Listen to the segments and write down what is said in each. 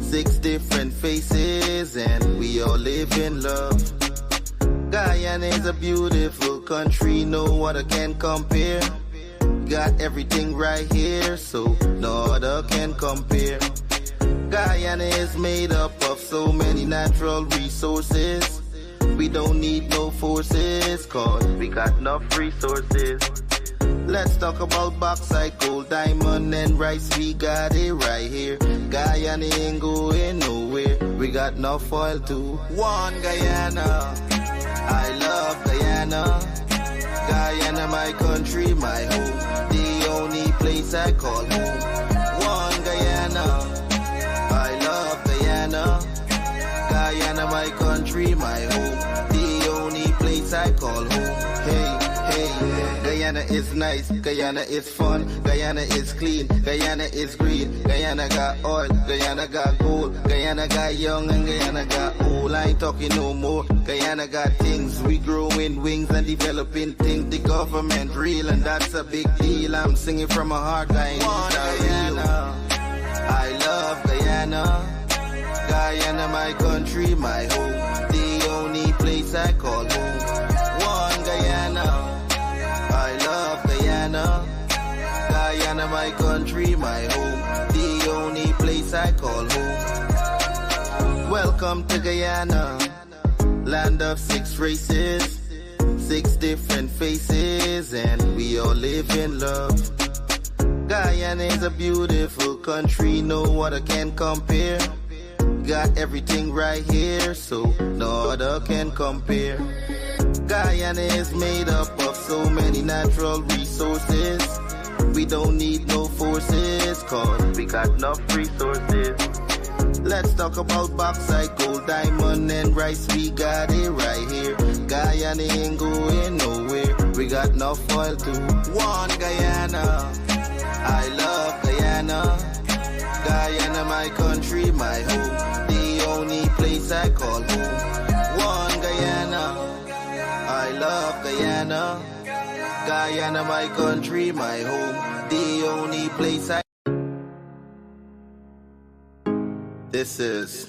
6 different faces, and we all live in love. Guyana is a beautiful country, no other can compare. Got everything right here, so no other can compare. Guyana is made up of so many natural resources. We don't need no forces, cause we got enough resources. Let's talk about bauxite, gold, diamond, and rice. We got it right here. Guyana ain't going nowhere. We got enough oil too. One Guyana, I love Guyana. Guyana, my country, my home. The only place I call home. One Guyana, I love Guyana. Guyana, my country, my home. The only place I call home. Hey, hey, Guyana is nice, Guyana is fun, Guyana is clean, Guyana is green, Guyana got oil, Guyana got gold, Guyana got young and Guyana got old. I ain't talking no more. Guyana got things, we growing wings and developing things. The government real and that's a big deal. I'm singing from my heart, Guyana. I love Guyana. Guyana, my country, my home. The only place I call home. One Guyana, I love Guyana. Guyana, my country, my home. The only place I call home. Welcome to Guyana, land of 6 races, 6 different faces, and we all live in love. Guyana is a beautiful country, no other can compare. Got everything right here, so no other can compare. Guyana is made up of so many natural resources. We don't need no forces, cause we got enough resources. Let's talk about bauxite, gold, diamond, and rice. We got it right here. Guyana ain't going nowhere. We got enough oil too. One Guyana, I love Guyana. Guyana, my country, my home. The only place I call home. One Guyana, I love Guyana. Guyana, my country, my home. The only place I... This is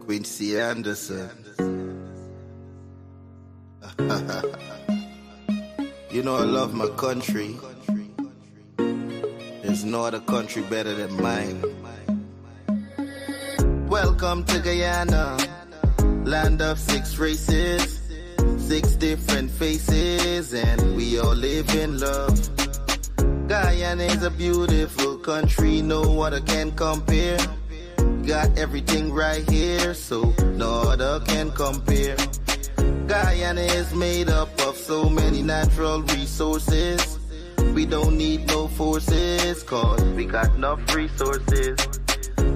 Quincy Anderson. You know I love my country. There's no other country better than mine. Welcome to Guyana, land of 6 races, 6 different faces, and we all live in love. Guyana is a beautiful country, no other can compare. Got everything right here, so no other can compare. Guyana is made up of so many natural resources. We don't need no forces, cause we got enough resources.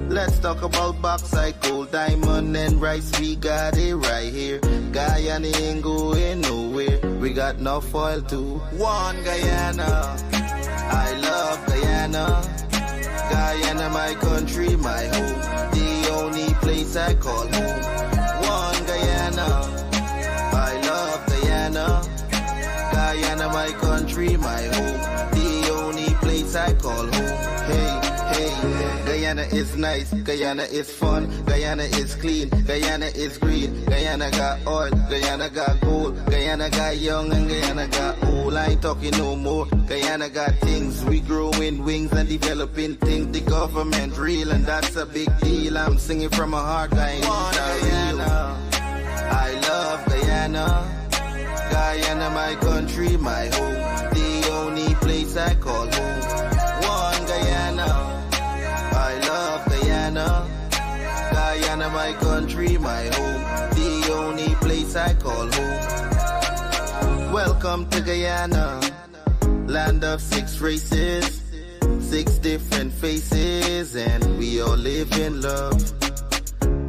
Let's talk about bauxite, gold, diamond, and rice. We got it right here. Guyana ain't going nowhere. We got enough oil too. One Guyana, I love Guyana. Guyana, my country, my home. The only place I call home. One Guyana, I love Guyana. Guyana, my country, my home. The only place I call home. Hey, hey, Guyana is nice, Guyana is fun, Guyana is clean, Guyana is green, Guyana got oil, Guyana got gold, Guyana got young and Guyana got old. I ain't talking no more. Guyana got things, we growing wings and developing things. The government real and that's a big deal. I'm singing from my heart, Guyana. I love Guyana. Guyana, my country, my home. The only place I call home. One Guyana, I love Guyana. Guyana, my country, my home. The only place I call home. Welcome to Guyana, land of 6 races, 6 different faces, and we all live in love.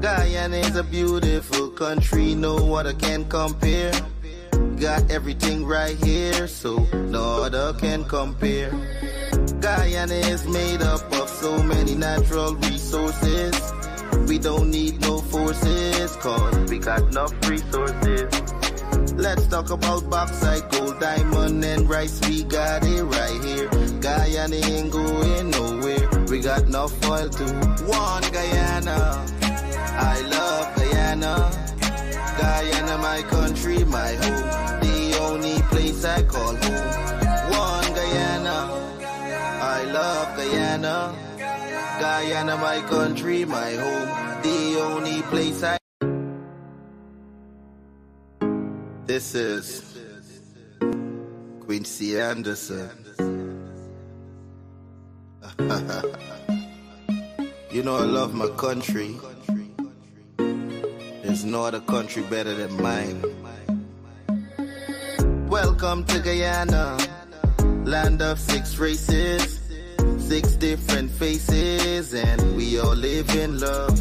Guyana is a beautiful country, no other can compare. Got everything right here, so no other can compare. Guyana is made up of so many natural resources. We don't need no forces, cause we got enough resources. Let's talk about bauxite, gold, diamond, and rice. We got it right here. Guyana ain't going nowhere. we got enough oil to one Guyana. I love Guyana. Guyana, my country, my home. The only place I call home. One Guyana. I love Guyana. Guyana, my country, my home. The only place I. This is Quincy Anderson. You know I love my country. There's no other country better than mine. Welcome to Guyana, land of 6 races, 6 different faces, and we all live in love.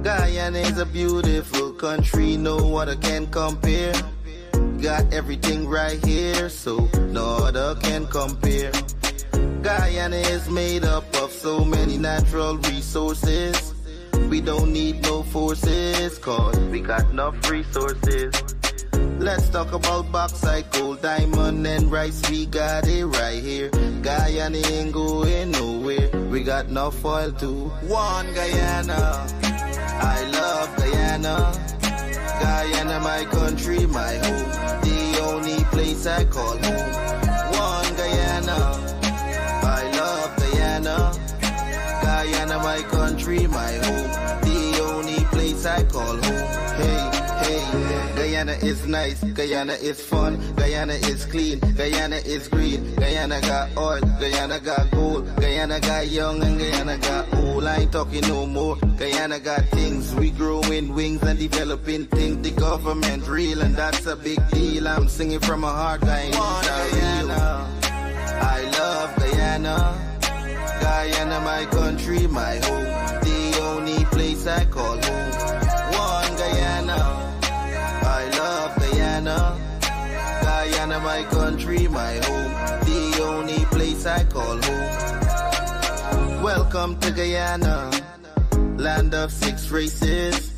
Guyana is a beautiful country, no other can compare. Got everything right here, so no other can compare. Guyana is made up of so many natural resources. We don't need no forces, cause we got enough resources. Let's talk about bauxite, gold, diamond, and rice. We got it right here. Guyana ain't going nowhere. We got enough oil to one Guyana. I love Guyana. Guyana, my country, my home. The only place I call home. One Guyana. I love Guyana. Guyana, my country, my home. The only place I call home. Hey, hey, Guyana is nice, Guyana is fun, Guyana is clean, Guyana is green, Guyana got oil, Guyana got gold, Guyana got young and Guyana got old. I ain't talking no more. Guyana got things, we growing wings and developing things. The government real and that's a big deal. I'm singing from my heart, Guyana. I love Guyana. Guyana, my country, my home. The only place I call home. One Guyana. I love Guyana. Guyana, my country, my home. The only place I call home. Welcome to Guyana, land of 6 races,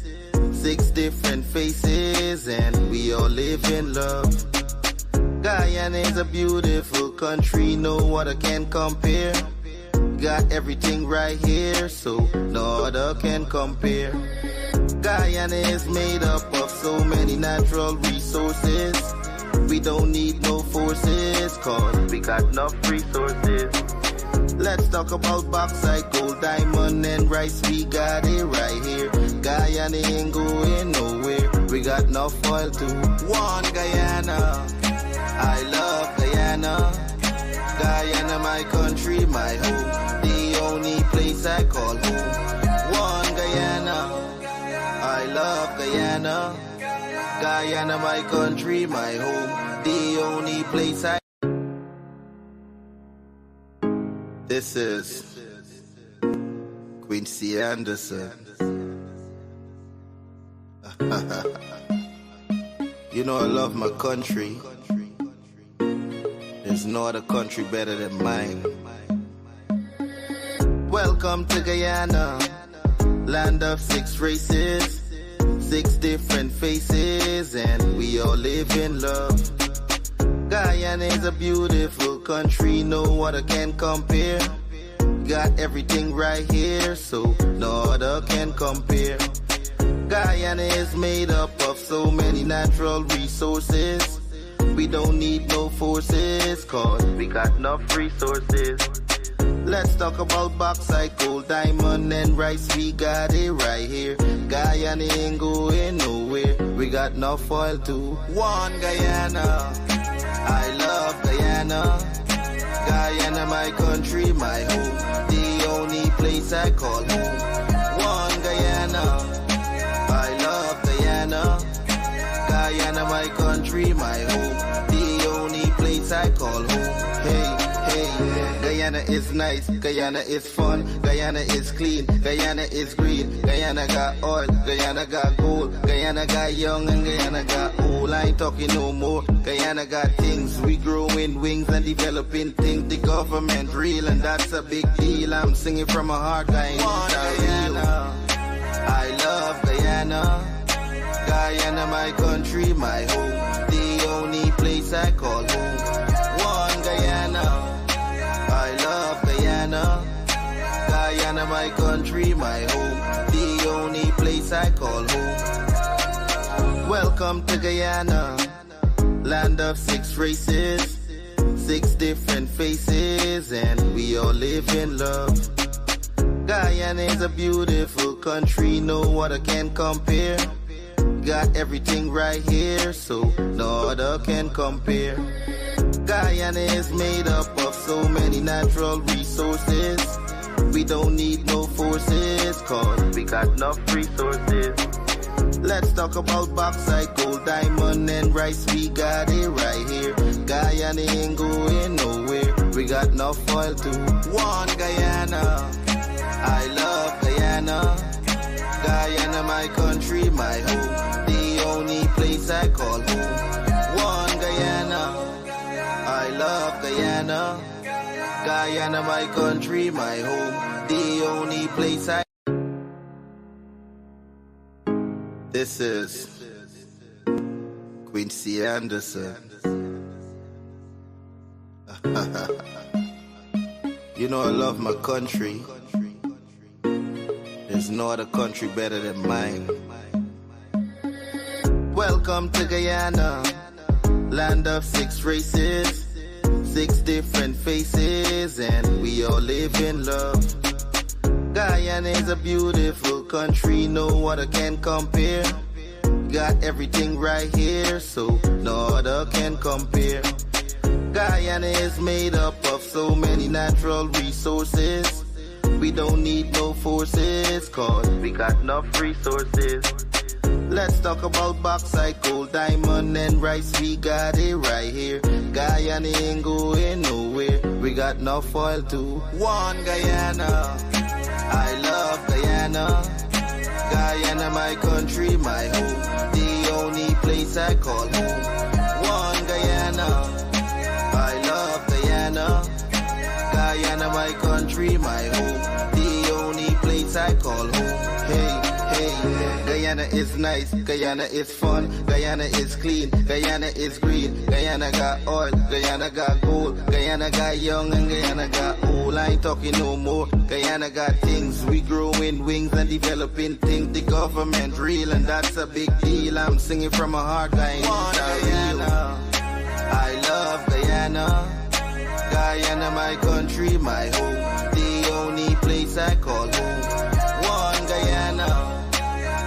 6 different faces, and we all live in love. Guyana is a beautiful country, no other can compare. Got everything right here, so no other can compare. Guyana is made up of so many natural resources. We don't need no forces, cause we got enough resources. Let's talk about bauxite, gold, diamond, and rice. We got it right here. Guyana ain't going nowhere. We got enough oil to one Guyana. I love Guyana. Guyana, my country, my home. The only place I call home. One Guyana. I love Guyana. Guyana, my country, my home. The only place I. This is Quincy Anderson. You know I love my country. There's no other country better than mine. Welcome to Guyana, land of 6 races, 6 different faces, and we all live in love. Guyana is a beautiful country, no other can compare. Got everything right here, so no other can compare. Guyana is made up of so many natural resources. We don't need no forces, cause we got enough resources. Let's talk about bauxite, gold, diamond, and rice. We got it right here. Guyana ain't going nowhere. We got enough oil to one Guyana. I love Guyana. Guyana, my country, my home. The only place I call home. One Guyana. I love Guyana. Guyana, my country, my home. The only place I call home. Hey, hey, Guyana is nice, Guyana is fun, Guyana is clean, Guyana is green, Guyana got oil, Guyana got gold, Guyana got young and Guyana got old. I ain't talking no more. Guyana got things, we growing wings and developing things. The government real and that's a big deal. I'm singing from my heart, Guyana. I love Guyana. Guyana, my country, my home. The only place I call home. One Guyana. I love Guyana. my country, my home, the only place I call home. Welcome to Guyana, land of 6 races, 6 different faces, and we all live in love. Guyana is a beautiful country, no other can compare. Got everything right here, so no other can compare. Guyana is made up of so many natural resources. We don't need no forces, cause we got enough resources. Let's talk about bauxite, gold, diamond, and rice. We got it right here. Guyana ain't going nowhere. We got enough oil too. One Guyana, I love Guyana. Guyana, my country, my home, the only place I call home. One Guyana, I love Guyana. Guyana, my country, my home, the only place I... This is Quincy Anderson. You know I love my country. There's no other country better than mine. Welcome to Guyana, land of 6 races, 6 different faces, and we all live in love. Guyana is a beautiful country, no other can compare. Got everything right here, so no other can compare. Guyana is made up of so many natural resources. We don't need no forces, cause we got enough resources. Let's talk about bauxite, gold, diamond, and rice. We got it right here. Guyana ain't going nowhere. We got enough oil too. One Guyana, I love Guyana. Guyana, my country, my home, the only place I call home. One Guyana, I love Guyana. Guyana, my country, my home, the only place I call home. Hey, hey, Guyana is nice, Guyana is fun, Guyana is clean, Guyana is green, Guyana got oil, Guyana got gold, Guyana got young and Guyana got old. I ain't talking no more. Guyana got things, we growing wings and developing things. The government real and that's a big deal. I'm singing from my heart, Guyana, I love Guyana. Guyana, my country, my home, the only place I call home. One Guyana,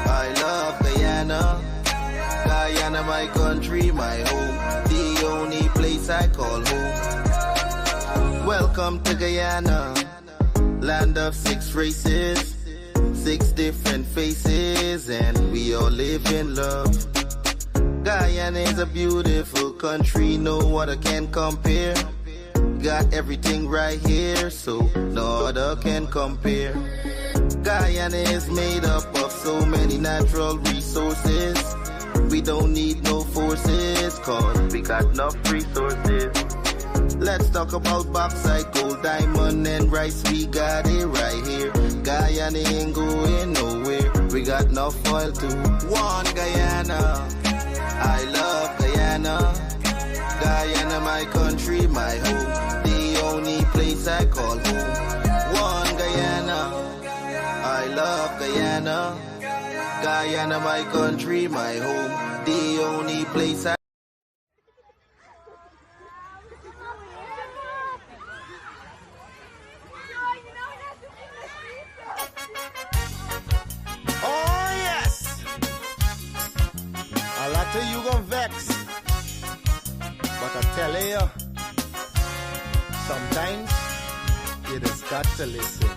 I love Guyana. Guyana, my country, my home, the only place I call home. Welcome to Guyana, land of 6 races, 6 different faces, and we all live in love. Guyana is a beautiful country, no other can compare. Got everything right here, so no other can compare. Guyana is made up of so many natural resources. We don't need no forces, cause we got enough resources. Let's talk about bauxite, gold, diamond, and rice. We got it right here. Guyana ain't going nowhere. We got enough oil too. One Guyana, I love Guyana. Guyana, my country, my home, the only place I call home. One Guyana, I love Guyana. Guyana, my country, my home, the only place I... Oh yes! A lot of you gon' vex, but I tell you, sometimes you just got to listen.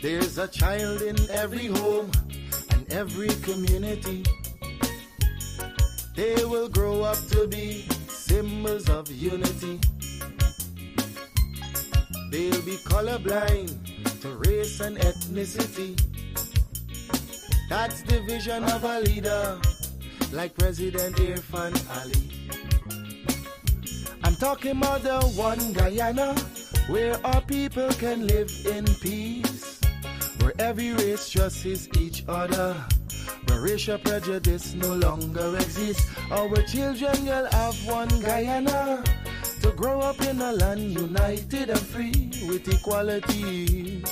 There's a child in every home and every community. They will grow up to be symbols of unity. They'll be colorblind to race and ethnicity. That's the vision of a leader like President Irfan Ali. I'm talking about the one Guyana where our people can live in peace, where every race trusts each other, where racial prejudice no longer exists. Our children will have one Guyana to grow up in a land united and free with equality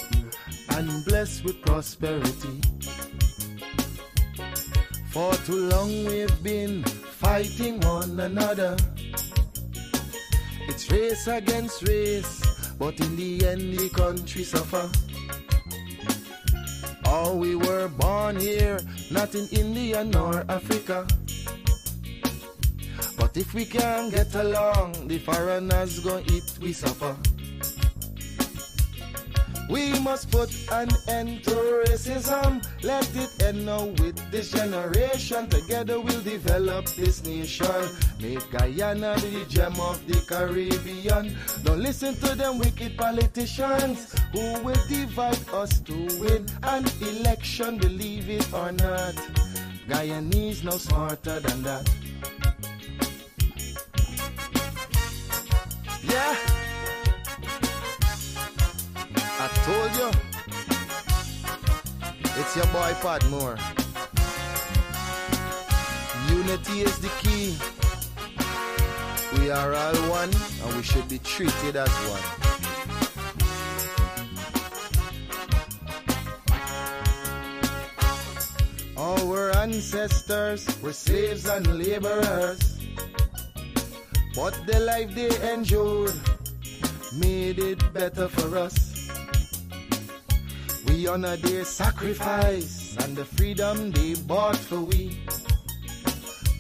and blessed with prosperity. For too long we've been fighting one another. It's race against race, but in the end the country suffer. Oh, we were born here, not in India nor Africa. But if we can't get along, the foreigners gon' eat we suffer. We must put an end to racism. Let it end now with this generation. Together we'll develop this nation. Make Guyana the gem of the Caribbean. Don't listen to them wicked politicians who will divide us to win an election. Believe it or not, Guyanese now smarter than that. Yeah, I told you, it's your boy Padmore. Unity is the key. We are all one and we should be treated as one. Our ancestors were slaves and laborers, but the life they endured made it better for us. We honor their sacrifice and the freedom they bought for we.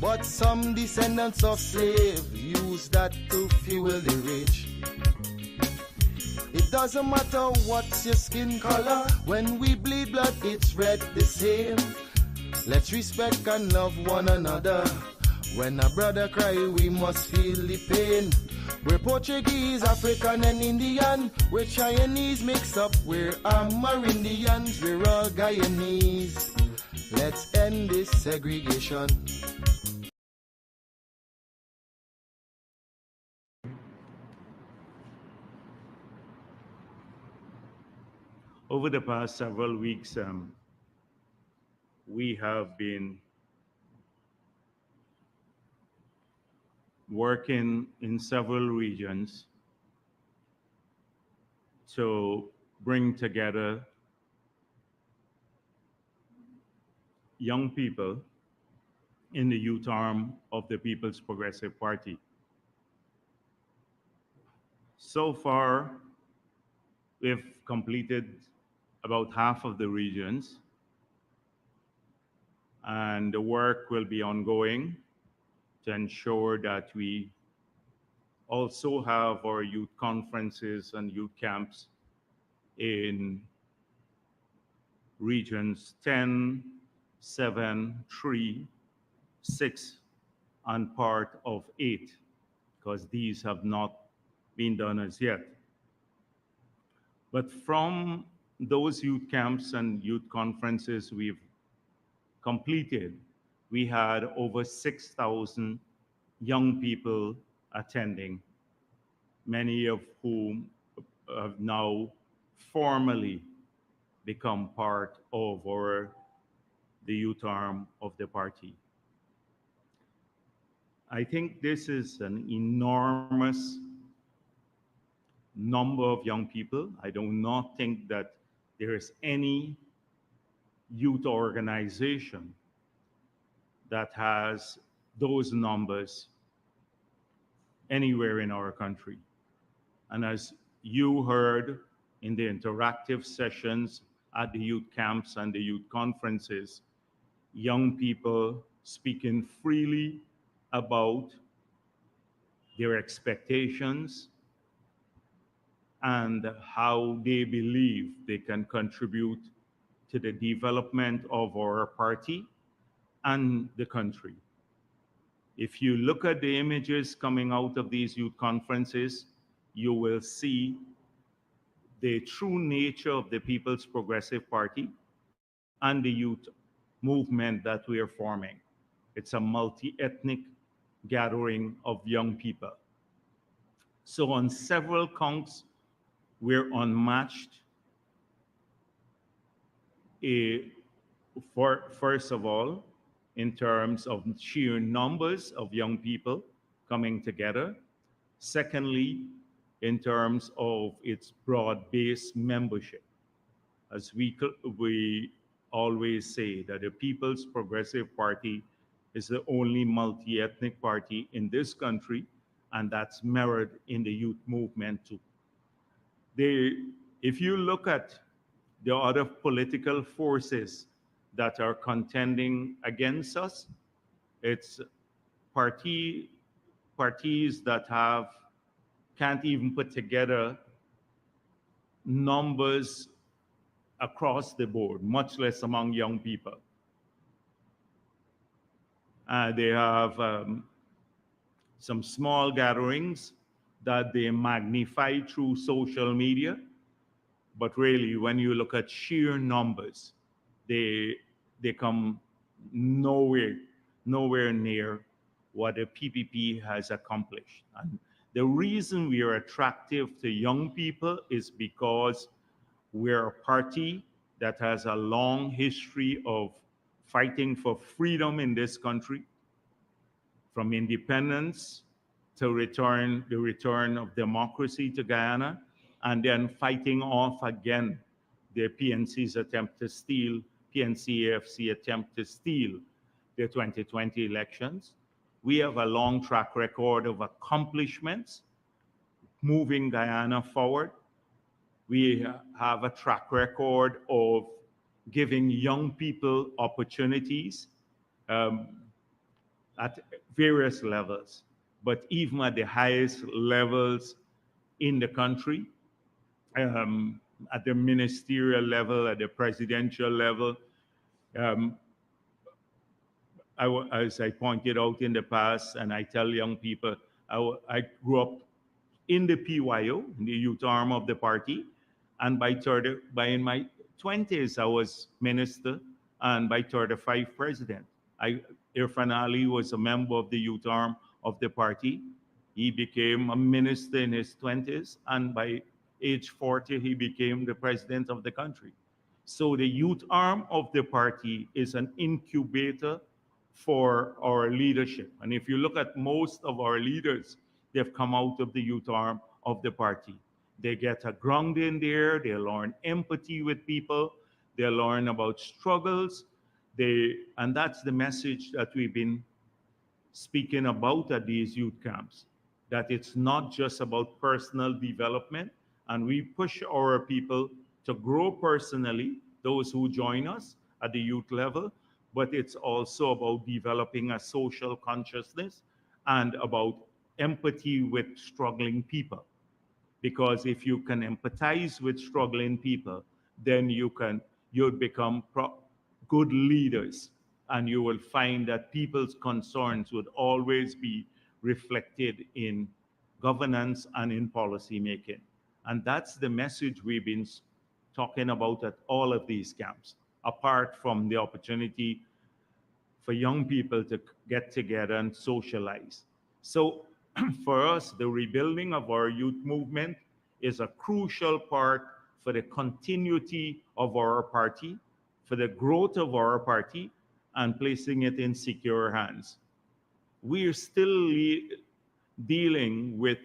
But some descendants of slaves use that to fuel the rich. It doesn't matter what's your skin color, when we bleed blood it's red the same. Let's respect and love one another. When a brother cry we must feel the pain. We're Portuguese, African and Indian. We're Chinese mixed up, we're Amerindians. We're all Guyanese. Let's end this segregation. Over the past several weeks, we have been working in several regions to bring together young people in the youth arm of the People's Progressive Party. So far, we've completed about half of the regions, and the work will be ongoing to ensure that we also have our youth conferences and youth camps in regions 10, 7, 3, 6, and part of 8, because these have not been done as yet. But from those youth camps and youth conferences we've completed, we had over 6,000 young people attending, many of whom have now formally become part of the youth arm of the party. I think this is an enormous number of young people. I do not think that there is any youth organization that has those numbers anywhere in our country. And as you heard in the interactive sessions at the youth camps and the youth conferences, young people speaking freely about their expectations and how they believe they can contribute to the development of our party and the country. If you look at the images coming out of these youth conferences, you will see the true nature of the People's Progressive Party and the youth movement that we are forming. It's a multi-ethnic gathering of young people. So on several counts, we're unmatched. For first of all, in terms of sheer numbers of young people coming together. Secondly, in terms of its broad-based membership. As we always say that the People's Progressive Party is the only multi-ethnic party in this country, and that's mirrored in the youth movement too. They, if you look at the other political forces that are contending against us, it's party parties that have can't even put together numbers across the board, much less among young people. They have some small gatherings that they magnify through social media, but really, when you look at sheer numbers, they they come nowhere nowhere near what the PPP has accomplished. And the reason we are attractive to young people is because we're a party that has a long history of fighting for freedom in this country, from independence to the return of democracy to Guyana, and then fighting off again the PNC's attempt to steal, PNC-AFC attempt to steal the 2020 elections. We have a long track record of accomplishments moving Guyana forward. We have a track record of giving young people opportunities um, at various levels, but even at the highest levels in the country, um, at the ministerial level, at the presidential level. Um, as I pointed out in the past, and I tell young people, I grew up in the PYO, in the youth arm of the party, and by in my 20s, I was minister, and by 35, president. Irfan Ali was a member of the youth arm of the party. He became a minister in his 20s, and by age 40, he became the president of the country. So the youth arm of the party is an incubator for our leadership. And if you look at most of our leaders, they've come out of the youth arm of the party. They get a grounding there, they learn empathy with people, they learn about struggles, and that's the message that we've been speaking about at these youth camps, that it's not just about personal development, and we push our people to grow personally, those who join us at the youth level, but it's also about developing a social consciousness and about empathy with struggling people. Because if you can empathize with struggling people, then you'll become good leaders, and you will find that people's concerns would always be reflected in governance and in policy making. And that's the message we've been talking about at all of these camps, apart from the opportunity for young people to get together and socialize. So for us, the rebuilding of our youth movement is a crucial part for the continuity of our party, for the growth of our party, and placing it in secure hands. We are still dealing with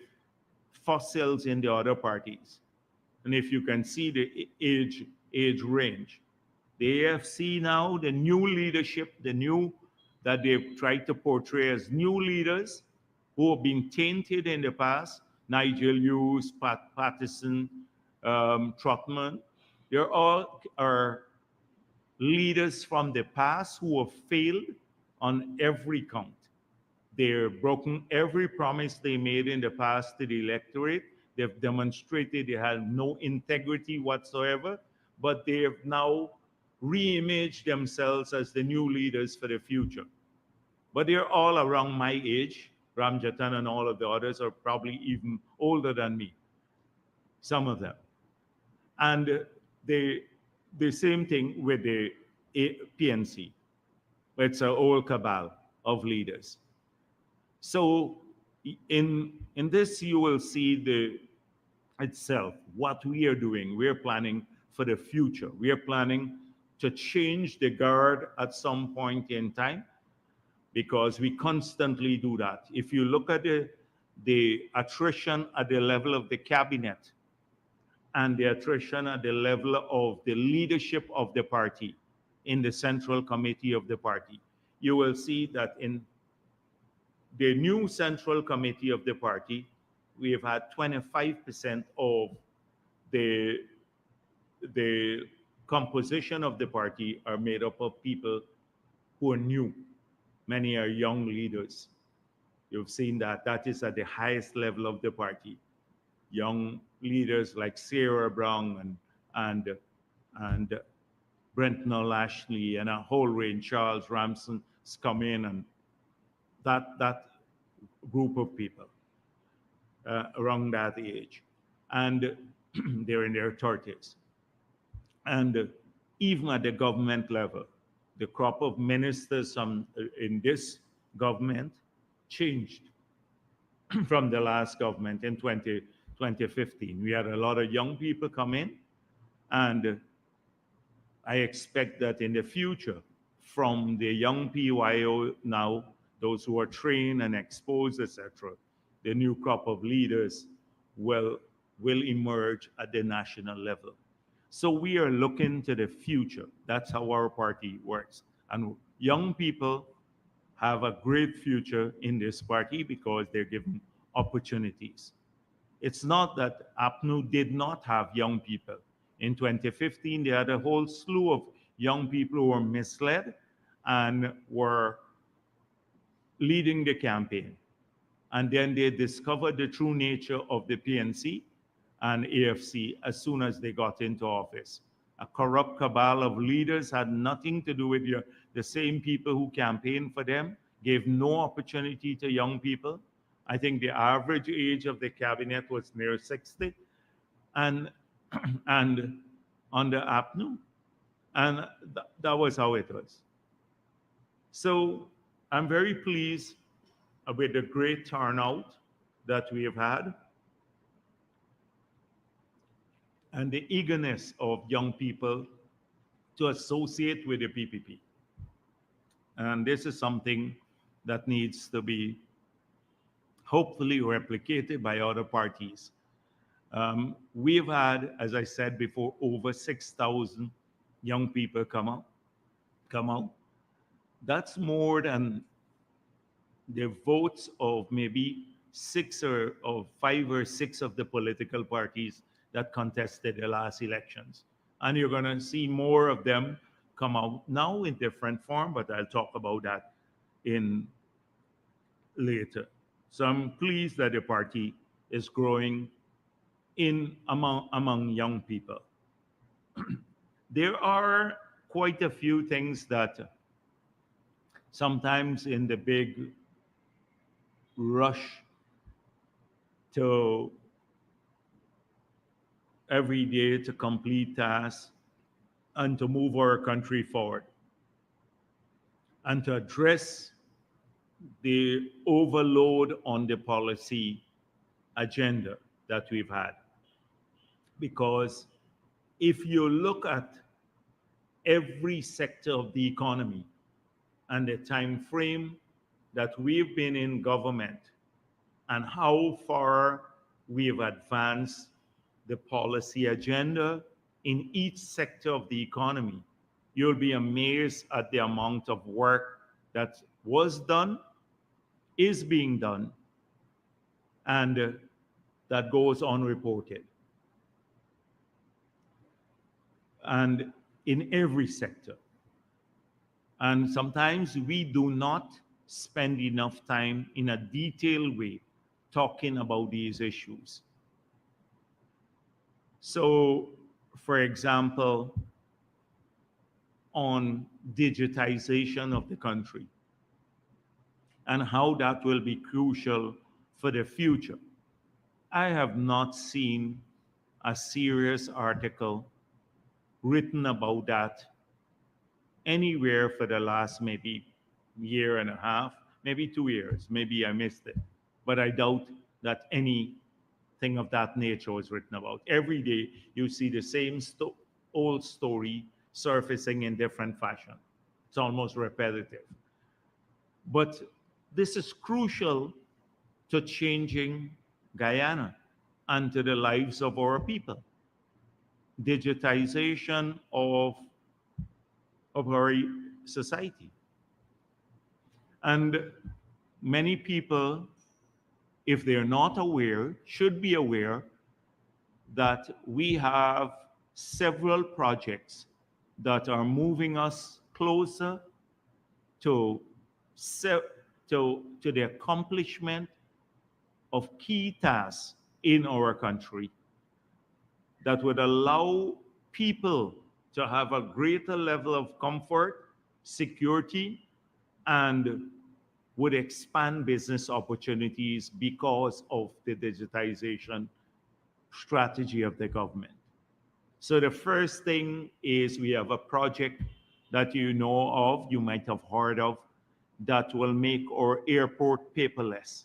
fossils in the other parties. And if you can see the age range, the AFC now, the new leadership, the new that they've tried to portray as new leaders who have been tainted in the past, Nigel Hughes, Patterson, Trotman, they're all are leaders from the past who have failed on every count. They've broken every promise they made in the past to the electorate. They've demonstrated they have no integrity whatsoever, but they have now re-imaged themselves as the new leaders for the future. But they're all around my age. Ramjatan and all of the others are probably even older than me, some of them. And the same thing with the PNC. It's an old cabal of leaders. So in this, you will see the itself, what we are doing. We are planning for the future. We are planning to change the guard at some point in time, because we constantly do that. If you look at the attrition at the level of the cabinet and the attrition at the level of the leadership of the party in the central committee of the party, you will see that in the new central committee of the party, we have had 25% of the the composition of the party are made up of people who are new. Many are young leaders. You've seen that. That is at the highest level of the party. Young leaders like Sarah Brown and and Brentnell Ashley and a whole range. Charles Ramson's come in, and that group of people around that age, and they're in their 30s. And even at the government level, the crop of ministers in this government changed from the last government in 2015. We had a lot of young people come in, and I expect that in the future, from the young PYO now, those who are trained and exposed, etc., the new crop of leaders will, will emerge at the national level. So we are looking to the future. That's how our party works. And young people have a great future in this party because they're given opportunities. It's not that APNU did not have young people. In 2015, they had a whole slew of young people who were misled and were leading the campaign. And then they discovered the true nature of the PNC and AFC as soon as they got into office. A corrupt cabal of leaders had nothing to do with the same people who campaigned for them, gave no opportunity to young people. I think the average age of the cabinet was near 60, and and under APNU, and that was how it was. So I'm very pleased with the great turnout that we have had and the eagerness of young people to associate with the PPP. And this is something that needs to be hopefully replicated by other parties. We've had, as I said before, over 6,000 young people come out. Come out. That's more than the votes of maybe six or of 5 or 6 of the political parties that contested the last elections. And you're going to see more of them come out now in different form, but I'll talk about that in later. So I'm pleased that the party is growing in among young people. There are quite a few things that sometimes in the big rush to every day to complete tasks and to move our country forward and to address the overload on the policy agenda that we've had. Because if you look at every sector of the economy and the time frame that we've been in government and how far we have advanced the policy agenda in each sector of the economy, you'll be amazed at the amount of work that was done, is being done, and that goes unreported. And in every sector. And sometimes we do not spend enough time in a detailed way talking about these issues. So, for example, on digitization of the country and how that will be crucial for the future. I have not seen a serious article written about that anywhere for the last maybe year and a half, maybe 2 years. Maybe I missed it. But I doubt that anything of that nature was written about. Every day you see the same old story, surfacing in different fashion. It's almost repetitive. But this is crucial to changing Guyana and to the lives of our people. Digitization of our society. And many people, if they're not aware, should be aware that we have several projects that are moving us closer to, to the accomplishment of key tasks in our country that would allow people to have a greater level of comfort, security, and would expand business opportunities because of the digitization strategy of the government. So the first thing is we have a project that you know of, you might have heard of, that will make our airport paperless.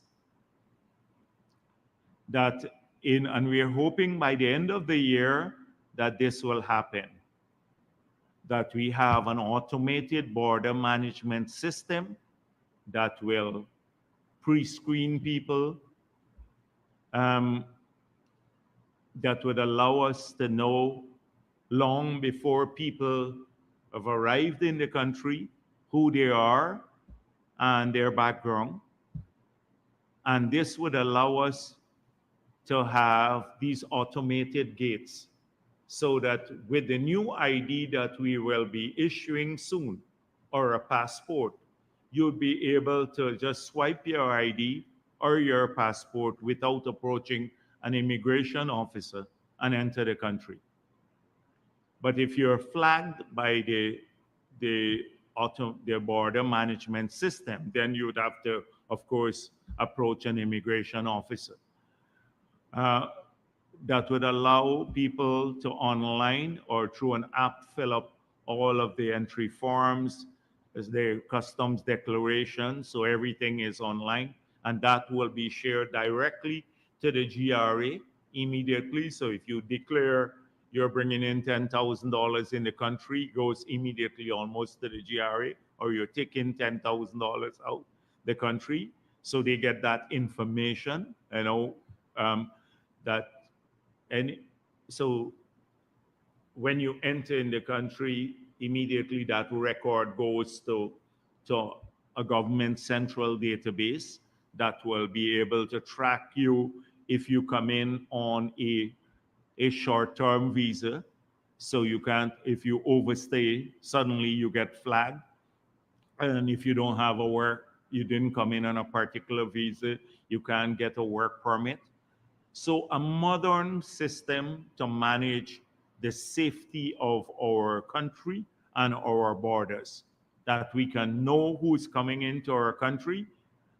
And we're hoping by the end of the year that this will happen. That we have an automated border management system that will pre-screen people, that would allow us to know long before people have arrived in the country who they are and their background. And this would allow us to have these automated gates so that with the new ID that we will be issuing soon, or a passport, you'll be able to just swipe your ID or your passport without approaching an immigration officer and enter the country. But if you're flagged by the border management system, then you would have to, of course, approach an immigration officer. That would allow people to online or through an app fill up all of the entry forms, as their customs declaration, so everything is online, and that will be shared directly to the GRA immediately. So if you declare you're bringing in $10,000 in the country, it goes immediately almost to the GRA, or you're taking $10,000 out the country, so they get that information, that, and so when you enter in the country, immediately that record goes to a government central database that will be able to track you if you come in on a short-term visa. So you can't, if you overstay, suddenly you get flagged. And if you don't have a work, you didn't come in on a particular visa, you can't get a work permit. So a modern system to manage the safety of our country and our borders, that we can know who's coming into our country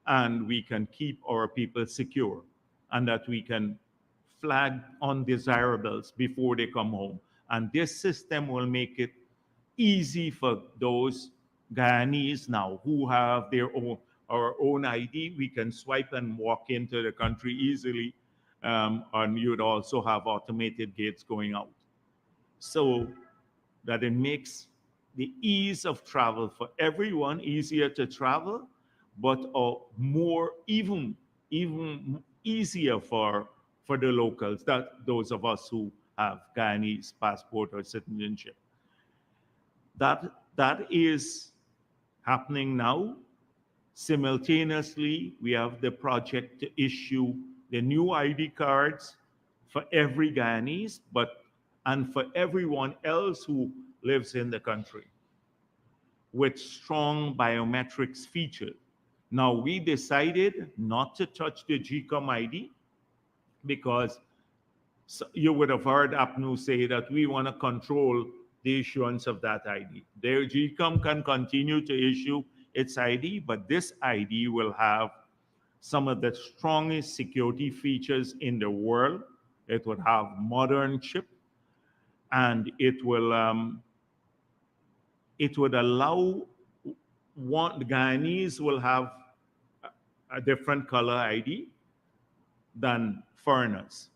and we can keep our people secure, and that we can flag undesirables before they come home. And this system will make it easy for those Guyanese now who have our own ID. We can swipe and walk into the country easily, and you'd also have automated gates going out, so that it makes the ease of travel for everyone easier to travel, but even easier for the locals, that those of us who have Guyanese passport or citizenship. That is happening now. Simultaneously, we have the project to issue the new ID cards for every Guyanese, and for everyone else who lives in the country, with strong biometrics feature. Now, we decided not to touch the GCOM ID because you would have heard APNU say that we want to control the issuance of that ID. Their GCOM can continue to issue its ID, but this ID will have some of the strongest security features in the world. It would have modern chip, and it would allow the Guyanese will have a different color ID than foreigners.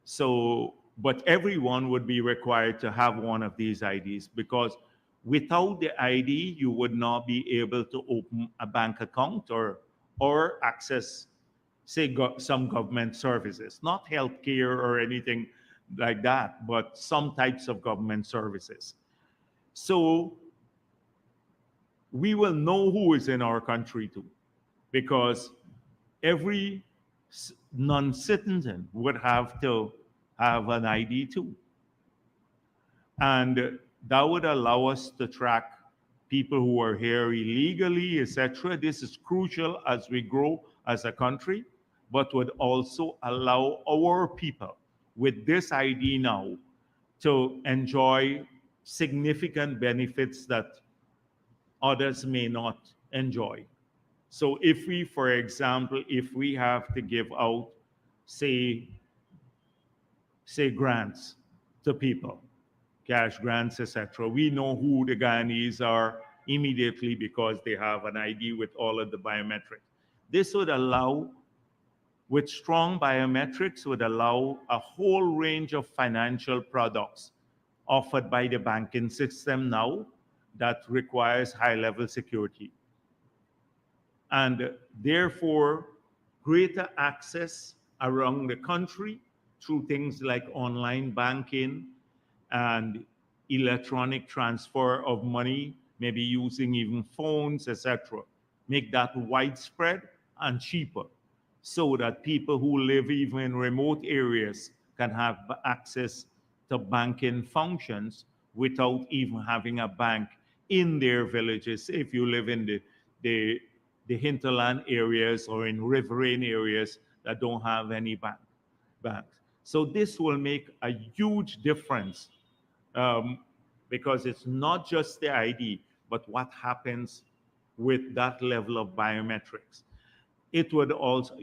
So But everyone would be required to have one of these IDs, because without the ID, you would not be able to open a bank account or access, say, some government services, not healthcare or anything like that, but some types of government services. So we will know who is in our country too, because every non-citizen would have to have an ID too. And that would allow us to track people who are here illegally, etc. This is crucial as we grow as a country, but would also allow our people with this ID now to enjoy significant benefits that others may not enjoy. So if we, for example, if we have to give out, say, grants to people, cash grants, etc., we know who the Guyanese are immediately because they have an ID with all of the biometrics. This would allow, with strong biometrics, would allow a whole range of financial products offered by the banking system now that requires high-level security. And therefore, greater access around the country through things like online banking and electronic transfer of money, maybe using even phones, etc. Make that widespread and cheaper, so that people who live even in remote areas can have access to banking functions without even having a bank in their villages. If you live in the, the hinterland areas or in riverine areas that don't have any banks. So this will make a huge difference, because it's not just the ID, but what happens with that level of biometrics. It would also,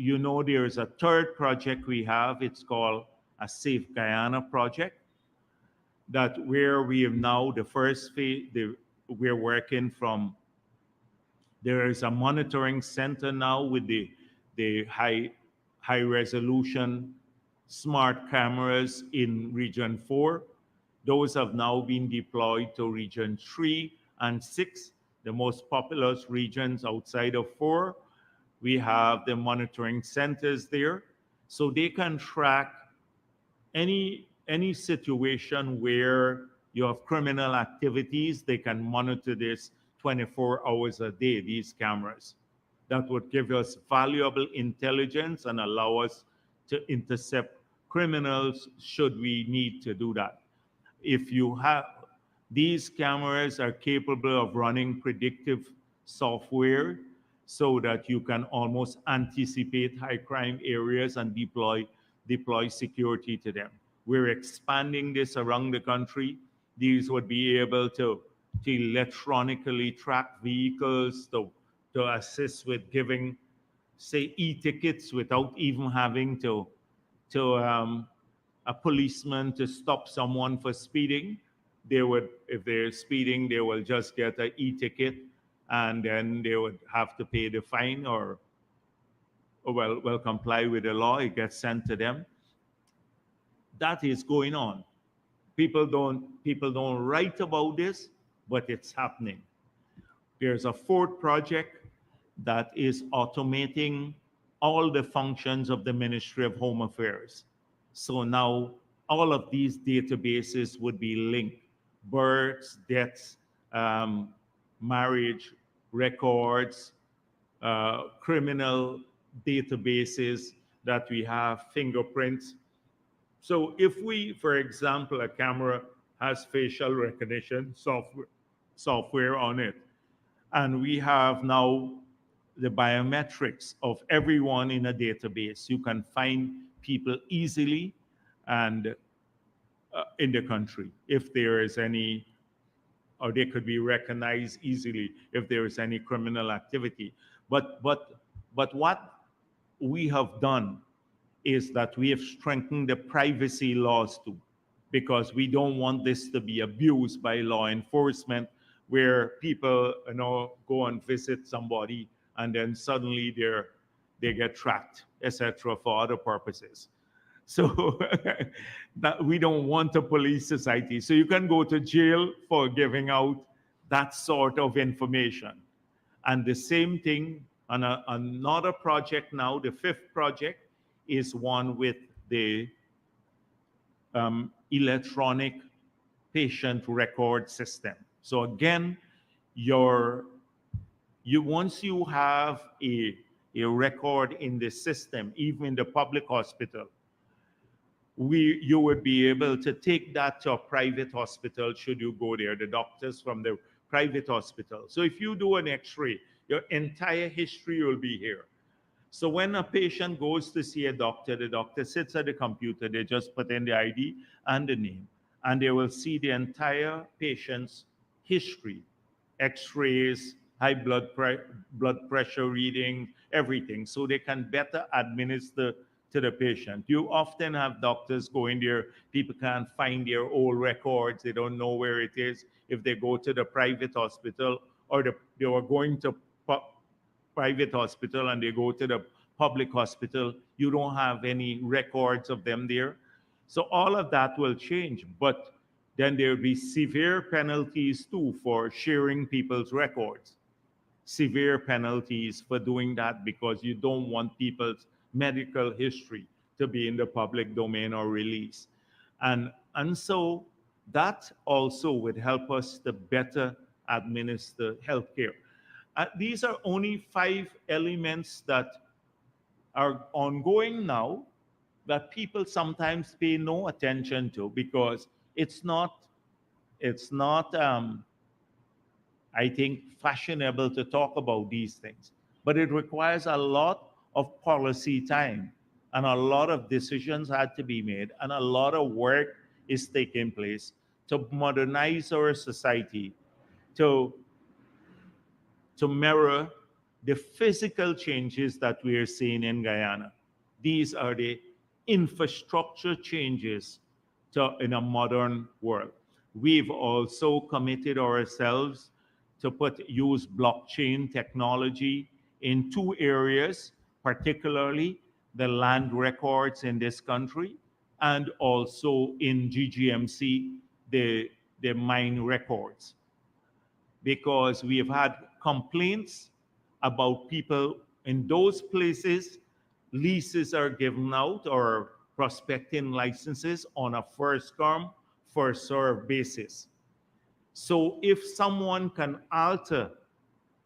there's a third project we have. It's called a Safe Guyana project, that where we have now the first phase, we're working from, there is a monitoring center now with the high resolution smart cameras in Region 4. Those have now been deployed to Region 3 and 6, the most populous regions outside of 4. We have the monitoring centers there, so they can track any situation where you have criminal activities. They can monitor this 24 hours a day, these cameras. That would give us valuable intelligence and allow us to intercept criminals should we need to do that. If you have, these cameras are capable of running predictive software so that you can almost anticipate high crime areas and deploy security to them. We're expanding this around the country. These would be able to electronically track vehicles, to assist with giving, say, e-tickets without even having to a policeman to stop someone for speeding. They would, if they're speeding, they will just get an e-ticket, and then they would have to pay the fine or well comply with the law. It gets sent to them. That is going on. People don't write about this, but it's happening. There's a fourth project that is automating all the functions of the Ministry of Home Affairs. So now all of these databases would be linked: births, deaths, marriage records, criminal databases that we have, fingerprints. So if we, for example, a camera has facial recognition software on it, and we have now the biometrics of everyone in a database, you can find people easily and in the country if there is any, or they could be recognized easily if there is any criminal activity. But what we have done is that we have strengthened the privacy laws too, because we don't want this to be abused by law enforcement, where people go and visit somebody and then suddenly they get tracked, etc., for other purposes. So that we don't want a police society. So you can go to jail for giving out that sort of information. And the same thing on another project now, the fifth project is one with the electronic patient record system. So again, your you once you have a record in the system, even in the public hospital, you would be able to take that to a private hospital should you go there, the doctors from the private hospital. So if you do an x-ray, your entire history will be here. So when a patient goes to see a doctor, the doctor sits at the computer, they just put in the ID and the name, and they will see the entire patient's history, x-rays, blood pressure reading, everything, so they can better administer to the patient. You often have doctors going there, people can't find their old records, they don't know where it is. If they go to the private hospital or they were going to private hospital and they go to the public hospital, you don't have any records of them there. So all of that will change, but then there will be severe penalties too for sharing people's records. Severe penalties for doing that because you don't want people's medical history to be in the public domain or release. And so that also would help us to better administer healthcare. These are only 5 elements that are ongoing now that people sometimes pay no attention to because it's not I think fashionable to talk about these things, but it requires a lot of policy time and a lot of decisions had to be made and a lot of work is taking place to modernize our society to mirror the physical changes that we are seeing in Guyana. These are the infrastructure changes in a modern world. We've also committed ourselves to use blockchain technology in 2 areas, particularly the land records in this country and also in GGMC, the mine records, because we have had complaints about people in those places. Leases are given out or prospecting licenses on a first come, first served basis. So if someone can alter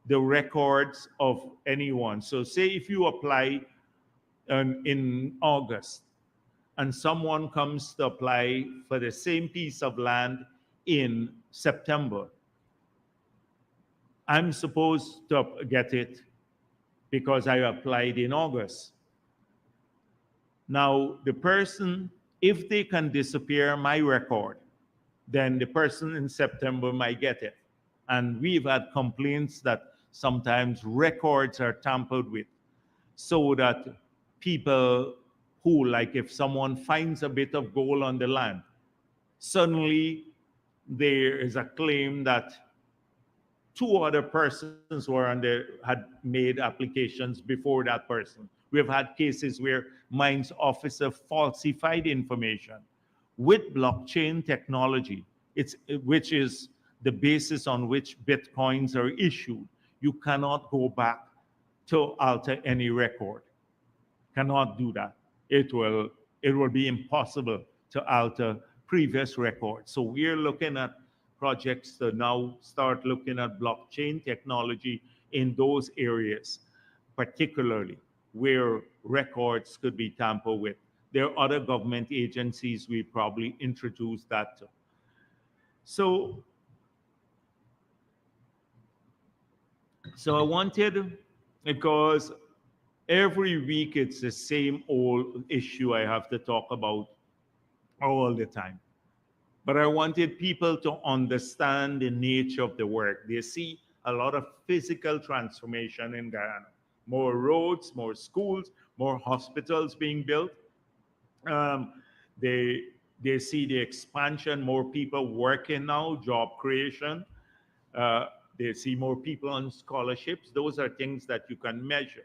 the records of anyone, so say if you apply in August and someone comes to apply for the same piece of land in September, I'm supposed to get it because I applied in August. Now, the person, if they can disappear my record, then the person in September might get it. And we've had complaints that sometimes records are tampered with so that people who, like if someone finds a bit of gold on the land, suddenly there is a claim that 2 other persons had made applications before that person. We have had cases where mines officer falsified information. With blockchain technology, which is the basis on which bitcoins are issued, you cannot go back to alter any record. Cannot do that. It will be impossible to alter previous records. So we're looking at projects to now start looking at blockchain technology in those areas, particularly where records could be tampered with. There are other government agencies we probably introduce that to. So I wanted, because every week it's the same old issue I have to talk about all the time. But I wanted people to understand the nature of the work. They see a lot of physical transformation in Guyana. More roads, more schools, more hospitals being built. Um, they, they see the expansion, more people working now, job creation. Uh, they see more people on scholarships. Those are things that you can measure.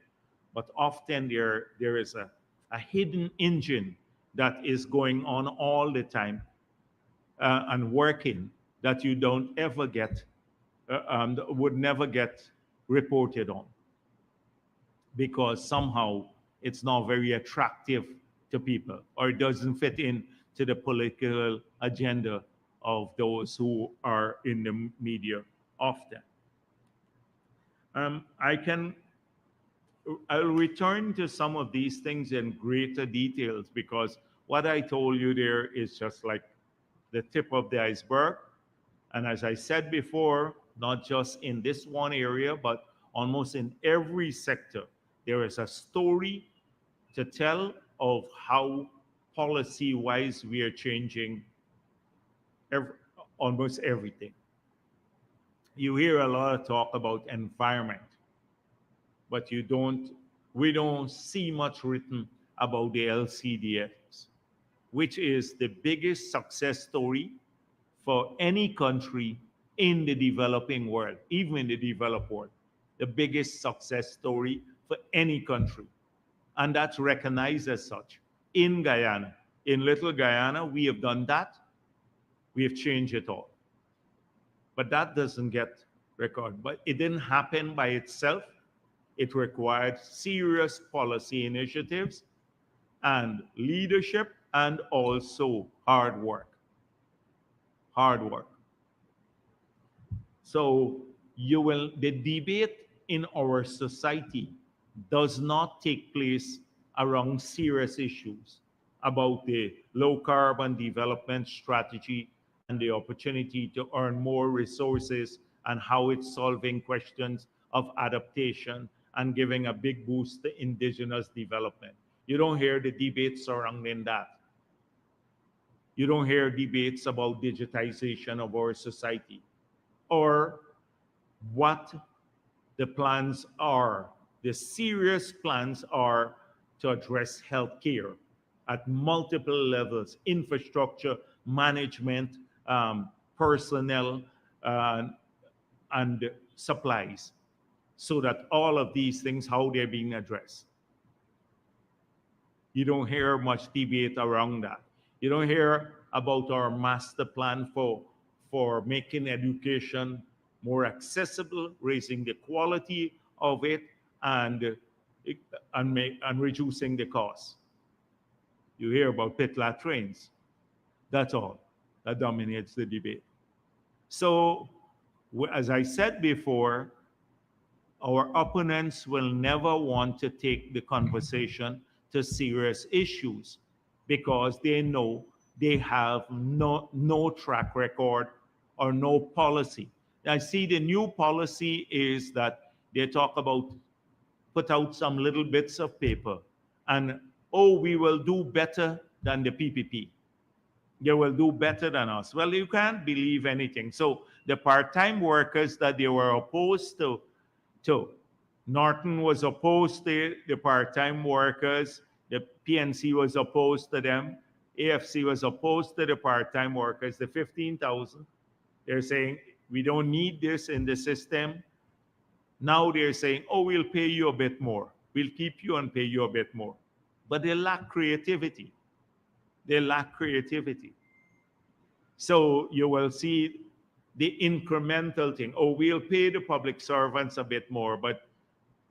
But often there is a hidden engine that is going on all the time and working that you don't ever get, would never get reported on because somehow it's not very attractive to people or it doesn't fit in to the political agenda of those who are in the media often. I can I'll return to some of these things in greater details because what I told you there is just like the tip of the iceberg. And as I said before, not just in this one area, but almost in every sector, there is a story to tell of how policy wise we are changing every, almost everything. You hear a lot of talk about environment, but we don't see much written about the LCDFs, which is the biggest success story for any country in the developing world, even in the developed world, the biggest success story for any country. And that's recognized as such. In Guyana, in Little Guyana, we have done that. We have changed it all. But that doesn't get recorded. But it didn't happen by itself. It required serious policy initiatives and leadership and also hard work. Hard work. So the debate in our society does not take place around serious issues about the low carbon development strategy and the opportunity to earn more resources and how it's solving questions of adaptation and giving a big boost to indigenous development. You don't hear the debates surrounding that. You don't hear debates about digitization of our society or what the plans are, the serious plans are to address healthcare at multiple levels, infrastructure, management, personnel, uh, and supplies, so that all of these things, how they're being addressed. You don't hear much debate around that. You don't hear about our master plan for making education more accessible, raising the quality of it, and and reducing the cost. You hear about pit latrines. That's all. That dominates the debate. So, as I said before, our opponents will never want to take the conversation to serious issues because they know they have no track record or no policy. I see the new policy is that they talk about put out some little bits of paper and, oh, we will do better than the PPP. They will do better than us. Well, you can't believe anything. So the part-time workers that they were opposed to Norton was opposed to the part-time workers. The PNC was opposed to them. AFC was opposed to the part-time workers. The 15,000, they're saying, we don't need this in the system. Now they're saying, oh, we'll pay you a bit more. We'll keep you and pay you a bit more. But they lack creativity. They lack creativity. So you will see the incremental thing. Oh, we'll pay the public servants a bit more,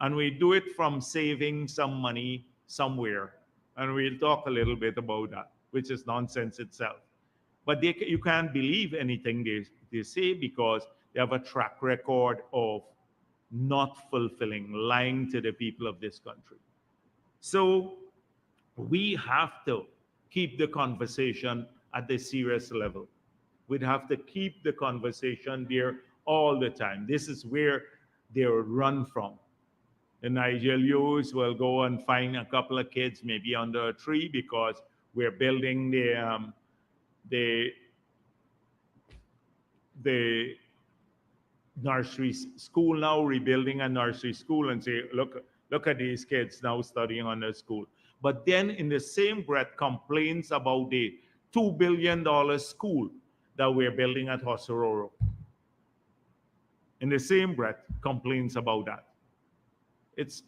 and we do it from saving some money somewhere. And we'll talk a little bit about that, which is nonsense itself. But you can't believe anything they say because they have a track record of not fulfilling, lying to the people of this country. So we have to keep the conversation at the serious level. We'd have to keep the conversation there all the time. This is where they run from. The Nigerians will go and find a couple of kids maybe under a tree because we're building the nursery school now, rebuilding a nursery school, and say, look at these kids now studying on the school. But then in the same breath complains about the $2 billion school that we're building at Hosororo. In the same breath complains about that. It's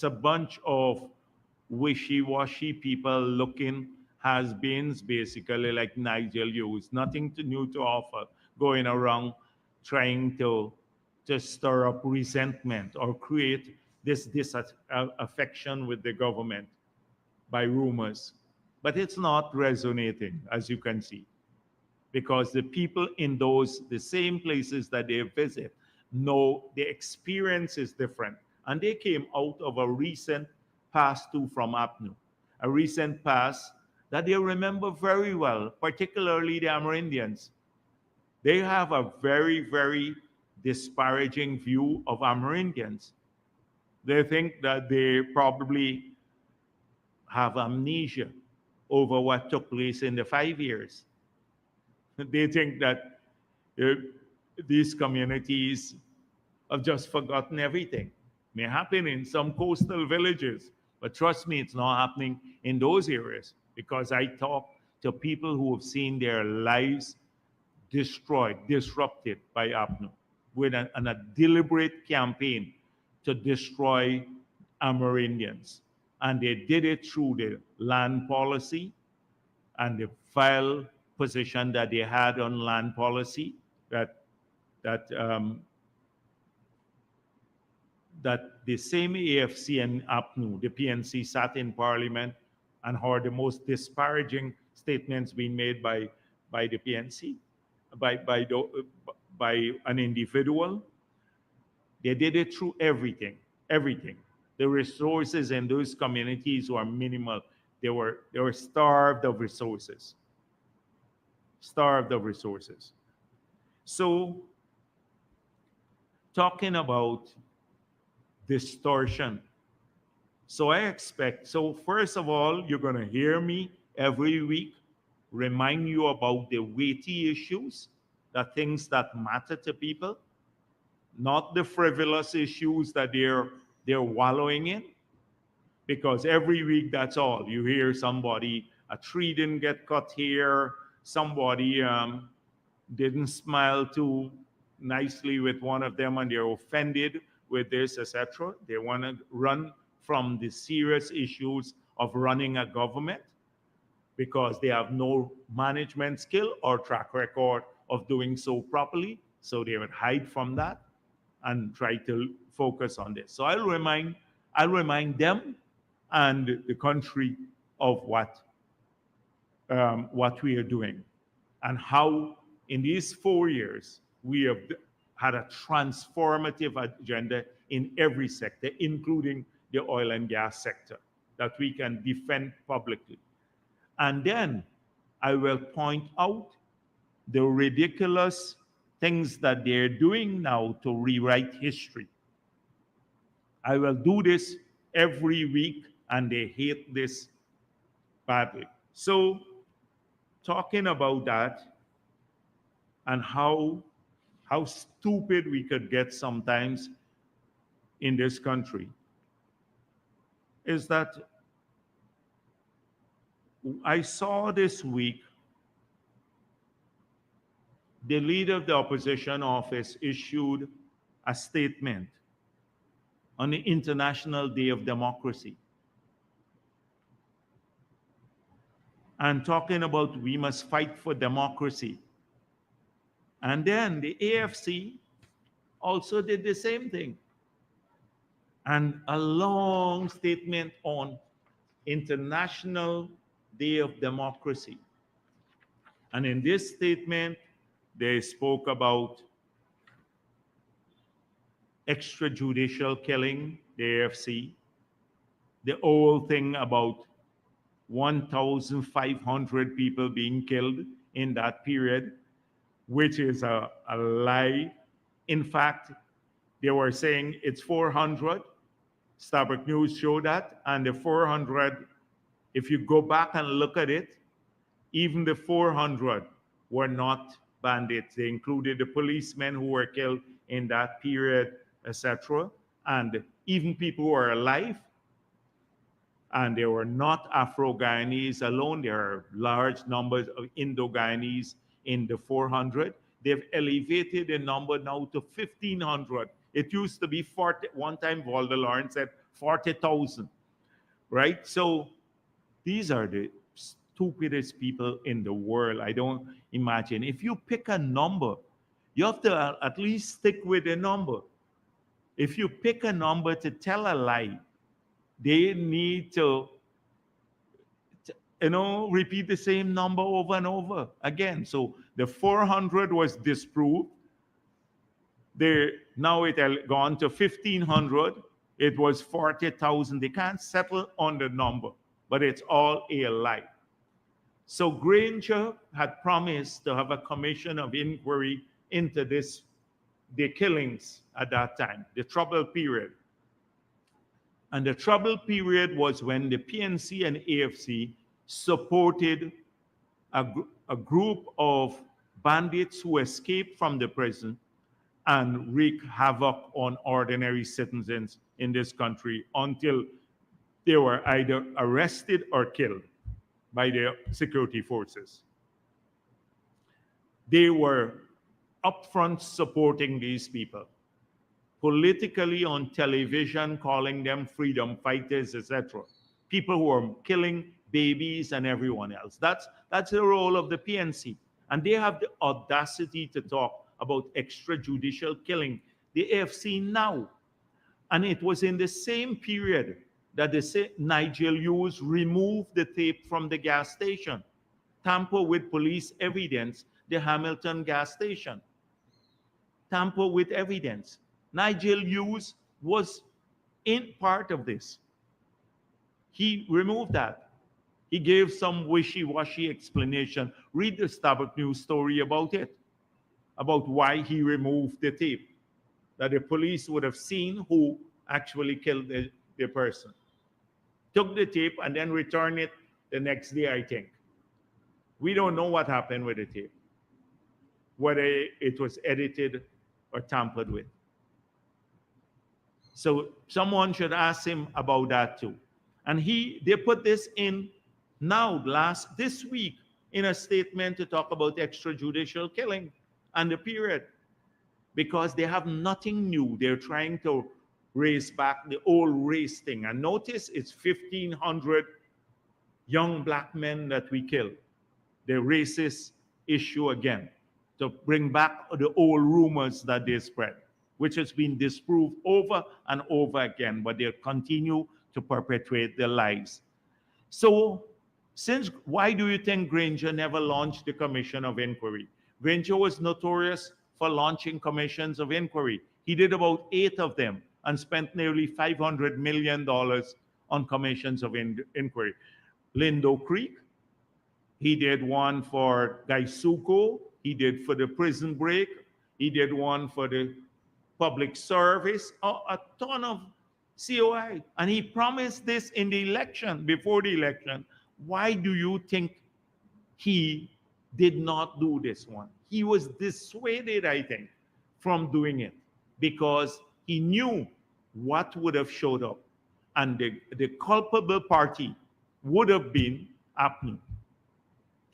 a bunch of wishy-washy people has-beens, basically, like Nigel used, nothing new to offer, going around trying to stir up resentment or create this disaffection with the government by rumors. But it's not resonating, as you can see, because the people in the same places that they visit know the experience is different. And they came out of a recent pass to from APNU, a recent pass that they remember very well, particularly the Amerindians. They have a very, very disparaging view of Amerindians. They think that they probably have amnesia over what took place in the 5 years. They think that uh, these communities have just forgotten everything. May happen in some coastal villages, but trust me, it's not happening in those areas, because I talk to people who have seen their lives destroyed, disrupted by APNU with a deliberate campaign to destroy Amerindians. And they did it through the land policy and the vile position that they had on land policy, that that that the same AFC and APNU, the PNC, sat in Parliament and heard the most disparaging statements being made by the PNC, by an individual. They did it through everything. The resources in those communities were minimal. They were starved of resources, starved of resources. So, talking about distortion. So first of all, you're going to hear me every week remind you about the weighty issues, the things that matter to people, not the frivolous issues that they're wallowing in. Because every week, that's all you hear: somebody, a tree didn't get cut here, somebody didn't smile too nicely with one of them and they're offended with this, etc. They want to run from the serious issues of running a government because they have no management skill or track record of doing so properly. So they would hide from that and try to focus on this. So I'll remind them and the country of what we are doing, and how in these 4 years we have had a transformative agenda in every sector, including the oil and gas sector, that we can defend publicly. And then I will point out the ridiculous things that they're doing now to rewrite history. I will do this every week, and they hate this badly. So, talking about that and how stupid we could get sometimes in this country, is that I saw this week the leader of the opposition office issued a statement on the International Day of Democracy, and talking about we must fight for democracy. And then the AFC also did the same thing, and a long statement on International Day of Democracy. And in this statement, they spoke about extrajudicial killing, the AFC, the whole thing about 1,500 people being killed in that period, which is a lie. In fact, they were saying it's 400. Starbuck News showed that. And the 400, if you go back and look at it, even the 400 were not bandits. They included the policemen who were killed in that period, etc. And even people who are alive. And there were not Afro-Guyanese alone. There are large numbers of Indo-Guyanese in the 400. They've elevated the number now to 1,500. It used to be 40. One time, Walter Lawrence said 40,000, right? So these are the stupidest people in the world. I don't imagine. If you pick a number, you have to at least stick with a number. If you pick a number to tell a lie, they need to, repeat the same number over and over again. So the 400 was disproved. Now it had gone to 1,500. It was 40,000. They can't settle on the number, but it's all a lie. So Granger had promised to have a commission of inquiry into the killings at that time, the trouble period. And the trouble period was when the PNC and AFC supported a group of bandits who escaped from the prison and wreak havoc on ordinary citizens in this country until they were either arrested or killed by the security forces. They were upfront supporting these people, politically on television, calling them freedom fighters, etc. People who are killing babies and everyone else. That's the role of the PNC. And they have the audacity to talk about extrajudicial killing, the AFC now. And it was in the same period that Nigel Hughes removed the tape from the gas station, tamper with police evidence, the Hamilton gas station. Tamper with evidence. Nigel Hughes was in part of this. He removed that. He gave some wishy-washy explanation. Read the Starbuck News story about it, about why he removed the tape, that the police would have seen who actually killed the person. Took the tape and then returned it the next day, I think. We don't know what happened with the tape, whether it was edited or tampered with. So someone should ask him about that too. And they put this in now, this week, in a statement to talk about extrajudicial killing and the period, because they have nothing new. They're trying to race back the old race thing. And notice it's 1,500 young black men that we killed. The racist issue again, to bring back the old rumors that they spread, which has been disproved over and over again, but they continue to perpetuate their lies. So, why do you think Granger never launched the commission of inquiry? Granger was notorious for launching commissions of inquiry. He did about 8 of them and spent nearly $500 million on commissions of inquiry. Lindo Creek, he did one for Gaisuko, he did for the prison break, he did one for the public service, a ton of COI. And he promised this in the election, before the election. Why do you think he did not do this one? He was dissuaded, I think, from doing it because he knew what would have showed up. And the culpable party would have been APNU.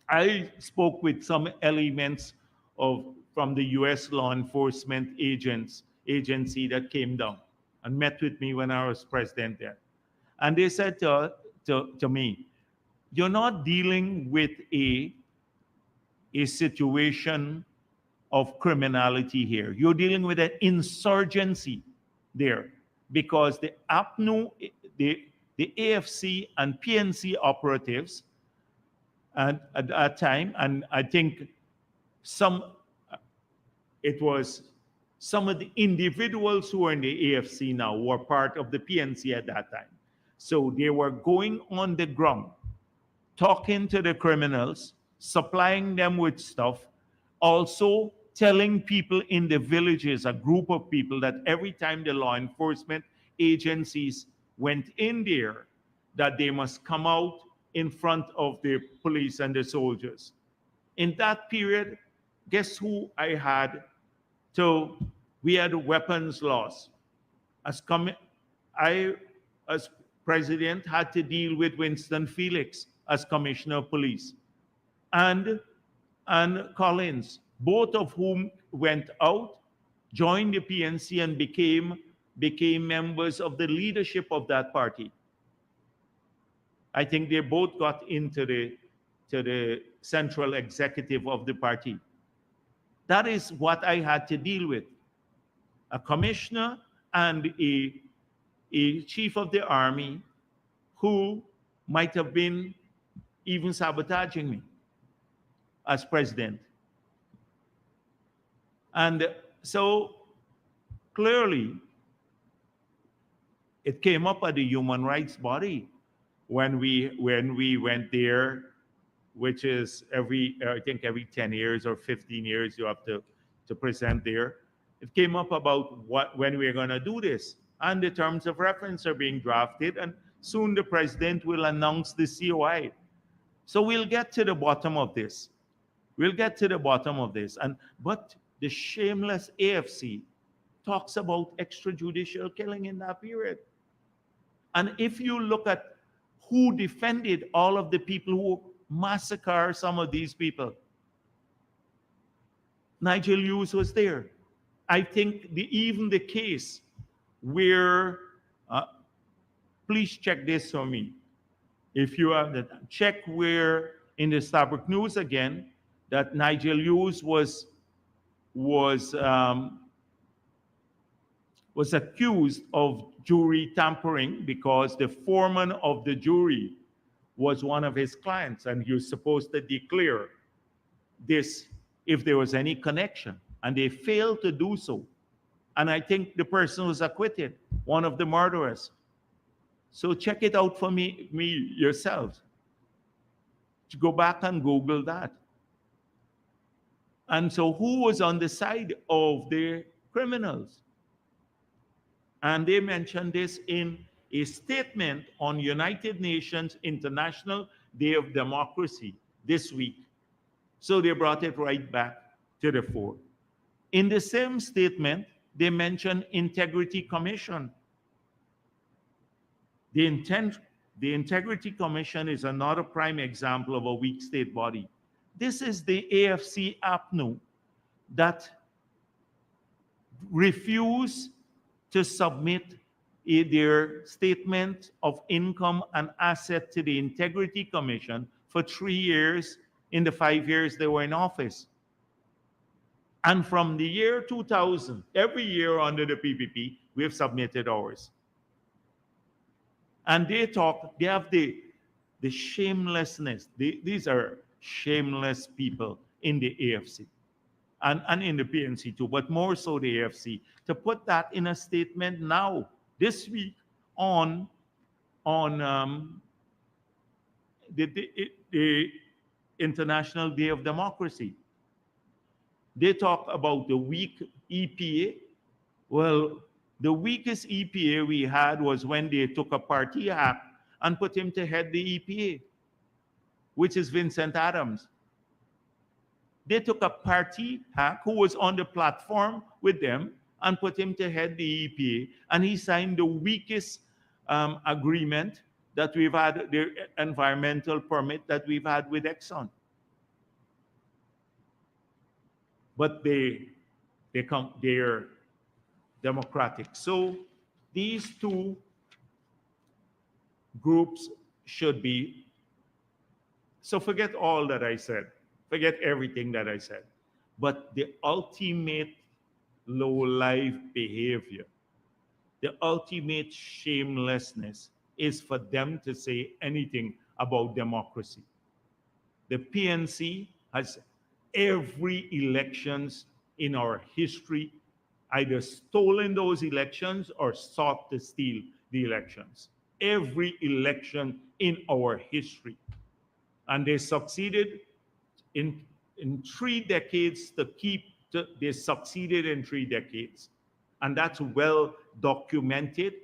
I spoke with some elements from the U.S. law enforcement agency that came down and met with me when I was president there. And they said to me, you're not dealing with a situation of criminality here. You're dealing with an insurgency there because the APNU, the AFC and PNC operatives at that time, and I think it was some of the individuals who are in the AFC now were part of the PNC at that time. So they were going on the ground, talking to the criminals, supplying them with stuff, also telling people in the villages, a group of people, that every time the law enforcement agencies went in there, that they must come out in front of the police and the soldiers. In that period, guess who I had? So we had weapons laws. I, as president, had to deal with Winston Felix as commissioner of police, and Collins, both of whom went out, joined the PNC, and became members of the leadership of that party. I think they both got into to the central executive of the party. That is what I had to deal with. A commissioner and a chief of the army who might have been even sabotaging me as president. And so clearly, it came up at the human rights body when we went there, which is I think every 10 years or 15 years you have to present there. It came up about when we're going to do this, and the terms of reference are being drafted, and soon the president will announce the COI. So we'll get to the bottom of this. We'll get to the bottom of this. But the shameless AFC talks about extrajudicial killing in that period. And if you look at who defended all of the people who massacred some of these people, Nigel Hughes was there. I think even the case where, please check this for me. If you have that, check where in the Starbuck News again, that Nigel Hughes was accused of jury tampering because the foreman of the jury was one of his clients, and he was supposed to declare this if there was any connection, and they failed to do so. And I think the person was acquitted, one of the murderers. So check it out for me yourselves. Go back and Google that. And so who was on the side of the criminals? And they mentioned this in a statement on United Nations International Day of Democracy this week. So they brought it right back to the fore. In the same statement, they mentioned Integrity Commission. The Integrity Commission is another prime example of a weak state body. This is the AFC APNU that refused to submit their statement of income and asset to the Integrity Commission for 3 years in the 5 years they were in office. And from the year 2000, every year under the PPP, we have submitted ours. And they have the shamelessness. These are shameless people in the AFC and in the PNC too, but more so the AFC, to put that in a statement now, this week, on the International Day of Democracy. They talk about the weak EPA. Well, the weakest EPA we had was when they took a party hack and put him to head the EPA, which is Vincent Adams. They took a party hack who was on the platform with them and put him to head the EPA, and he signed the weakest agreement that we've had, the environmental permit that we've had with Exxon. But they're democratic. So these two groups should be, so forget all that I said, forget everything that I said. But the ultimate low-life behavior, the ultimate shamelessness is for them to say anything about democracy. The PNC has every elections in our history either stolen those elections or sought to steal the elections. Every election in our history. And they succeeded in 3 decades they succeeded in 3 decades. And that's well documented,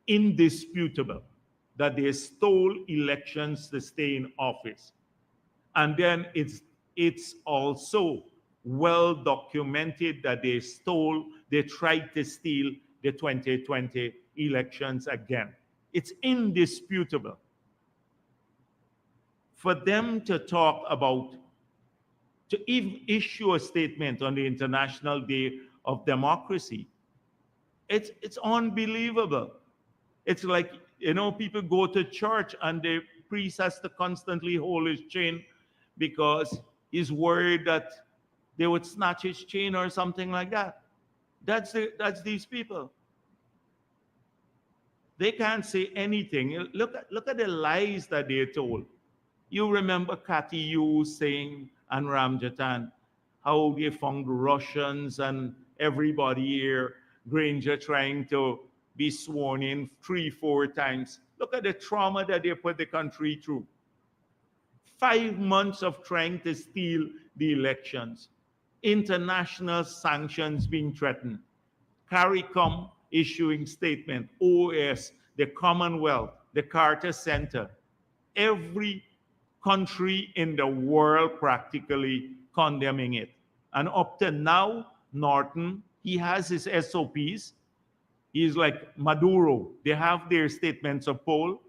indisputable, that they stole elections to stay in office. And then it's also well documented that they tried to steal the 2020 elections again. It's indisputable. For them to talk about, to even issue a statement on the International Day of Democracy, it's unbelievable. It's like, people go to church and the priest has to constantly hold his chain because he's worried that they would snatch his chain or something like that. That's these people. They can't say anything. Look at the lies that they're told. You remember Cathy Yu saying and Ramjatan how they found Russians and everybody here, Granger trying to be sworn in 3, 4 times. Look at the trauma that they put the country through. 5 months of trying to steal the elections. International sanctions being threatened. CARICOM issuing statement, OAS, the Commonwealth, the Carter Center, every country in the world practically condemning it. And up to now, Norton, he has his SOPs. He's like Maduro. They have their statements of poll,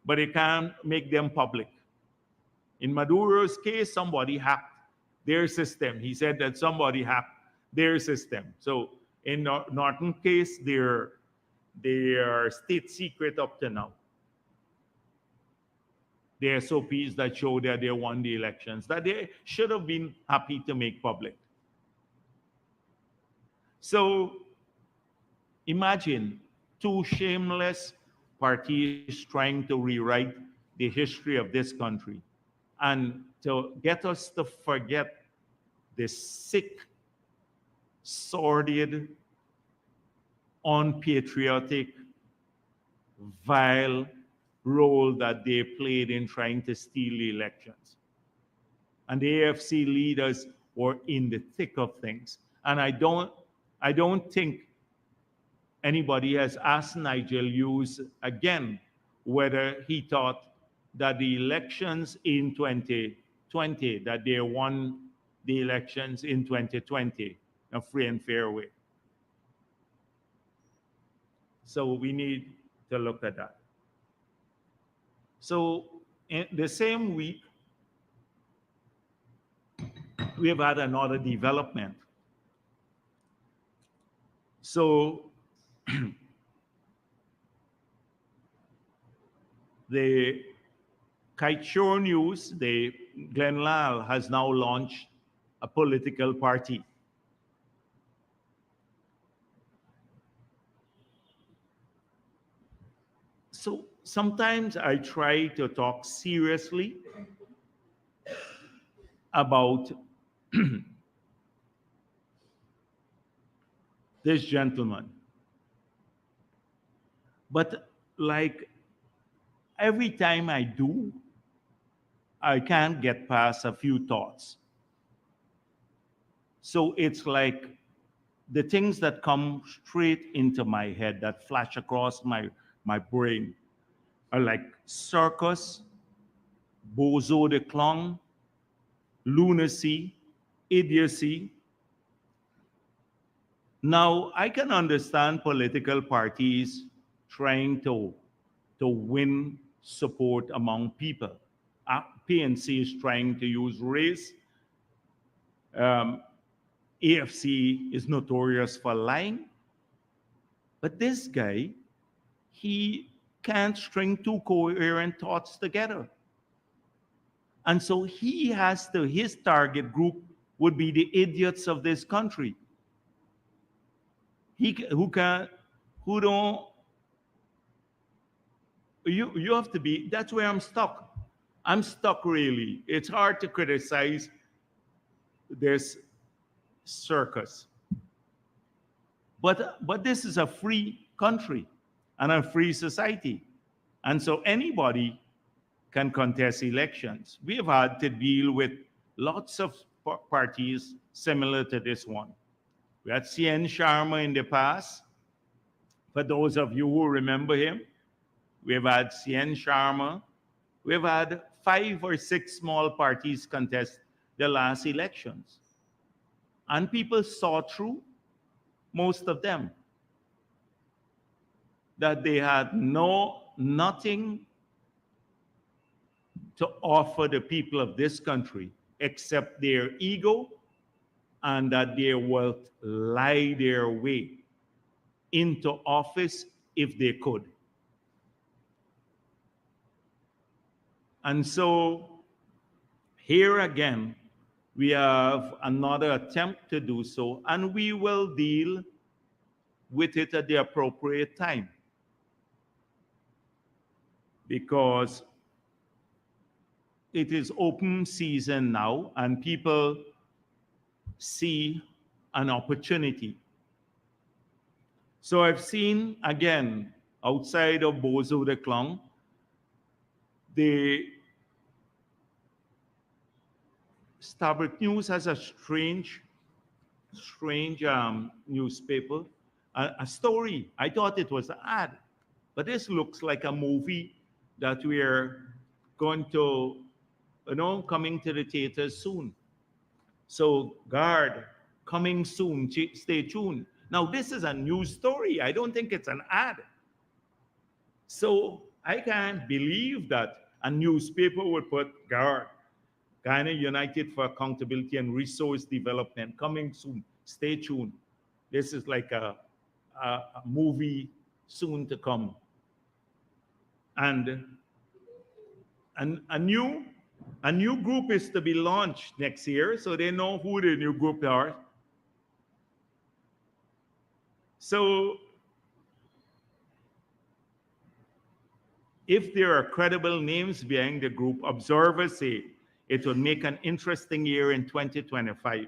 but they can't make them public. In Maduro's case, somebody hacked their system. He said that somebody hacked their system. So in Norton's case, they're state secret up to now. The SOPs that show that they won the elections, that they should have been happy to make public. So imagine two shameless parties trying to rewrite the history of this country and to get us to forget the sick, sordid, unpatriotic, vile role that they played in trying to steal the elections. And the AFC leaders were in the thick of things. And I don't think anybody has asked Nigel Hughes again whether he thought that the elections in 2020, that they won the elections in 2020 a free and fair way. So we need to look at that. So in the same week, we have had another development. So the Kiteshore News, the Glenn Lal has now launched a political party. So sometimes I try to talk seriously about this gentleman. But like every time I do, I can't get past a few thoughts. So it's like the things that come straight into my head, that flash across my brain, are like circus, bozo de clown, lunacy, idiocy. Now, I can understand political parties trying to win support among people. PNC is trying to use race. AFC is notorious for lying. But this guy, he can't string two coherent thoughts together. And so his target group would be the idiots of this country. You have to be, that's where I'm stuck. I'm stuck really. It's hard to criticize this circus. But this is a free country and a free society. And so anybody can contest elections. We have had to deal with lots of parties similar to this one. We had CN Sharma in the past. For those of you who remember him, we've had CN Sharma. We've had 5 or 6 small parties contest the last elections. And people saw through most of them that they had nothing to offer the people of this country except their ego, and that they will lie their way into office if they could. And so Here again, we have another attempt to do so, and we will deal with it at the appropriate time, because it is open season now and people see an opportunity. So I've seen, again, outside of Bozo de Clong, the Starbuck News has a strange newspaper, a story. I thought it was an ad, but this looks like a movie that we're going to, coming to the theaters soon. So, guard, coming soon, stay tuned. Now, this is a news story. I don't think it's an ad. So, I can't believe that a newspaper would put guard, Guyana United for Accountability and Resource Development, coming soon, stay tuned. This is like a movie soon to come. And a new group is to be launched next year, so they know who the new group are. So if there are credible names behind the group, observers say it will make an interesting year in 2025.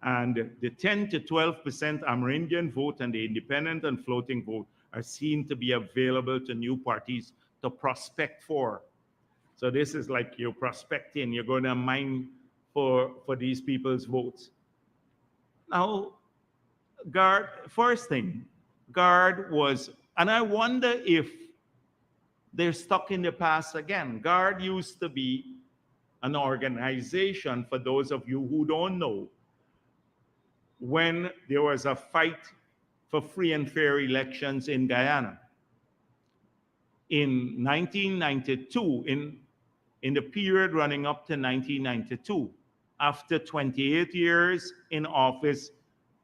And the 10 to 12% Amerindian vote and the independent and floating vote are seen to be available to new parties to prospect for. So this is like you're prospecting, you're going to mine for these people's votes. Now, GUARD, first thing, GUARD was, and I wonder if they're stuck in the past again. GUARD used to be an organization, for those of you who don't know, when there was a fight for free and fair elections in Guyana. In 1992, in the period running up to 1992, after 28 years in office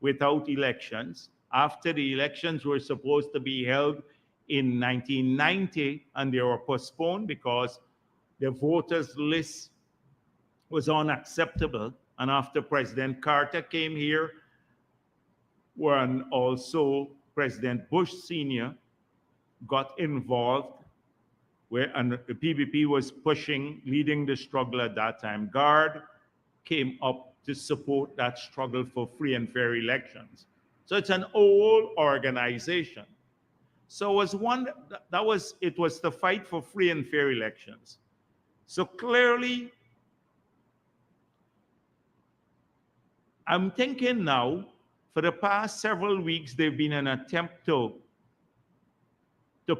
without elections, after the elections were supposed to be held in 1990 and they were postponed because the voters list was unacceptable, and after President Carter came here, when also President Bush Sr. got involved, and the PBP was leading the struggle at that time. GUARD came up to support that struggle for free and fair elections. So it's an old organization. So it was the fight for free and fair elections. So clearly, I'm thinking now, for the past several weeks, there've been an attempt to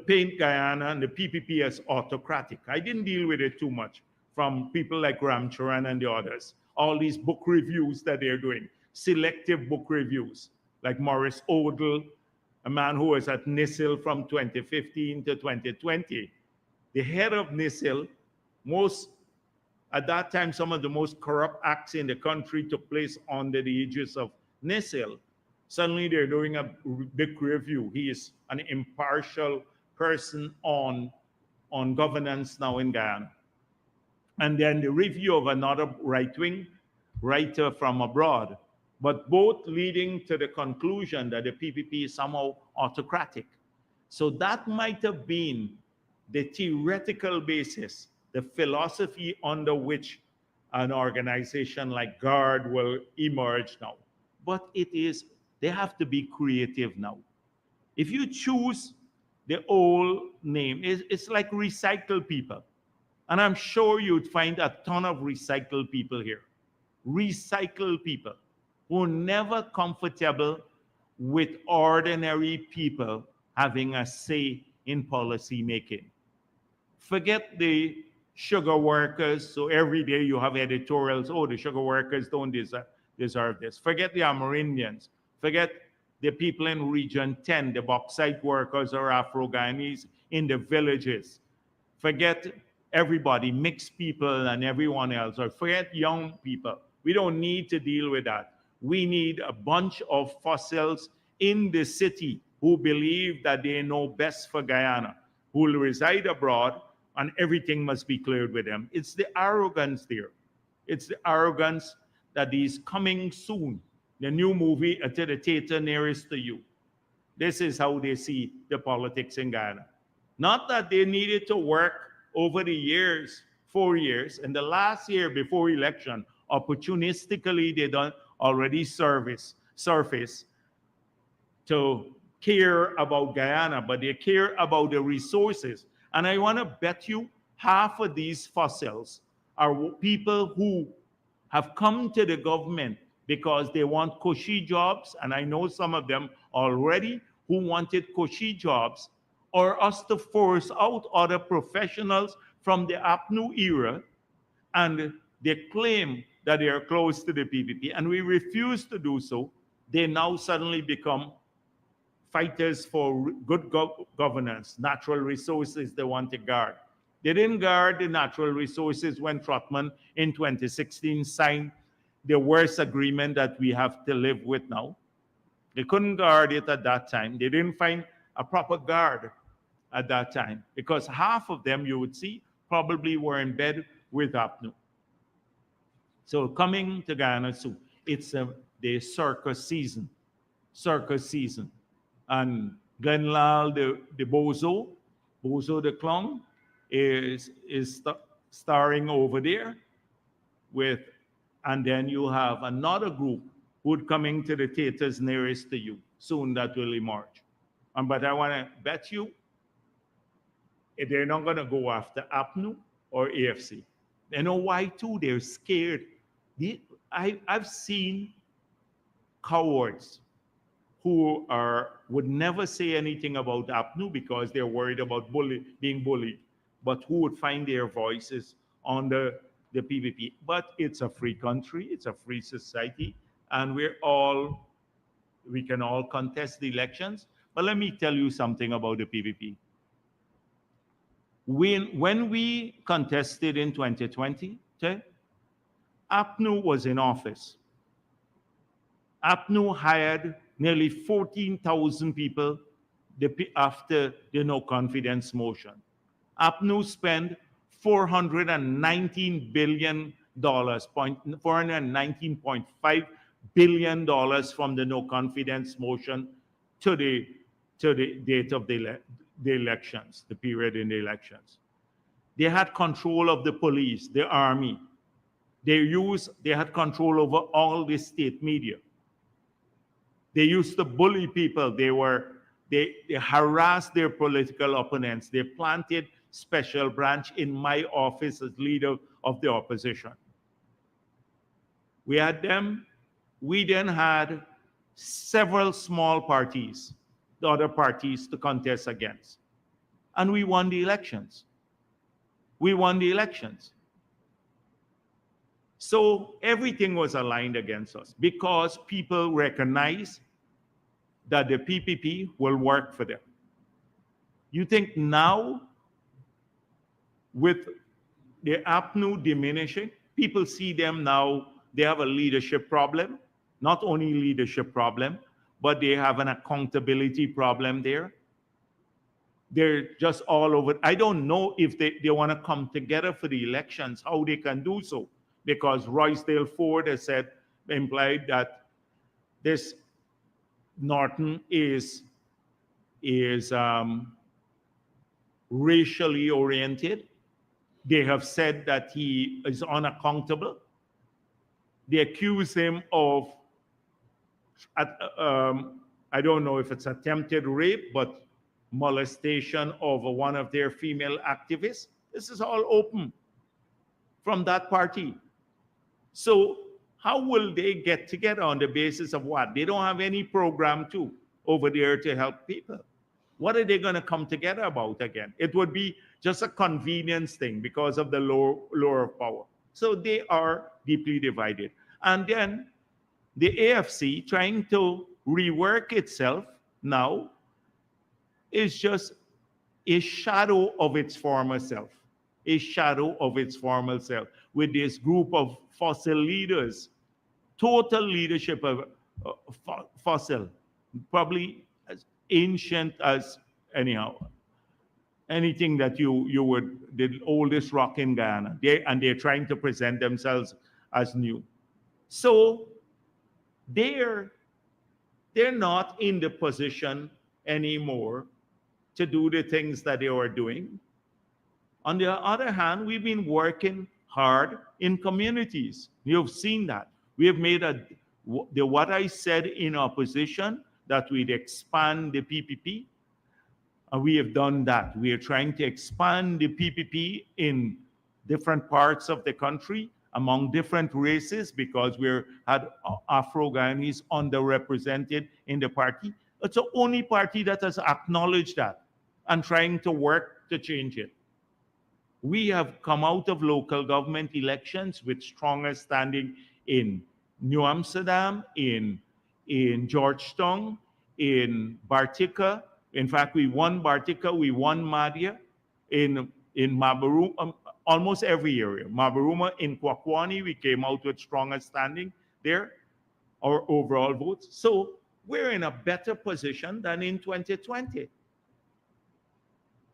paint Guyana and the PPP as autocratic. I didn't deal with it too much from people like Ramcharan and the others. All these book reviews that they're doing, selective book reviews, like Maurice Odell, a man who was at NISIL from 2015 to 2020. The head of NISIL, at that time, some of the most corrupt acts in the country took place under the aegis of NISIL. Suddenly they're doing a big review. He is an impartial person on governance now in Guyana. And then the review of another right-wing writer from abroad, but both leading to the conclusion that the PPP is somehow autocratic. So that might have been the theoretical basis, the philosophy under which an organization like GUARD will emerge now. But they have to be creative now. If you choose the old name, it's like recycled people. And I'm sure you'd find a ton of recycled people here. Recycled people who are never comfortable with ordinary people having a say in policy making. Forget the sugar workers. So every day you have editorials, oh, the sugar workers don't deserve this. Forget the Amerindians. Forget the people in Region 10, the bauxite workers or Afro-Guyanese in the villages. Forget everybody, mixed people and everyone else, or forget young people. We don't need to deal with that. We need a bunch of fossils in the city who believe that they know best for Guyana, who will reside abroad and everything must be cleared with them. It's the arrogance there. It's the arrogance that is coming soon. The new movie to the theater nearest to you. This is how they see the politics in Ghana. Not that they needed to work over the years, 4 years, and the last year before election, opportunistically they done already surface to care about Guyana, but they care about the resources. And I want to bet you half of these fossils are people who have come to the government because they want cushy jobs, and I know some of them already who wanted cushy jobs, or us to force out other professionals from the APNU era, and they claim that they are close to the PPP, and we refuse to do so. They now suddenly become fighters for good governance, natural resources they want to guard. They didn't guard the natural resources when Trotman in 2016 signed the worst agreement that we have to live with now. They couldn't guard it at that time. They didn't find a proper guard at that time because half of them, you would see, probably were in bed with APNU. So coming to Ghana soon, it's the circus season. And Glenlal the Bozo the clown, is starring over there with, and then you have another group who'd coming to the theaters nearest to you soon that will emerge. But I want to bet you they're not going to go after APNU or AFC. You know why too? They're scared. I've seen cowards who would never say anything about APNU because they're worried about being bullied, but who would find their voices on the PPP. But it's a free country, it's a free society, and we can all contest the elections. But let me tell you something about the PPP. When we contested in 2020, APNU was in office. APNU hired nearly 14,000 people after the no confidence motion. APNU spent $419 billion, $419.5 billion from the no confidence motion to the date of the elections, the period in the elections. They had control of the police, the army. They had control over all the state media. They used to bully people. They harassed their political opponents. They planted special branch in my office as leader of the opposition. We had them. We then had several small parties, the other parties to contest against. And we won the elections. So everything was aligned against us because people recognize that the PPP will work for them. You think now, with the APNU diminishing, people see them now, they have a leadership problem, not only leadership problem, but they have an accountability problem there. They're just all over. I don't know if they want to come together for the elections, how they can do so, because Roysdale Ford has implied that this Norton is racially oriented. They have said that he is unaccountable. They accuse him of, I don't know if it's attempted rape, but molestation of one of their female activists. This is all open from that party. So how will they get together on the basis of what? They don't have any program over there to help people. What are they going to come together about again? It would be just a convenience thing because of the lure of power. So they are deeply divided. And then the AFC, trying to rework itself now, is just a shadow of its former self. With this group of fossil leaders, total leadership of fossil, probably as ancient as anyhow. anything that you would, the oldest rock in Ghana. They're trying to present themselves as new. So they're not in the position anymore to do the things that they were doing. On the other hand, we've been working hard in communities. You've seen that. We have made what I said in opposition, that we'd expand the PPP. We have done that. We are trying to expand the PPP in different parts of the country among different races, because we had Afro-Guyanese underrepresented in the party. It's the only party that has acknowledged that and trying to work to change it. We have come out of local government elections with stronger standing in New Amsterdam, in Georgetown, in Bartica. In fact, we won Bartica, we won Madhya, in Mabaruma, almost every area. Mabaruma, in Kwakwani, we came out with stronger standing there, our overall votes. So we're in a better position than in 2020.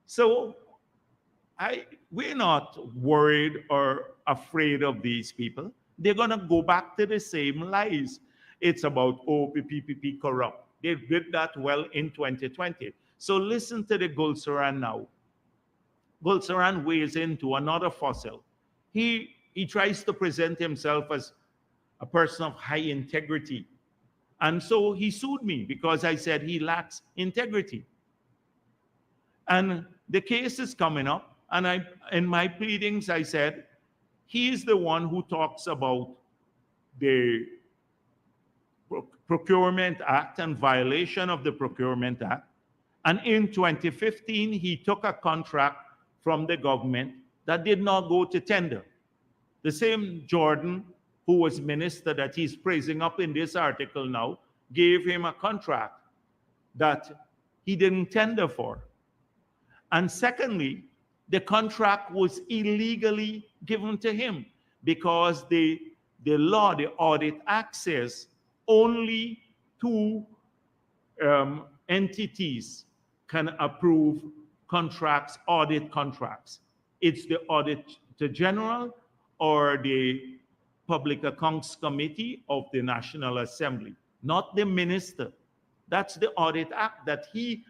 So we're not worried or afraid of these people. They're going to go back to the same lies. It's about, oh, PPP corrupt. They did that well in 2020. So listen to the Gulsaran now. Gulsaran weighs into another fossil. He tries to present himself as a person of high integrity. And so he sued me because I said he lacks integrity. And the case is coming up. And in my pleadings, I said, he is the one who talks about the Procurement Act and violation of the Procurement Act. And in 2015, he took a contract from the government that did not go to tender. The same Jordan, who was minister that he's praising up in this article now, gave him a contract that he didn't tender for. And secondly, the contract was illegally given to him because the law, the Audit Act, says only two entities can approve contracts, audit contracts. It's the Auditor General or the Public Accounts Committee of the National Assembly, not the minister. That's the Audit Act that he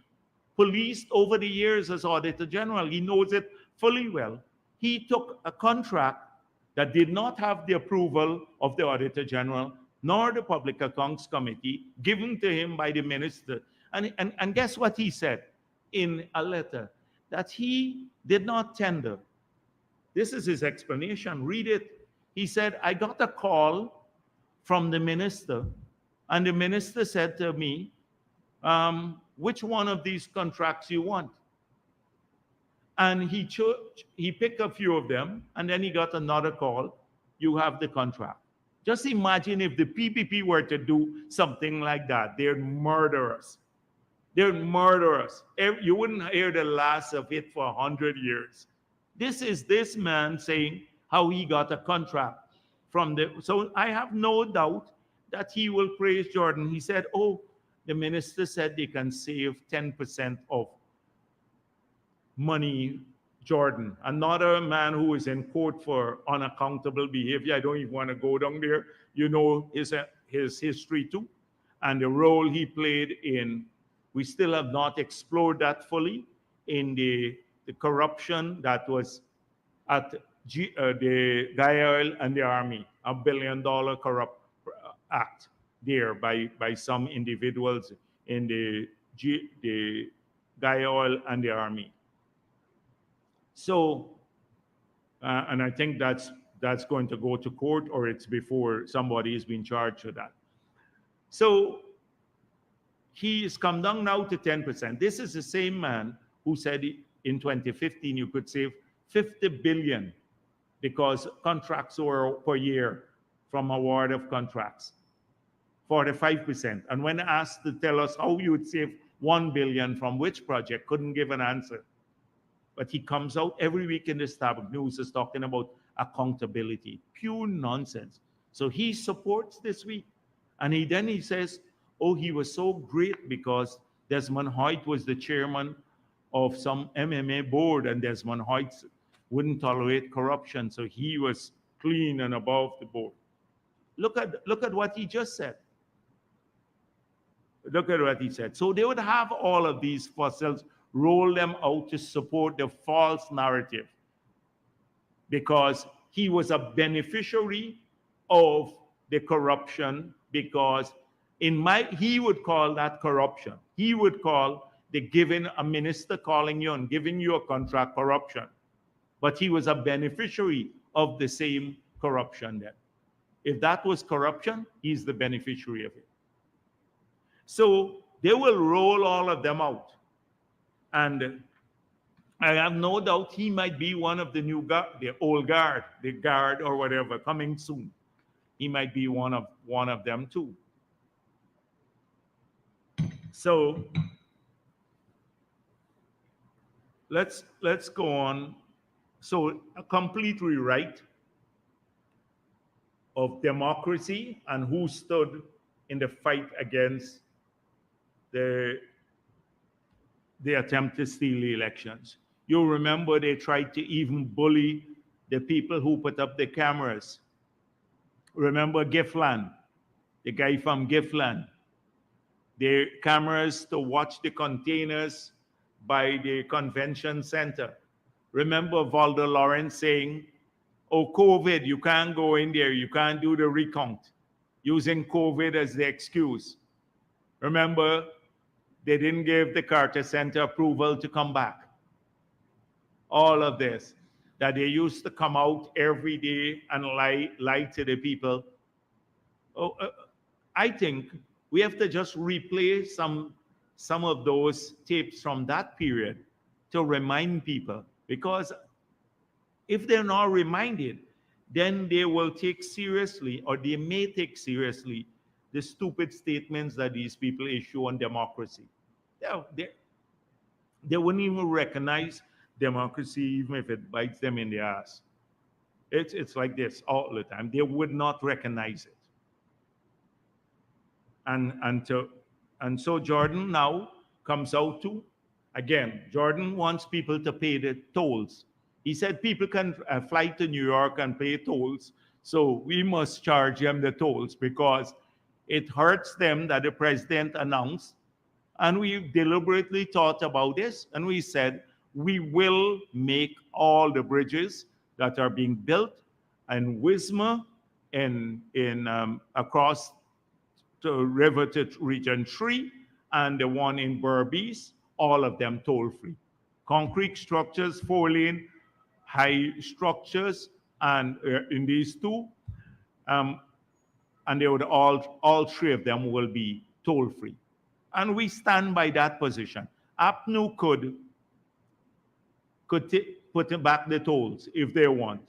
policed over the years as Auditor General. He knows it fully well. He took a contract that did not have the approval of the Auditor General nor the Public Accounts Committee given to him by the minister. And guess what he said in a letter? That he did not tender. This is his explanation. Read it. He said, I got a call from the minister, and the minister said to me, which one of these contracts you want? And he picked a few of them, and then he got another call. You have the contract. Just imagine if the PPP were to do something like that. They'd murder us. They'd murder us. You wouldn't hear the last of it for 100 years. This is this man saying how he got a contract from the... So I have no doubt that he will praise Jordan. He said, oh, the minister said they can save 10% of money, Jordan. Another man who is in court for unaccountable behavior. I don't even want to go down there. You know his history too, and the role he played in, we still have not explored that fully, in the corruption that was at the Gaia and the Army, $1 billion corrupt act there by some individuals in the Gaia and the Army. So, and I think that's going to go to court, or it's before somebody is being charged with that. So he has come down now to 10%. This is the same man who said in 2015 you could save 50 billion because contracts were per year from award of contracts, 45%. And when asked to tell us how you would save 1 billion from which project, couldn't give an answer. But he comes out every week in the Starbucks News is talking about accountability. Pure nonsense. So he supports this week. And he says, oh, he was so great because Desmond Hoyt was the chairman of some MMA board, and Desmond Hoyt wouldn't tolerate corruption, so he was clean and above the board. Look at what he just said. Look at what he said. So they would have all of these fossils, roll them out to support the false narrative, because he was a beneficiary of the corruption, because he would call that corruption. He would call the giving a minister calling you and giving you a contract corruption. But he was a beneficiary of the same corruption then. If that was corruption, he's the beneficiary of it. So they will roll all of them out. And I have no doubt he might be one of the new guard, the old guard, the guard or whatever, coming soon. He might be one of them too. So let's go on. So a complete rewrite of democracy and who stood in the fight against the attempt to steal the elections. You remember they tried to even bully the people who put up the cameras. Remember Giftland, the guy from Giftland. The cameras to watch the containers by the convention center. Remember Valdo Lawrence saying, oh, COVID, you can't go in there, you can't do the recount, using COVID as the excuse. Remember, they didn't give the Carter Center approval to come back. All of this, that they used to come out every day and lie to the people. I think we have to just replay some of those tapes from that period to remind people, because if they're not reminded, then they will take seriously, or they may take seriously, the stupid statements that these people issue on democracy. They wouldn't even recognize democracy even if it bites them in the ass. It's like this all the time. They would not recognize it. And so Jordan now comes out to, again, Jordan wants people to pay the tolls. He said people can fly to New York and pay tolls, so we must charge them the tolls because it hurts them that the president announced. And we deliberately thought about this, and we said, we will make all the bridges that are being built in Wisma and across the river to Region 3 and the one in Berbice, all of them toll-free. Concrete structures, 4-lane, high structures, and in these two, and they would all three of them will be toll-free. And we stand by that position. APNU could put back the tolls if they want.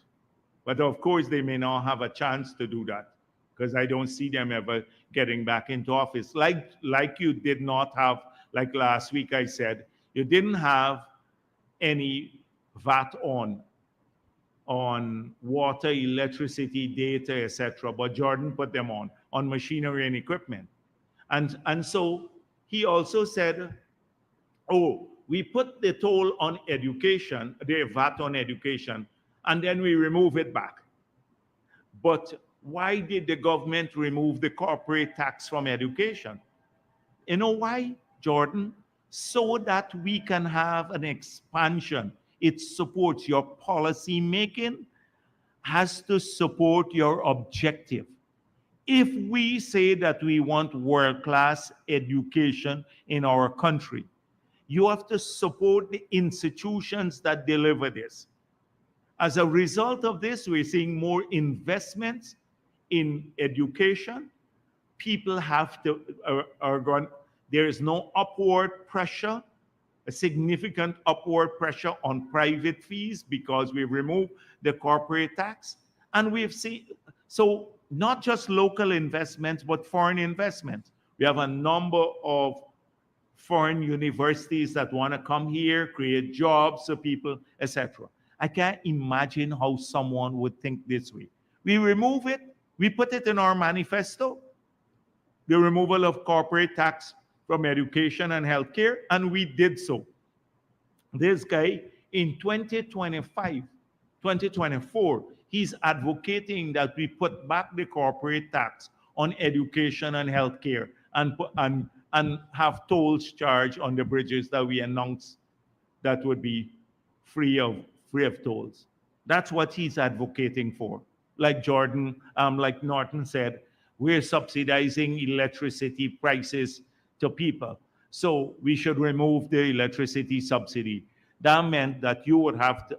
But of course, they may not have a chance to do that because I don't see them ever getting back into office. Like you did not have, like last week I said, you didn't have any VAT on water, electricity, data, etc. But Jordan put them on machinery and equipment. And so he also said, oh, we put the toll on education, the VAT on education, and then we remove it back. But why did the government remove the corporate tax from education? You know why, Jordan? So that we can have an expansion. It supports your policy making, has to support your objective. If we say that we want world-class education in our country, you have to support the institutions that deliver this. As a result of this, we're seeing more investments in education. People have to, there is no upward pressure, a significant upward pressure on private fees because we've removed the corporate tax. And we've seen, so not just local investments, but foreign investments. We have a number of foreign universities that want to come here, create jobs for people, etc. I can't imagine how someone would think this way. We remove it, we put it in our manifesto, the removal of corporate tax from education and healthcare, and we did so. This guy in 2024, he's advocating that we put back the corporate tax on education and healthcare and have tolls charged on the bridges that we announced that would be free of free of tolls. That's what he's advocating for. Like Norton said, we're subsidizing electricity prices to people. So we should remove the electricity subsidy. That meant that you would have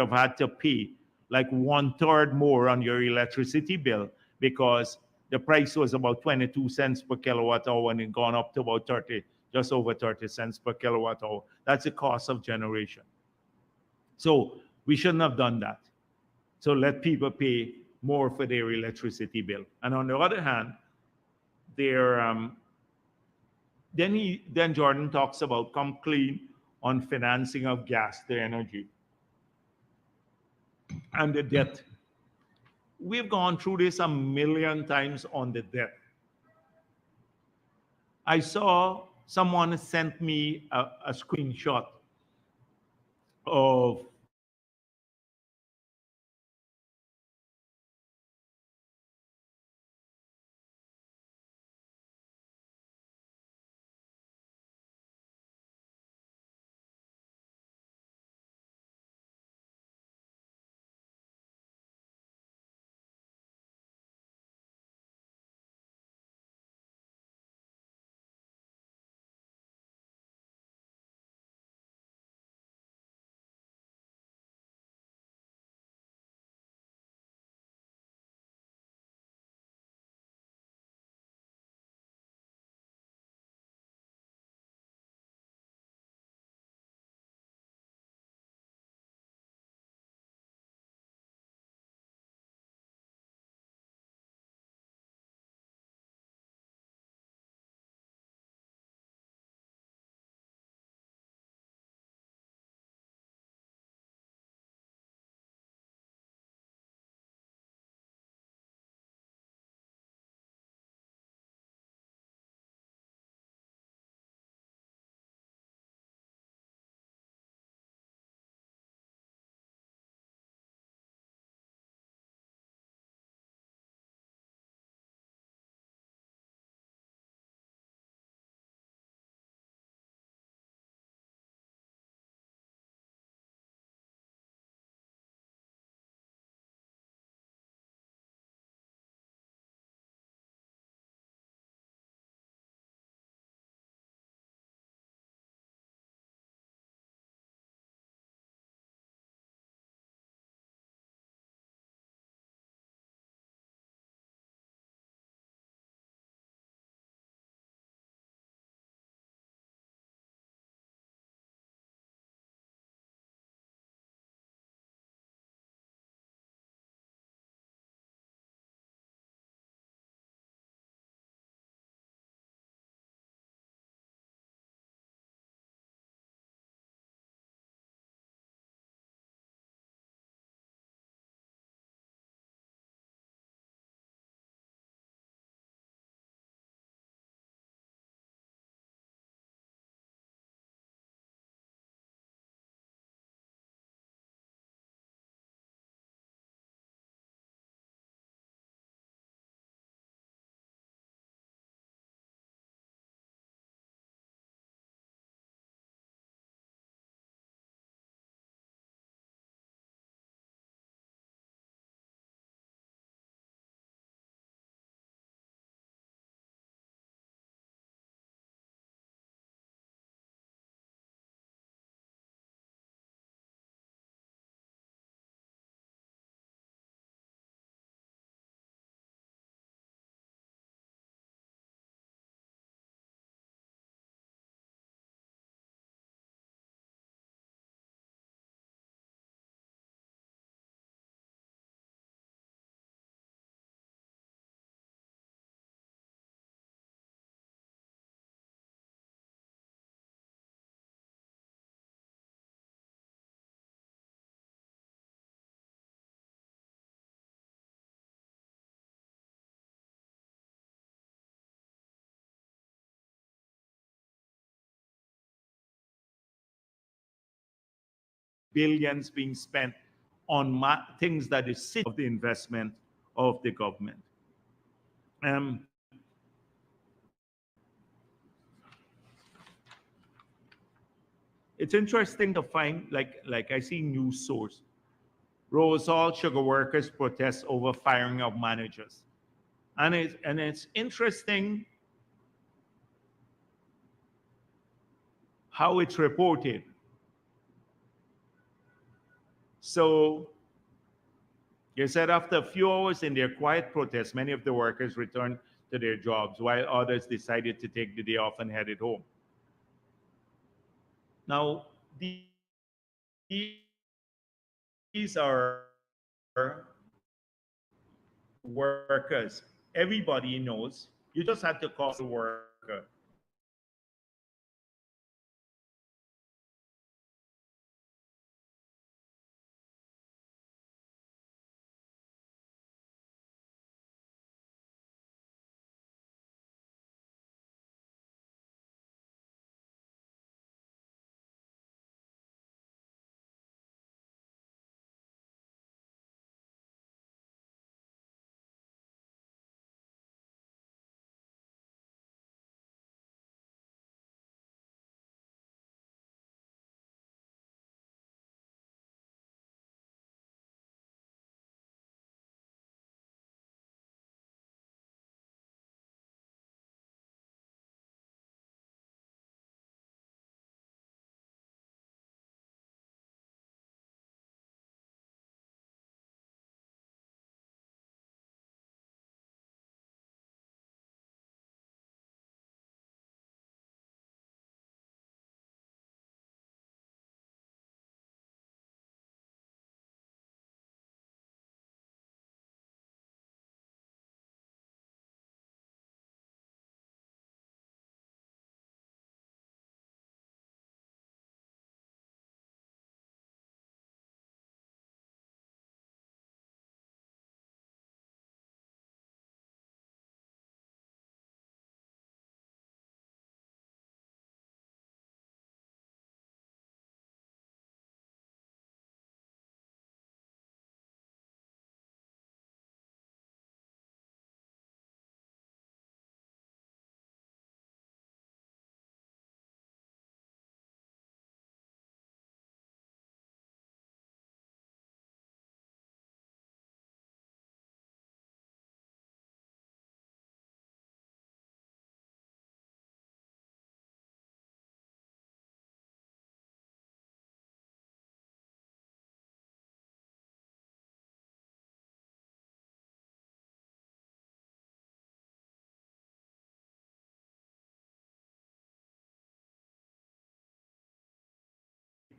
had to pay like one third more on your electricity bill because the price was about 22 cents per kilowatt hour and it gone up to about 30, just over 30 cents per kilowatt hour. That's the cost of generation. So we shouldn't have done that. So let people pay more for their electricity bill. And on the other hand, their then Jordan talks about come clean on financing of gas to energy and the debt. We've gone through this a million times on the debt. I saw someone sent me a screenshot of billions being spent on things that is of the investment of the government. Um, it's interesting to find, like I see news source, Rosal sugar workers protest over firing of managers, and it's interesting how it's reported. So they said after a few hours in their quiet protest, many of the workers returned to their jobs, while others decided to take the day off and headed home. Now, these are workers. Everybody knows. You just have to call the worker.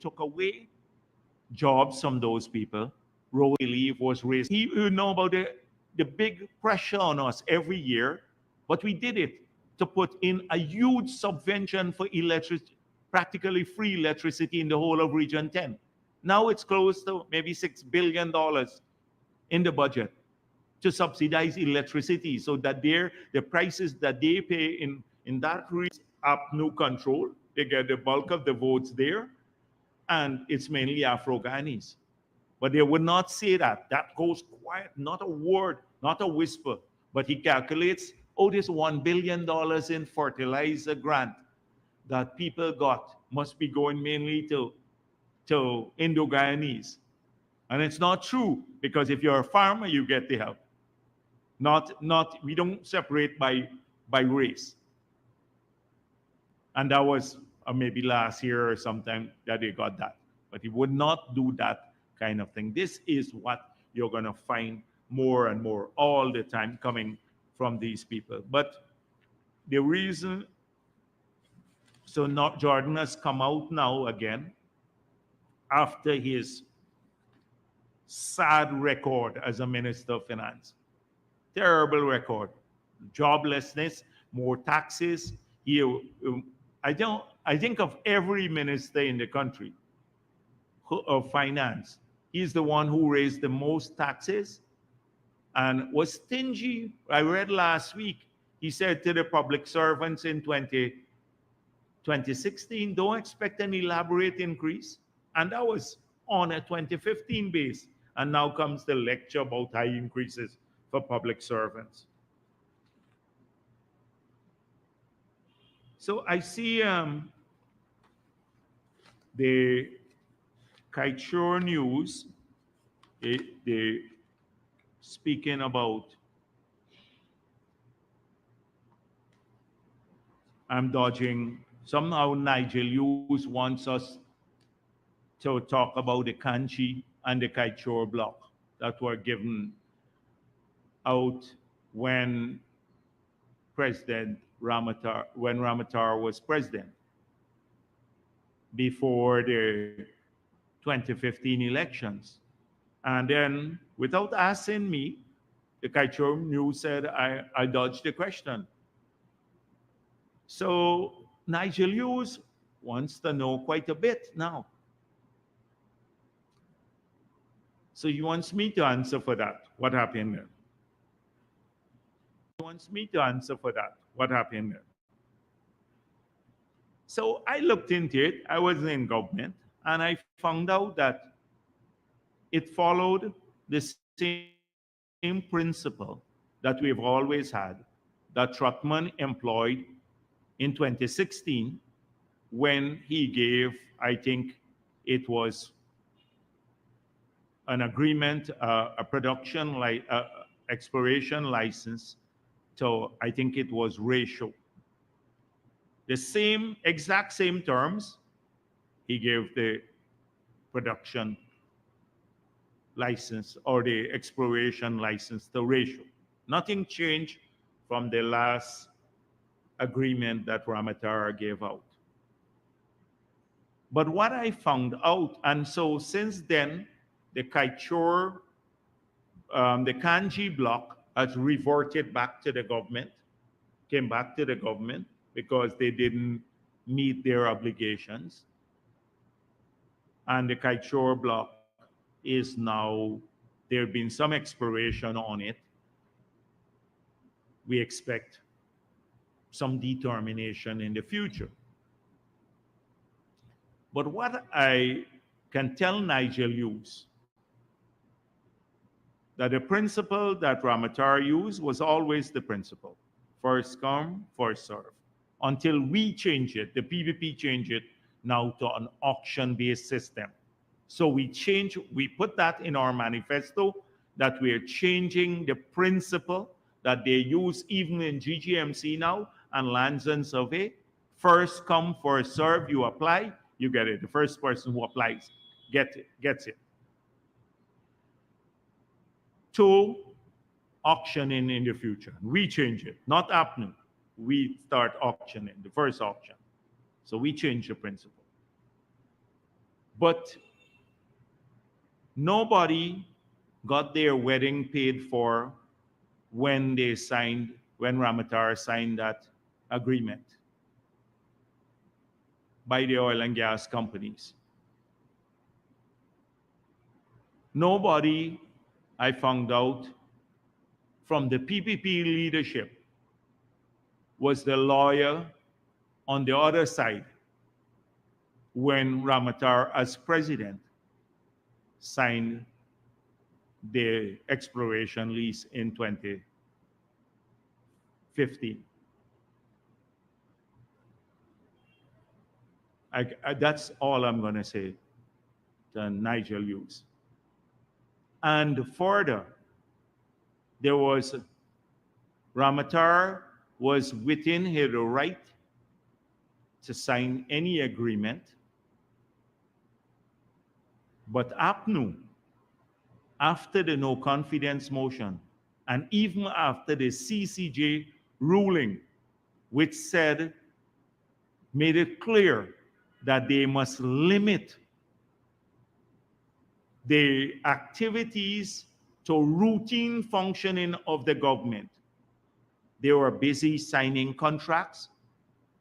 Took away jobs from those people. Rose believe was raised. You know about the big pressure on us every year, but we did it to put in a huge subvention for electricity, practically free electricity in the whole of Region 10. Now it's close to maybe $6 billion in the budget to subsidize electricity so that the prices that they pay in that region up no control. They get the bulk of the votes there, and it's mainly Afro-Ghanese. But they would not say that. That goes quiet, not a word, not a whisper. But he calculates, oh, this $1 billion in fertilizer grant that people got must be going mainly to Indo-Guyanese. And it's not true, because if you're a farmer, you get the help. We don't separate by race. And that was maybe last year or sometime that they got that. But he would not do that kind of thing. This is what you're going to find more and more all the time coming from these people. But the reason, so not Jordan has come out now again after his sad record as a minister of finance. Terrible record. Joblessness, more taxes. I think of every minister in the country of finance. He's the one who raised the most taxes and was stingy. I read last week, he said to the public servants in 2016, don't expect an elaborate increase. And that was on a 2015 base. And now comes the lecture about high increases for public servants. So I see the Kaichur News, they speaking about, I'm dodging, somehow Nigel Hughes wants us to talk about the Kanchi and the Kaichur block that were given out when Ramatar was president, before the 2015 elections. And then, without asking me, the Kaichur News said I dodged the question. So Nigel Hughes wants to know quite a bit now. So he wants me to answer for that. What happened there? He wants me to answer for that. What happened there? So I looked into it. I was in government, and I found out that it followed the same principle that we've always had, that Truckman employed in 2016 when he gave, I think it was an agreement, a production exploration license to, I think it was Ratio. The same, exact same terms, he gave the production license or the exploration license to Ratio. Nothing changed from the last agreement that Ramatara gave out. But what I found out, and so since then, the Kaichur, the Kanji block has reverted back to the government, came back to the government because they didn't meet their obligations. And the Kaichur block is now, there have been some exploration on it. We expect some determination in the future. But what I can tell Nigel Hughes, that the principle that Ramatar used was always the principle. First come, first serve. Until we change it, the PVP change it now to an auction-based system. So we put that in our manifesto, that we're changing the principle that they use even in GGMC now and Lands and Survey. First come, first serve, you apply, you get it. The first person who applies gets it. To auctioning in the future. We change it, not APNU. We start auctioning, the first auction. So we change the principle. But nobody got their wedding paid for when Ramatar signed that agreement by the oil and gas companies. Nobody, I found out, from the PPP leadership was the lawyer on the other side when Ramatar, as president, signed the exploration lease in 2015. That's all I'm going to say to Nigel Hughes. And further, there was, Ramatar was within his right to sign any agreement, but APNU, after the no confidence motion, and even after the CCJ ruling, which made it clear that they must limit the activities to routine functioning of the government. They were busy signing contracts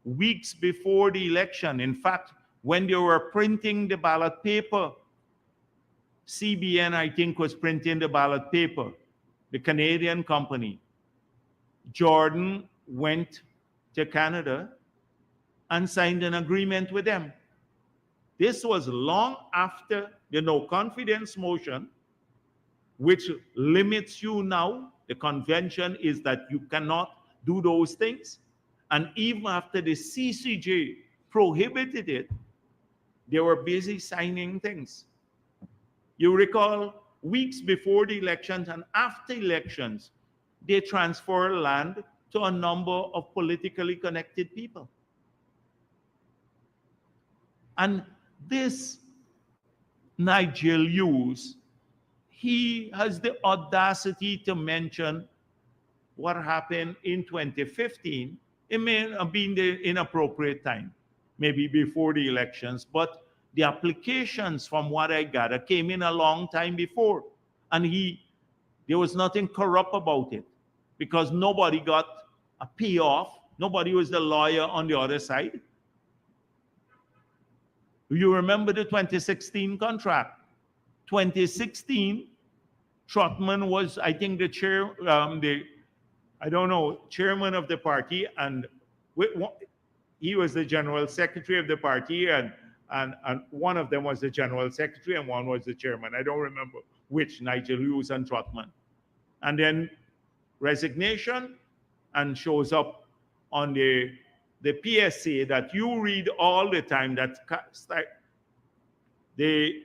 weeks before the election. In fact, when they were printing the ballot paper, CBN, I think, was printing the ballot paper, the Canadian company. Jordan went to Canada and signed an agreement with them. This was long after the no confidence motion, which limits you now. The convention is that you cannot do those things. And even after the CCJ prohibited it, they were busy signing things. You recall weeks before the elections and after elections, they transfer land to a number of politically connected people. And this Nigel Hughes, he has the audacity to mention what happened in 2015. It may have been the inappropriate time, maybe before the elections, but the applications, from what I gather, came in a long time before. And there was nothing corrupt about it because nobody got a payoff. Nobody was the lawyer on the other side. You remember the 2016 contract. 2016, Trotman was, I think, the chairman of the party, and he was the general secretary of the party, and one of them was the general secretary and one was the chairman. I don't remember which, Nigel Hughes and Trotman. And then resignation, and shows up on the PSA that you read all the time, that the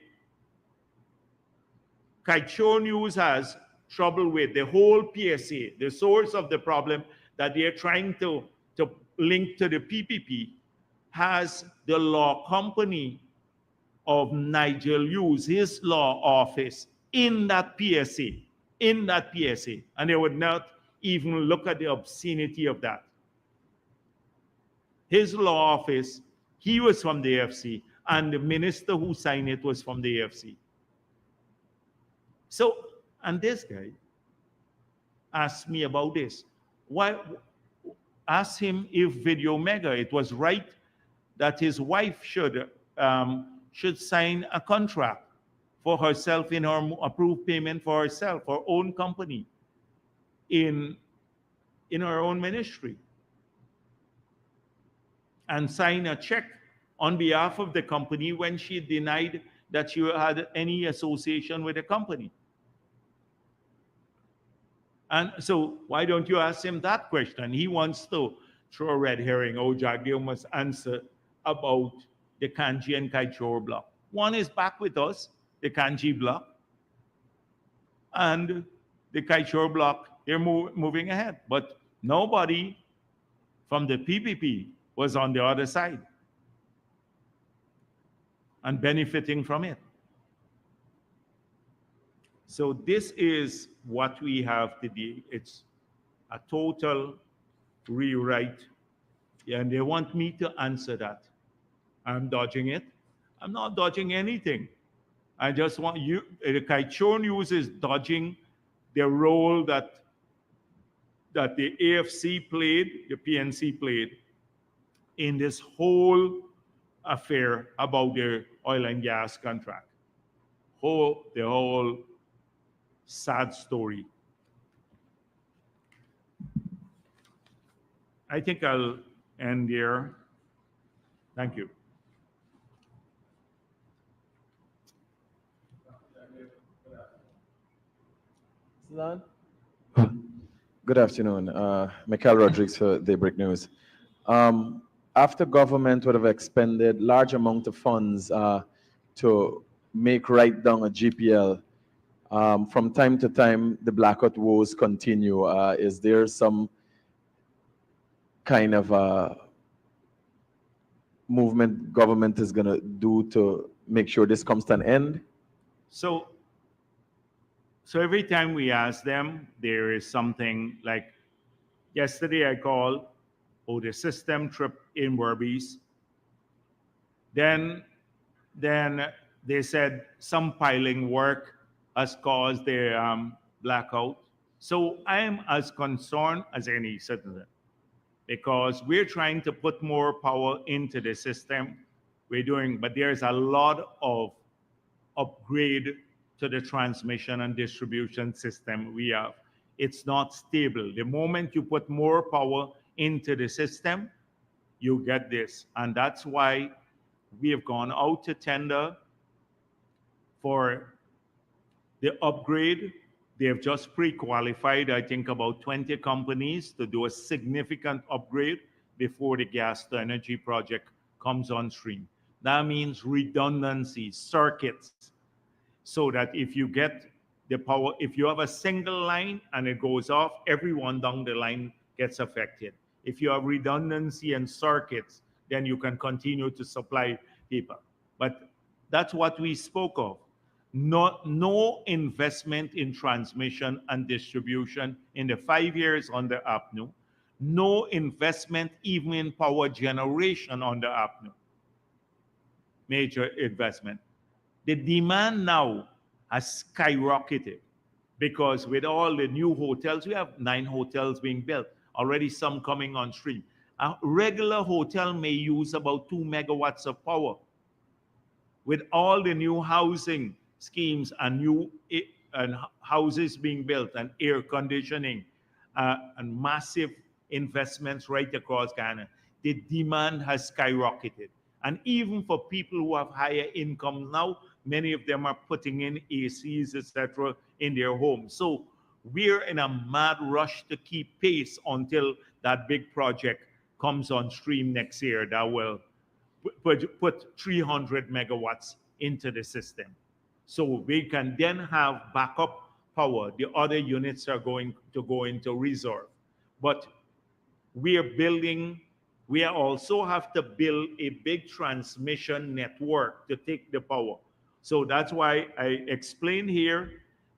Kaicho News has trouble with. The whole PSA, the source of the problem that they're trying to link to the PPP, has the law company of Nigel Hughes, his law office, in that PSA, and they would not even look at the obscenity of that. His law office, he was from the AFC, and the minister who signed it was from the AFC. So, and this guy asked me about this. Why? Ask him if Video Mega, it was right that his wife should sign a contract for herself in her approved payment for herself, her own company, in her own ministry, and sign a check on behalf of the company when she denied that she had any association with the company. And so why don't you ask him that question? He wants to throw a red herring. Oh, Jagdeo must answer about the Kanji and Kaichor block. One is back with us, the Kanji block, and the Kaichor block, they're moving ahead. But nobody from the PPP was on the other side and benefiting from it. So this is what we have today. It's a total rewrite, and they want me to answer that. I'm dodging it. I'm not dodging anything. I just want you, the Kaichor News is dodging the role that the AFC played, the PNC played in this whole affair about the oil and gas contract. The whole sad story. I think I'll end here. Thank you. Good afternoon. Michael Rodriguez for Daybreak News. After government would have expended large amount of funds to make right down a GPL, from time to time, the blackout woes continue. Is there some kind of movement government is going to do to make sure this comes to an end? So every time we ask them, there is something like, yesterday I called, the system trip in Werbies. Then they said some piling work has caused the blackout. So I am as concerned as any citizen, because we're trying to put more power into the system. But there's a lot of upgrade to the transmission and distribution system we have. It's not stable. The moment you put more power into the system, you get this. And that's why we have gone out to tender for the upgrade. They have just pre-qualified, I think, about 20 companies to do a significant upgrade before the gas to energy project comes on stream. That means redundancy, circuits, so that if you get the power, if you have a single line and it goes off, everyone down the line gets affected. If you have redundancy and circuits, then you can continue to supply people. But that's what we spoke of. No investment in transmission and distribution in the 5 years under APNU. No investment even in power generation under APNU. Major investment. The demand now has skyrocketed because with all the new hotels, we have 9 hotels being built, already some coming on stream. A regular hotel may use about 2 megawatts of power. With all the new housing schemes and new and houses being built and air conditioning and massive investments right across Ghana, the demand has skyrocketed. And even for people who have higher incomes now, many of them are putting in ACs, etc., in their homes. So we're in a mad rush to keep pace until that big project comes on stream next year that will put 300 megawatts into the system. So we can then have backup power. The other units are going to go into reserve. But we also have to build a big transmission network to take the power. So that's why I explained here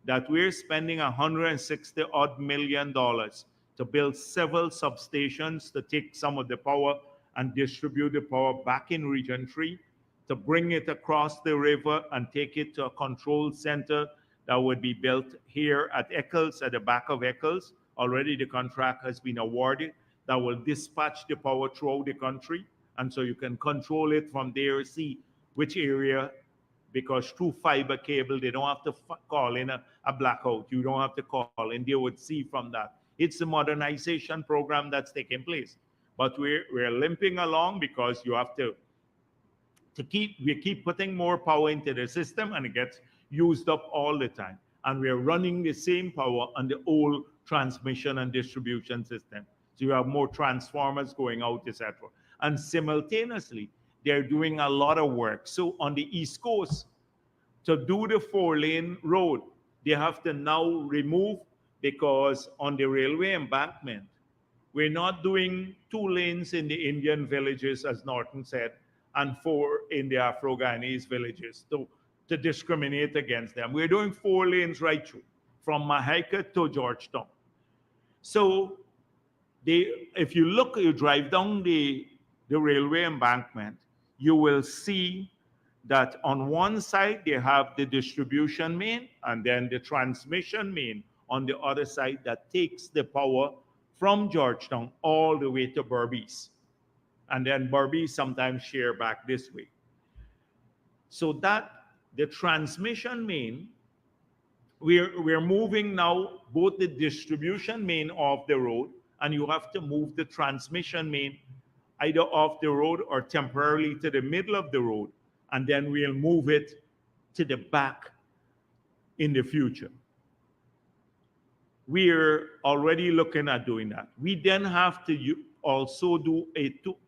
that we're spending $160 odd million to build several substations to take some of the power and distribute the power back in Region 3, to bring it across the river and take it to a control center that would be built here at Eccles, at the back of Eccles. Already the contract has been awarded, that will dispatch the power throughout the country. And so you can control it from there, see which area, because through fiber cable, they don't have to call in a blackout. You don't have to call in, they would see from that. It's a modernization program that's taking place. But we're limping along because you have we keep putting more power into the system and it gets used up all the time. And we're running the same power on the old transmission and distribution system. So you have more transformers going out, etc. And simultaneously, they're doing a lot of work. So on the East Coast, to do the 4-lane road, they have to now remove, because on the railway embankment, we're not doing 2 lanes in the Indian villages, as Norton said, and 4 in the Afro-Guyanese villages to discriminate against them. We're doing 4 lanes right through, from Mahaica to Georgetown. So if you drive down the railway embankment, you will see that on one side they have the distribution main and then the transmission main on the other side that takes the power from Georgetown all the way to Berbice. And then Berbice sometimes share back this way. So that the transmission main, we're moving now both the distribution main off the road, and you have to move the transmission main either off the road or temporarily to the middle of the road, and then we'll move it to the back in the future. We're already looking at doing that. We then have to also do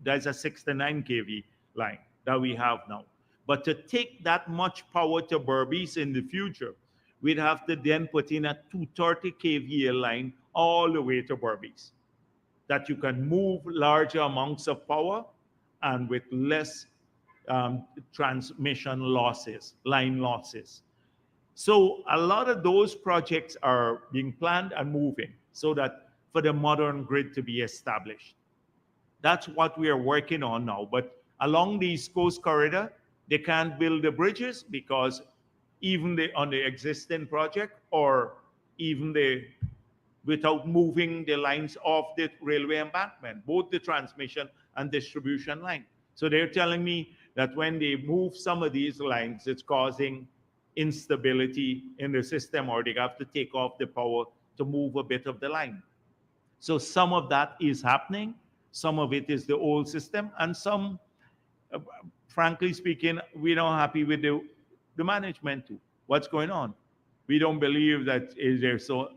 there's a 69 kV line that we have now. But to take that much power to Berbice in the future, we'd have to then put in a 230 kVA line all the way to Berbice, that you can move larger amounts of power and with less transmission losses, line losses. So a lot of those projects are being planned and moving so that for the modern grid to be established. That's what we are working on now. But along the East Coast corridor, they can't build the bridges because even on the existing project or even without moving the lines off the railway embankment, both the transmission and distribution line. So they're telling me that when they move some of these lines, it's causing instability in the system, or they have to take off the power to move a bit of the line. So some of that is happening. Some of it is the old system, and some frankly speaking, we're not happy with the management too. What's going on? We don't believe that is there. So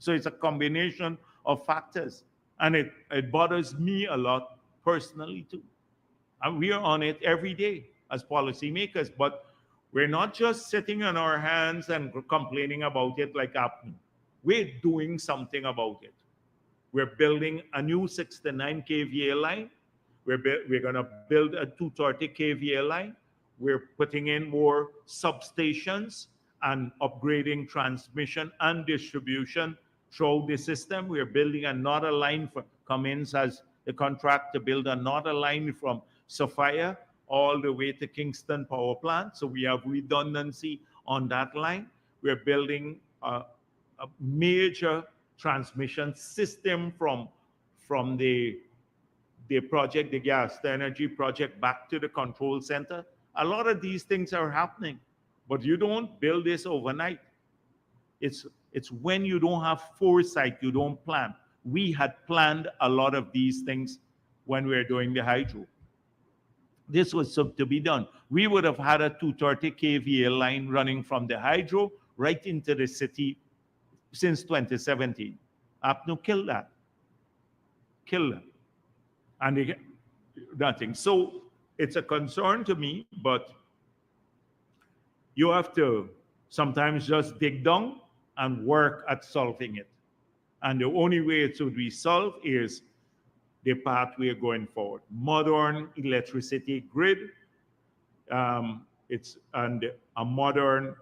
it's a combination of factors. And it bothers me a lot personally too. And we are on it every day as policymakers, but we're not just sitting on our hands and complaining about it like happening. We're doing something about it. We're building a new 69 kVA line. We're going to build a 230 kVA line. We're putting in more substations and upgrading transmission and distribution throughout the system. We're building another line for Cummins has the contract to build another line from Sophia all the way to Kingston Power Plant. So we have redundancy on that line. We're building a major transmission system from the project, the gas, the energy project back to the control center. A lot of these things are happening, but you don't build this overnight. It's when you don't have foresight, you don't plan. We had planned a lot of these things when we were doing the hydro. This was to be done. We would have had a 230 kVA line running from the hydro right into the city since 2017. APNU killed that. Killed that. And they, nothing. So it's a concern to me, but you have to sometimes just dig down and work at solving it. And the only way it should be solved is the path we are going forward. Modern electricity grid, it's and a modern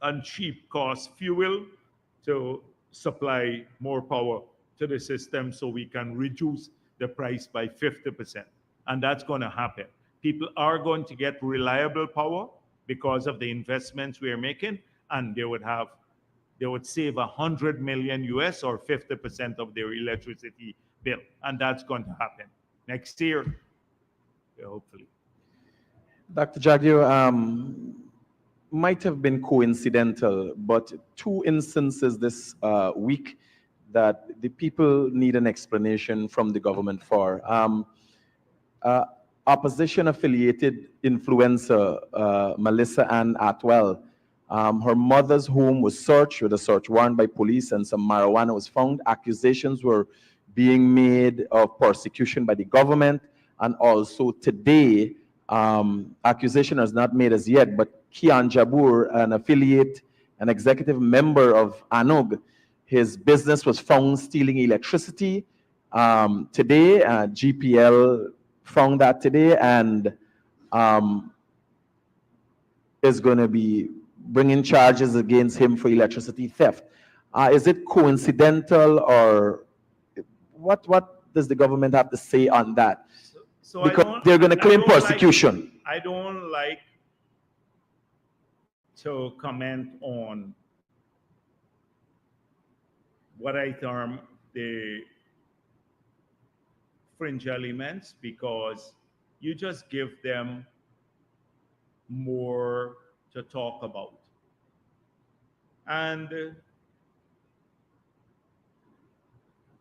and cheap cost fuel to supply more power to the system so we can reduce the price by 50%. And that's going to happen. People are going to get reliable power because of the investments we are making, and they would save 100 million US or 50% of their electricity bill. And that's going to happen next year, hopefully. Dr. Jagdeo, might have been coincidental, but two instances this week that the people need an explanation from the government for. Opposition-affiliated influencer Melissa Ann Atwell, her mother's home was searched with a search warrant by police and some marijuana was found. Accusations were being made of persecution by the government, and also today, accusation is not made as yet, but Kian Jabur, an affiliate, an executive member of ANUG, his business was found stealing electricity. Today, GPL found that today and is going to be bringing charges against him for electricity theft. Is it coincidental, or what does the government have to say on that? So because they're going to claim persecution. I don't like to comment on what I term the fringe elements because you just give them more to talk about. And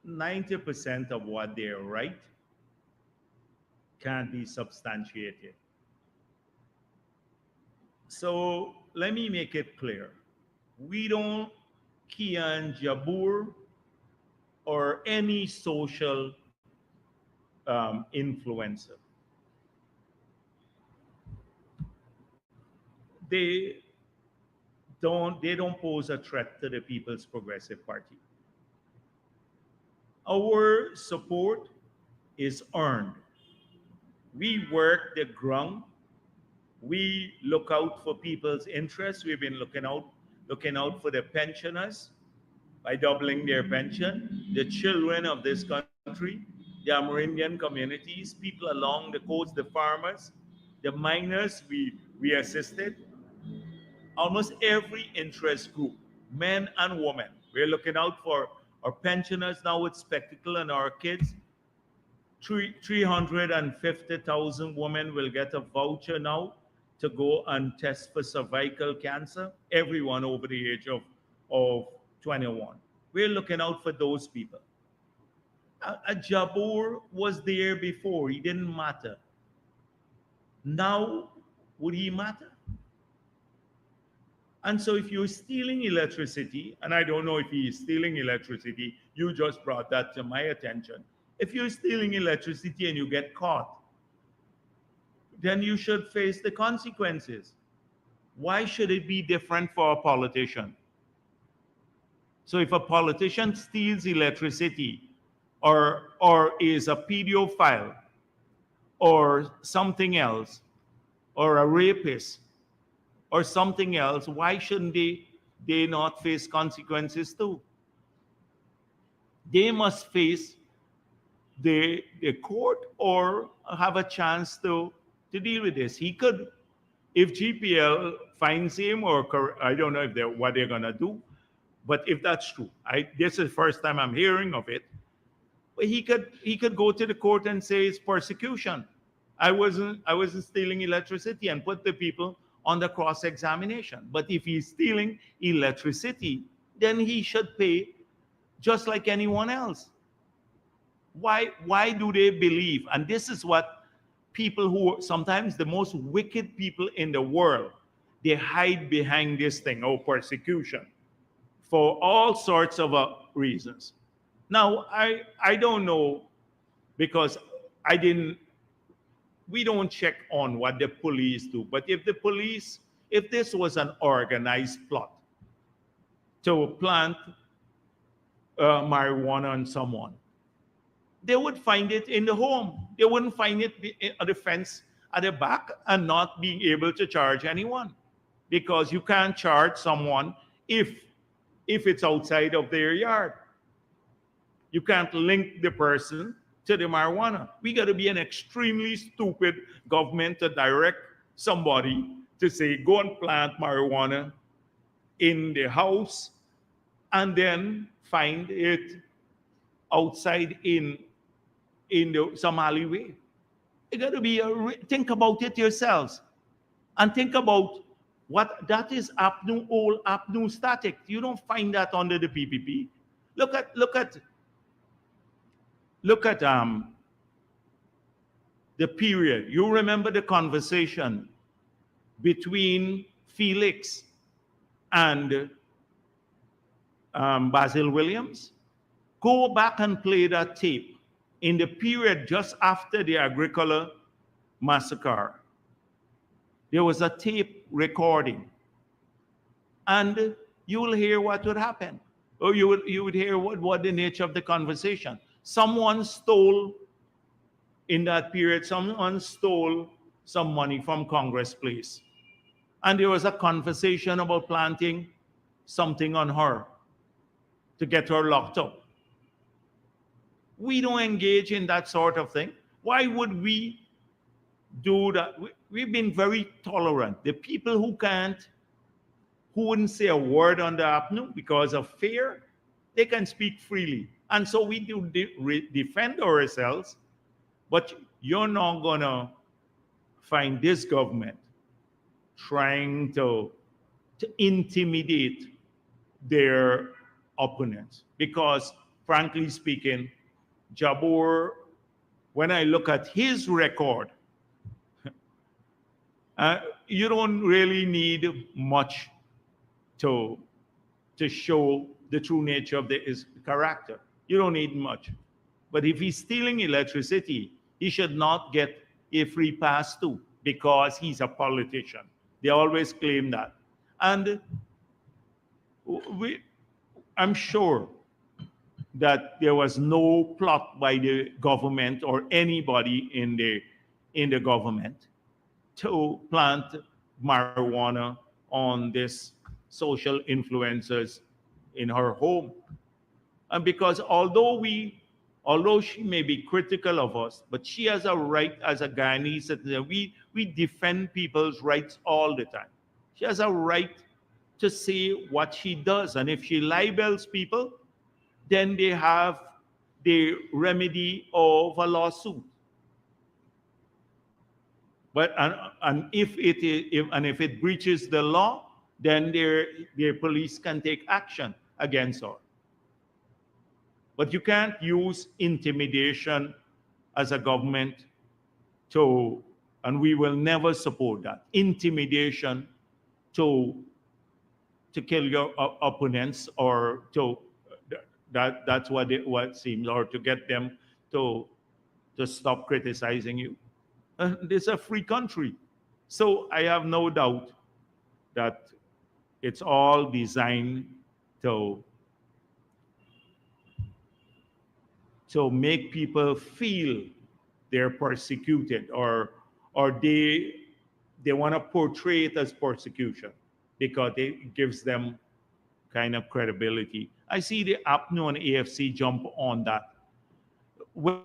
90% of what they write can't be substantiated. So let me make it clear. We don't Kian Jabur or any social influencer. They don't pose a threat to the People's Progressive Party. Our support is earned. We work the ground. We look out for people's interests. We've been looking out for the pensioners by doubling their pension, the children of this country, the Amerindian communities, people along the coast, the farmers, the miners we assisted, almost every interest group, men and women. We're looking out for our pensioners now with spectacle and our kids. 350,000 women will get a voucher now to go and test for cervical cancer, everyone over the age of 21. We're looking out for those people. A Jabur was there before, he didn't matter. Now, would he matter? And so if you're stealing electricity, and I don't know if he is stealing electricity, you just brought that to my attention. If you're stealing electricity and you get caught, then you should face the consequences. Why should it be different for a politician? So if a politician steals electricity or is a pedophile or something else, or a rapist or something else, why shouldn't they not face consequences too? They must face the court or have a chance to deal with this. He could, if GPL finds him, or I don't know if what they're gonna do, but if that's true, this is the first time I'm hearing of it. But he could go to the court and say it's persecution. I wasn't stealing electricity, and put the people on the cross examination. But if he's stealing electricity, then he should pay just like anyone else. Why do they believe? And this is what people who are sometimes the most wicked people in the world, they hide behind this thing, persecution, for all sorts of reasons. Now, I don't know, because we don't check on what the police do, but if this was an organized plot to plant marijuana on someone, they would find it in the home. They wouldn't find it at the fence at the back and not being able to charge anyone, because you can't charge someone if it's outside of their yard. You can't link the person to the marijuana. We got to be an extremely stupid government to direct somebody to say, go and plant marijuana in the house and then find it outside in some alleyway. You got to be think about it yourselves, and think about what that is. Old APNU static. You don't find that under the PPP. Look at the period. You remember the conversation between Felix and Basil Williams? Go back and play that tape in the period just after the Agricola massacre. There was a tape recording, and you will hear what would happen, or you would hear what the nature of the conversation. Someone stole, in that period, someone stole some money from Congress Place, and there was a conversation about planting something on her to get her locked up. We don't engage in that sort of thing. Why would we do that? We've been very tolerant. The people who wouldn't say a word on the APNU because of fear, they can speak freely. And so we do defend ourselves, but you're not going to find this government trying to intimidate their opponents. Because, frankly speaking, Jabor, when I look at his record, you don't really need much to show the true nature of his character. You don't need much. But if he's stealing electricity, he should not get a free pass too, because he's a politician. They always claim that. And I'm sure that there was no plot by the government or anybody in the government to plant marijuana on this social influencers in her home. And because although she may be critical of us, but she has a right as a Guyanese citizen. We defend people's rights all the time. She has a right to say what she does. And if she libels people, then they have the remedy of a lawsuit. But and if it breaches the law, then their police can take action against her. But you can't use intimidation as a government to And we will never support that. Intimidation to kill your opponents, or to that's what it seems, or to get them to stop criticizing you. This is a free country. So I have no doubt that it's all designed to make people feel they're persecuted, or they want to portray it as persecution because it gives them kind of credibility. I see the APNO and AFC jump on that. Well,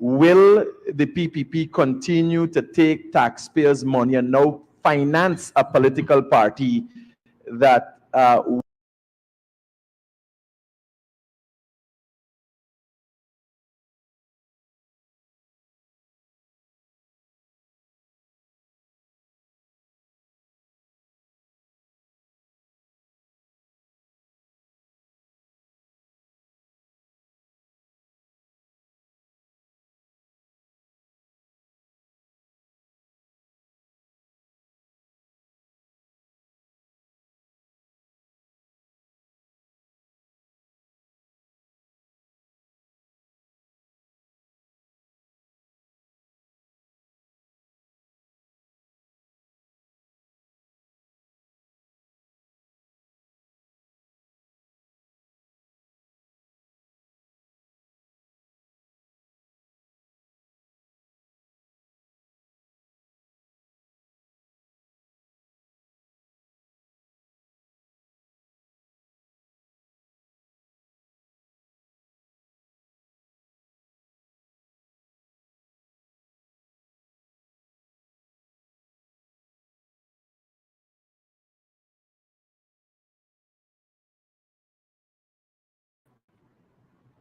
will the PPP continue to take taxpayers' money and now finance a political party that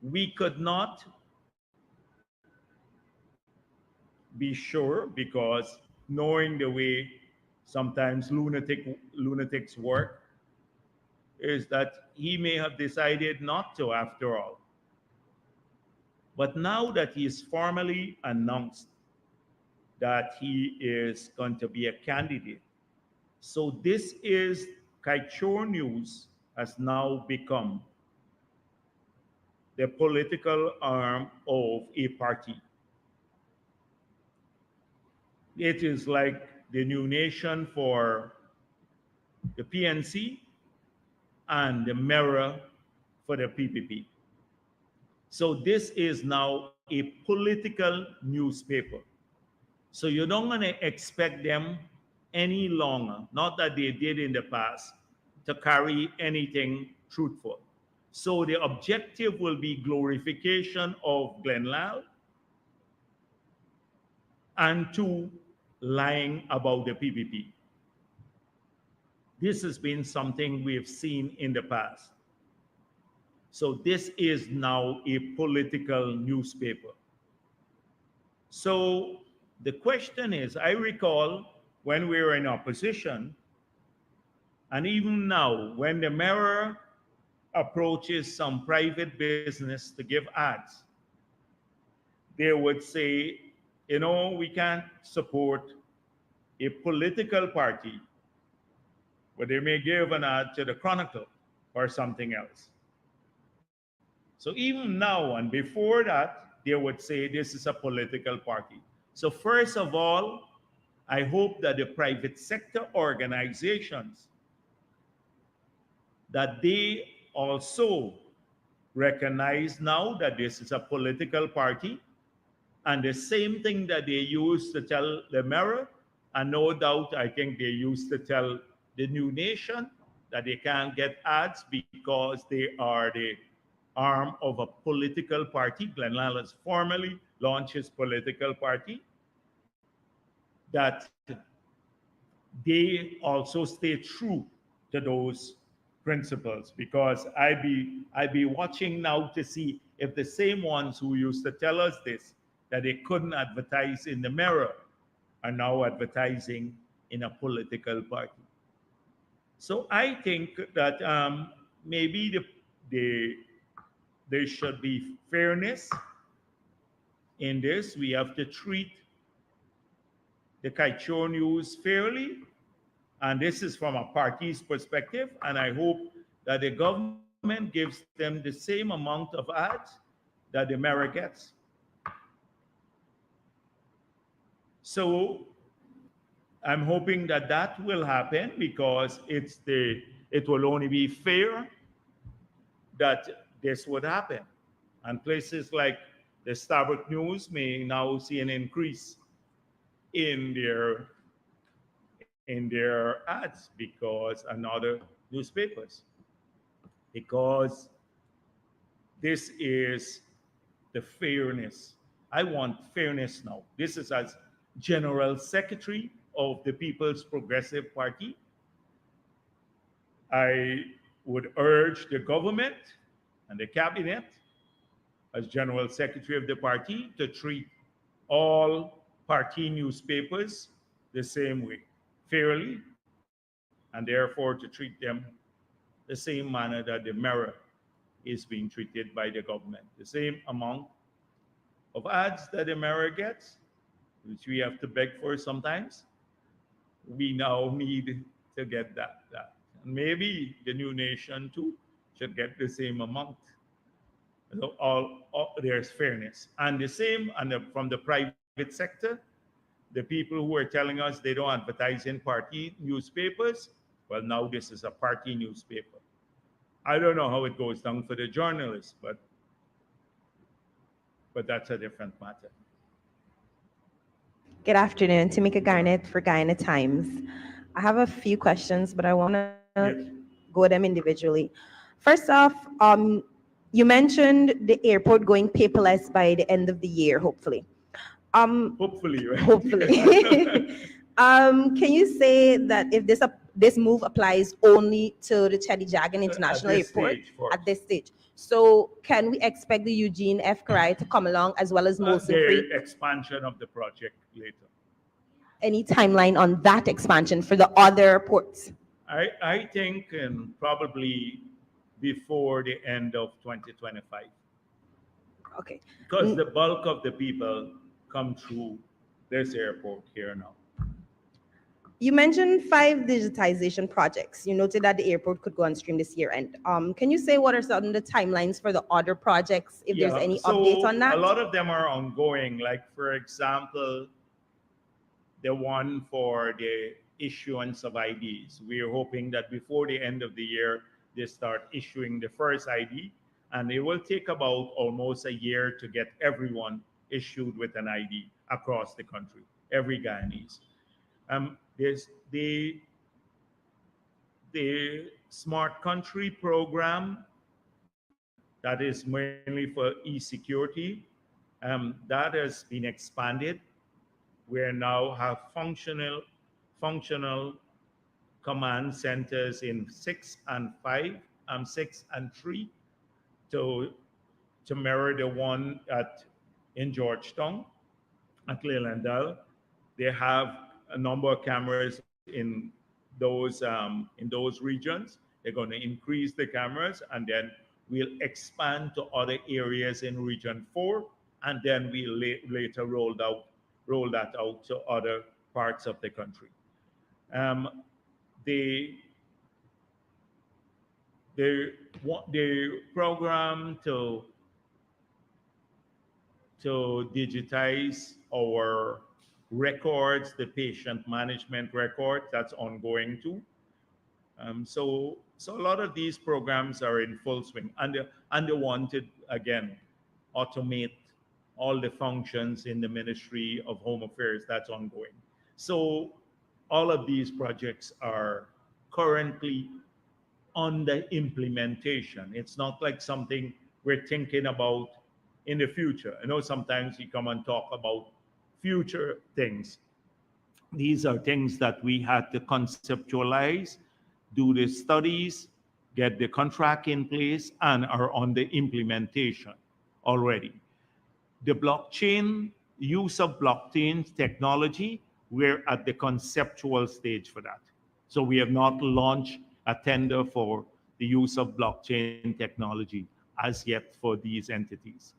we could not be sure, because knowing the way sometimes lunatics work, is that he may have decided not to after all. But now that he's formally announced that he is going to be a candidate, so this is Kaichor News has now become the political arm of a party. It is like the new nation for the PNC and the mirror for the PPP. So this is now a political newspaper. So you don't want to expect them any longer, not that they did in the past, to carry anything truthful. So the objective will be glorification of Glenn Lal, and two, lying about the PPP. This has been something we've seen in the past. So this is now a political newspaper. So the question is, I recall when we were in opposition, And even now, when the mirror approaches some private business to give ads, they would say, we can't support a political party, but they may give an ad to the Chronicle or something else. So even now and before that, they would say this is a political party. So first of all, I hope that the private sector organizations, that they also recognize now that this is a political party, and the same thing that they used to tell the Mirror, and no doubt I think they used to tell the New Nation that they can't get ads because they are the arm of a political party. Glenn Lyles formally launched his political party, that they also stay true to those principles, because I be watching now to see if the same ones who used to tell us this, that they couldn't advertise in the Mirror, are now advertising in a political party. So I think that maybe there should be fairness in this. We have to treat the Kaichor News fairly, and this is from a party's perspective, and I hope that the government gives them the same amount of ads that the Mirror gets. So I'm hoping that that will happen, because it will only be fair that this would happen. And places like the Starbuck News may now see an increase in their ads, because another newspapers, because this is the fairness. I want fairness now. This is as General Secretary of the People's Progressive Party. I would urge the government and the cabinet, as General Secretary of the party, to treat all party newspapers the same way, fairly, and therefore to treat them the same manner that the Mirror is being treated by the government. The same amount of ads that the Mirror gets, which we have to beg for sometimes, we now need to get that. And maybe the New Nation too should get the same amount. So there's fairness. And the same from the private sector, the people who are telling us they don't advertise in party newspapers, well, now this is a party newspaper. I don't know how it goes down for the journalists, but that's a different matter. Good afternoon, Tamika Garnett for Guyana Times. I have a few questions, but I want to Yes. go them individually. First off, you mentioned the airport going paperless by the end of the year, hopefully. Hopefully, right? Hopefully. Can you say that if this move applies only to the Chedi Jagan International Airport at this stage? So can we expect the Eugene F. Karai to come along as well as Molson Creek? The expansion of the project later. Any timeline on that expansion for the other ports? I think probably before the end of 2025. Okay. Because the bulk of the people come through this airport here now. You mentioned 5 digitization projects. You noted that the airport could go on stream this year. And can you say what are some of the timelines for the other projects, if there's any updates on that? A lot of them are ongoing. Like, for example, the one for the issuance of IDs. We are hoping that before the end of the year, they start issuing the first ID. And it will take about almost a year to get everyone issued with an ID across the country, every Guyanese. There's the Smart Country program that is mainly for e-security. That has been expanded. We now have functional command centers in 6 and 3 to mirror the one in Georgetown at Lelandale. They have a number of cameras in in those regions. They're going to increase the cameras, and then we'll expand to other areas in Region 4, and then we'll later roll that out to other parts of the country. The program to digitize our records, the patient management record, that's ongoing too. So a lot of these programs are in full swing, and they wanted, again, automate all the functions in the Ministry of Home Affairs. That's ongoing. So all of these projects are currently under implementation. It's not like something we're thinking about in the future. I know sometimes you come and talk about future things. These are things that we had to conceptualize, do the studies, get the contract in place, and are on the implementation already. The blockchain, use of blockchain technology, we're at the conceptual stage for that. So we have not launched a tender for the use of blockchain technology as yet for these entities.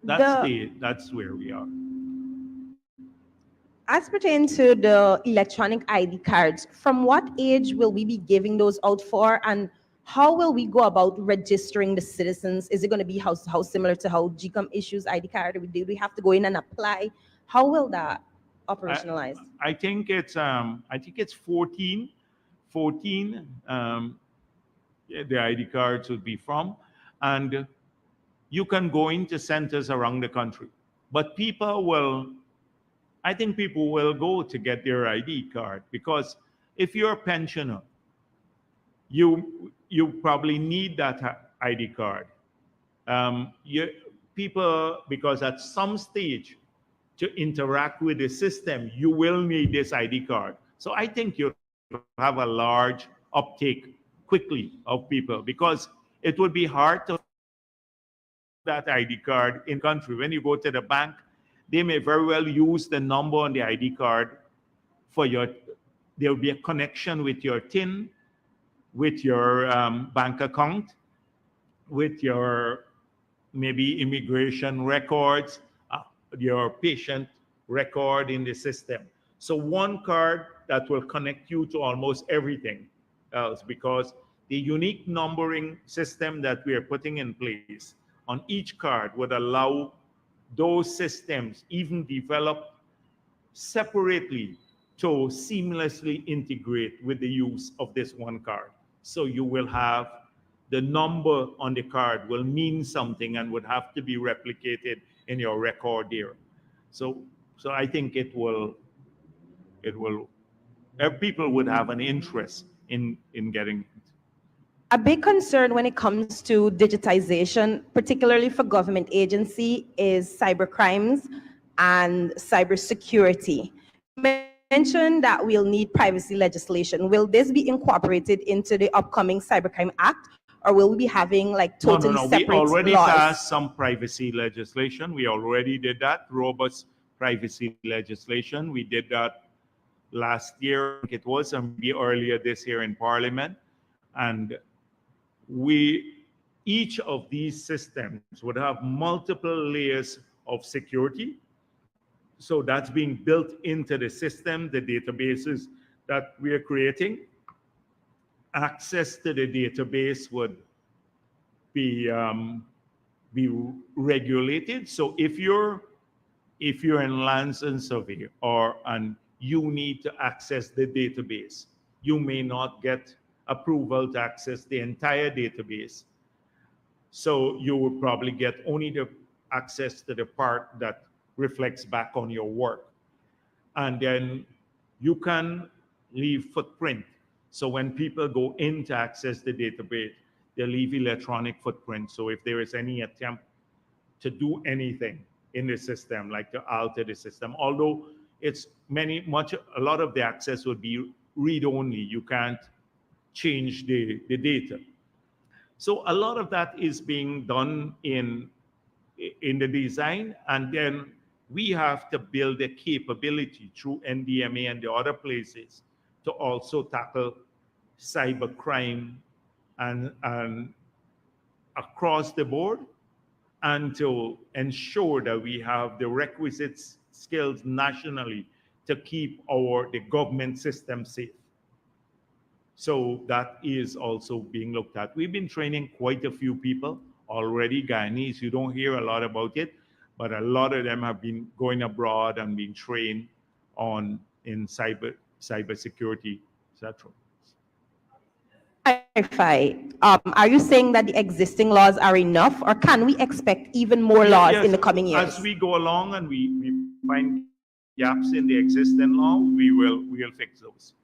That's where we are. As pertains to the electronic ID cards, from what age will we be giving those out for, and how will we go about registering the citizens? Is it going to be how similar to how GCOM issues ID card? Do we have to go in and apply? How will that operationalize? I think it's 14. The ID cards would be from, and you can go into centers around the country, but I think people will go to get their ID card, because if you're a pensioner, you probably need that ID card. Because at some stage to interact with the system, you will need this ID card. So I think you'll have a large uptake quickly of people, because it would be hard to that ID card in country. When you go to the bank, they may very well use the number on the ID card for there will be a connection with your TIN, with your bank account, with your maybe immigration records, your patient record in the system. So one card that will connect you to almost everything else, because the unique numbering system that we are putting in place on each card would allow those systems, even developed separately, to seamlessly integrate with the use of this one card. So you will have the number on the card will mean something and would have to be replicated in your record there. So I think people would have an interest in getting it. A big concern when it comes to digitization, particularly for government agency, is cybercrimes and cybersecurity. You mentioned that we'll need privacy legislation. Will this be incorporated into the upcoming Cybercrime Act, or will we be having like totally separate laws? We already passed some privacy legislation. We already did that, robust privacy legislation. We did that last year, I think it was, and maybe earlier this year in Parliament. And each of these systems would have multiple layers of security. So that's being built into the system, the databases that we are creating. Access to the database would be regulated. So if you're in lands and survey and you need to access the database, you may not get approval to access the entire database. So you will probably get only the access to the part that reflects back on your work. And then you can leave footprint. So when people go in to access the database, they leave electronic footprint. So if there is any attempt to do anything in the system, like to alter the system, although it's a lot of the access would be read-only, you can't change the data. So a lot of that is being done in the design, and then we have to build a capability through NDMA and the other places to also tackle cybercrime and across the board, and to ensure that we have the requisite skills nationally to keep the government system safe. So that is also being looked at. We've been training quite a few people already, Guyanese. You don't hear a lot about it, but a lot of them have been going abroad and being trained in cybersecurity, etc. Clarify. Are you saying that the existing laws are enough, or can we expect even more laws in the coming years? As we go along and we find gaps in the existing law, we'll fix those.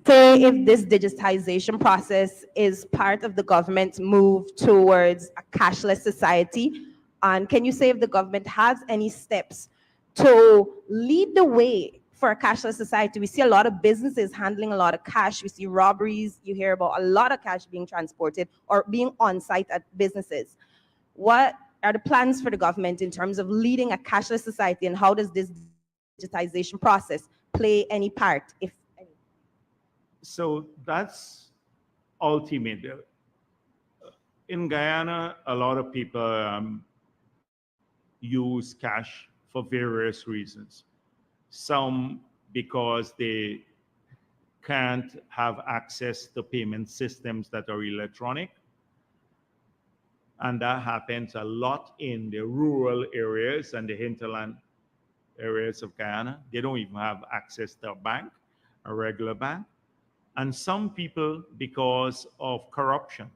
Say if this digitization process is part of the government's move towards a cashless society, and can you say if the government has any steps to lead the way for a cashless society? We see a lot of businesses handling a lot of cash. We see robberies. You hear about a lot of cash being transported or being on site at businesses. What are the plans for the government in terms of leading a cashless society, and how does this digitization process play any part, if any? So that's ultimate. In Guyana, a lot of people use cash for various reasons. Some because they can't have access to payment systems that are electronic. And that happens a lot in the rural areas and the hinterland areas of Guyana. They don't even have access to a bank, a regular bank. And some people, because of corruption,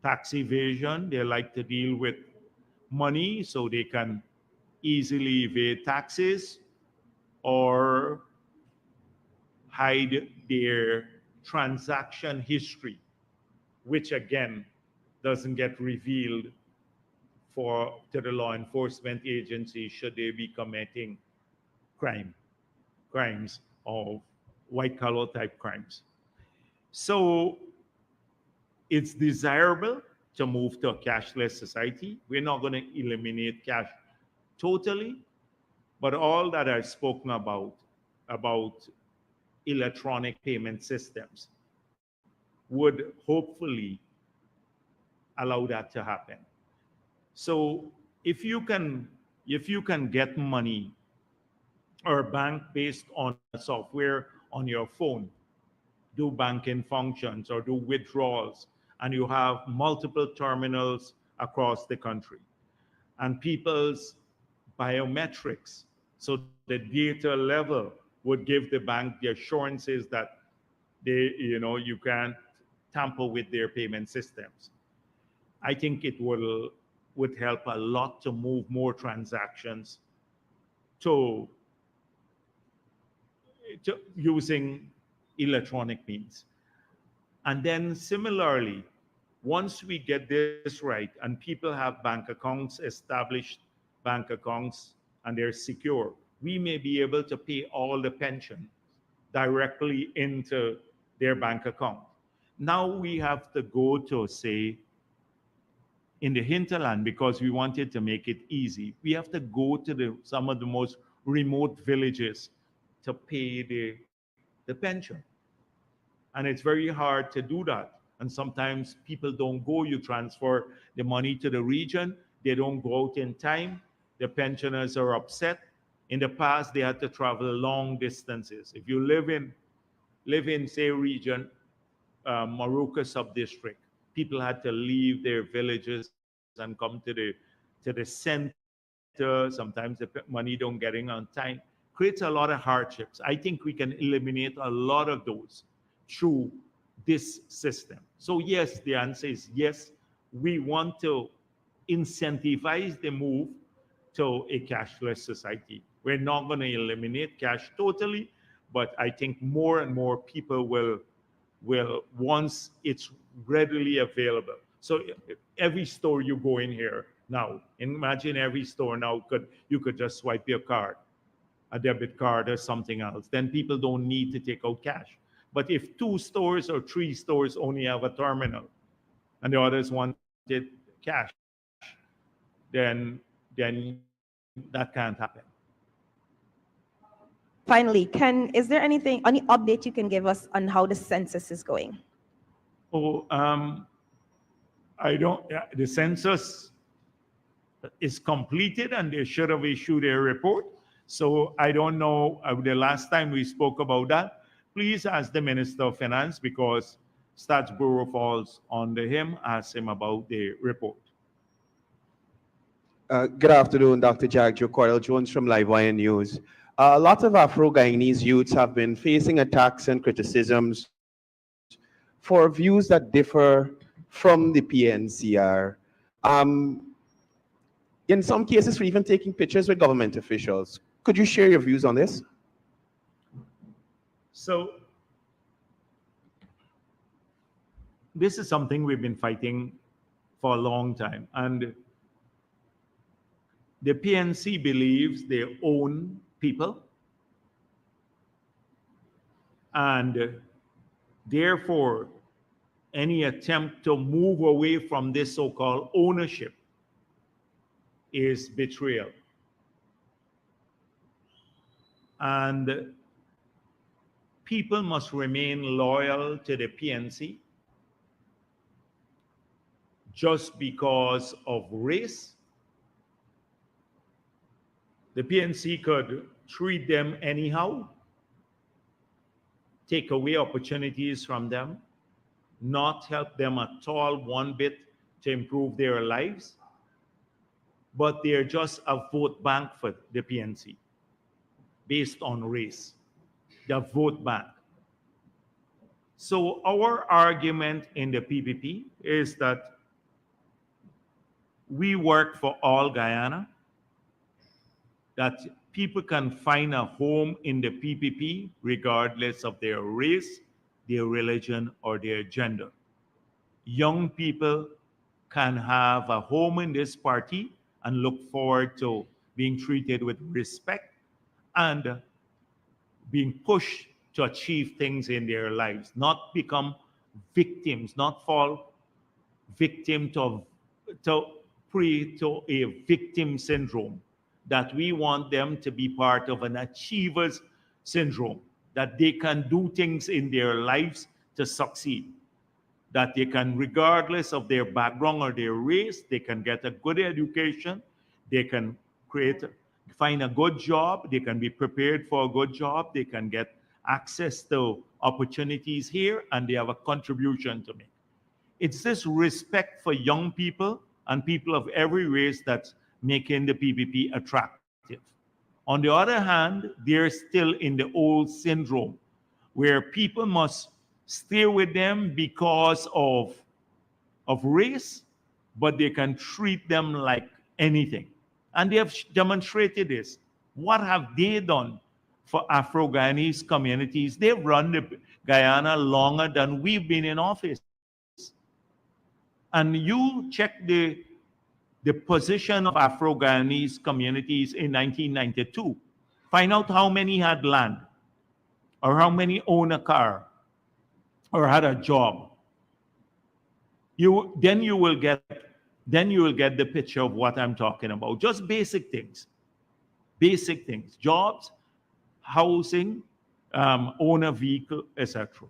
tax evasion, they like to deal with money so they can easily evade taxes or hide their transaction history, which again doesn't get revealed to the law enforcement agency should they be committing crimes of white collar type crimes. So it's desirable to move to a cashless society. We're not going to eliminate cash totally, but all that I've spoken about electronic payment systems would hopefully allow that to happen. So if you can get money or bank based on software on your phone, do banking functions or do withdrawals, and you have multiple terminals across the country, and people's biometrics, so the data level would give the bank the assurances that you can't tamper with their payment systems. I think it would help a lot to move more transactions to using electronic means. And then similarly, once we get this right and people have bank accounts, established bank accounts, and they're secure, we may be able to pay all the pension directly into their bank account. Now we have to go to, say, in the hinterland, because we wanted to make it easy, we have to go to some of the most remote villages to pay the pension. And it's very hard to do that. And sometimes people don't go. You transfer the money to the region, they don't go out in time. The pensioners are upset. In the past, they had to travel long distances. If you live in say, region, Maruka sub-district, people had to leave their villages and come to the center. Sometimes the money don't getting on time. Creates a lot of hardships. I think we can eliminate a lot of those through this system. So yes, the answer is yes. We want to incentivize the move to a cashless society. We're not going to eliminate cash totally, but I think more and more people will once it's readily available. So every store you go in here now, imagine every store now you could just swipe your card, a debit card or something else. Then people don't need to take out cash. But if 2 stores or 3 stores only have a terminal and the others wanted cash, then that can't happen. Finally, is there any update you can give us on how the census is going? Oh, I don't. The census is completed, and they should have issued a report. So I don't know. The last time we spoke about that, please ask the Minister of Finance, because Statsboro falls under him. Ask him about the report. Good afternoon, Dr. Jagdeo. Cordell Jones from Livewire News. Lots of Afro-Guyanese youths have been facing attacks and criticisms for views that differ from the PNCR. In some cases, for even taking pictures with government officials. Could you share your views on this? So this is something we've been fighting for a long time. And the PNC believes they own people. And therefore, any attempt to move away from this so-called ownership is betrayal. And people must remain loyal to the PNC just because of race. The PNC could treat them anyhow, take away opportunities from them, not help them at all one bit to improve their lives, but they're just a vote bank for the PNC based on race, the vote bank. So our argument in the PPP is that we work for all Guyana, that people can find a home in the PPP regardless of their race, their religion, or their gender. Young people can have a home in this party and look forward to being treated with respect and being pushed to achieve things in their lives, not become victims, not fall victim to a victim syndrome, that we want them to be part of an achievers syndrome, that they can do things in their lives to succeed, that they can, regardless of their background or their race, they can get a good education, they can find a good job, they can be prepared for a good job, they can get access to opportunities here, and they have a contribution to make. It's this respect for young people and people of every race that's making the PPP attractive. On the other hand, they're still in the old syndrome where people must stay with them because of race, but they can treat them like anything. And they have demonstrated this. What have they done for Afro-Guyanese communities? They've run the Guyana longer than we've been in office. And you check the position of Afro-Guyanese communities in 1992. Find out how many had land, or how many own a car, or had a job. Then you will get the picture of what I'm talking about. Just basic things, jobs, housing, own a vehicle, etc.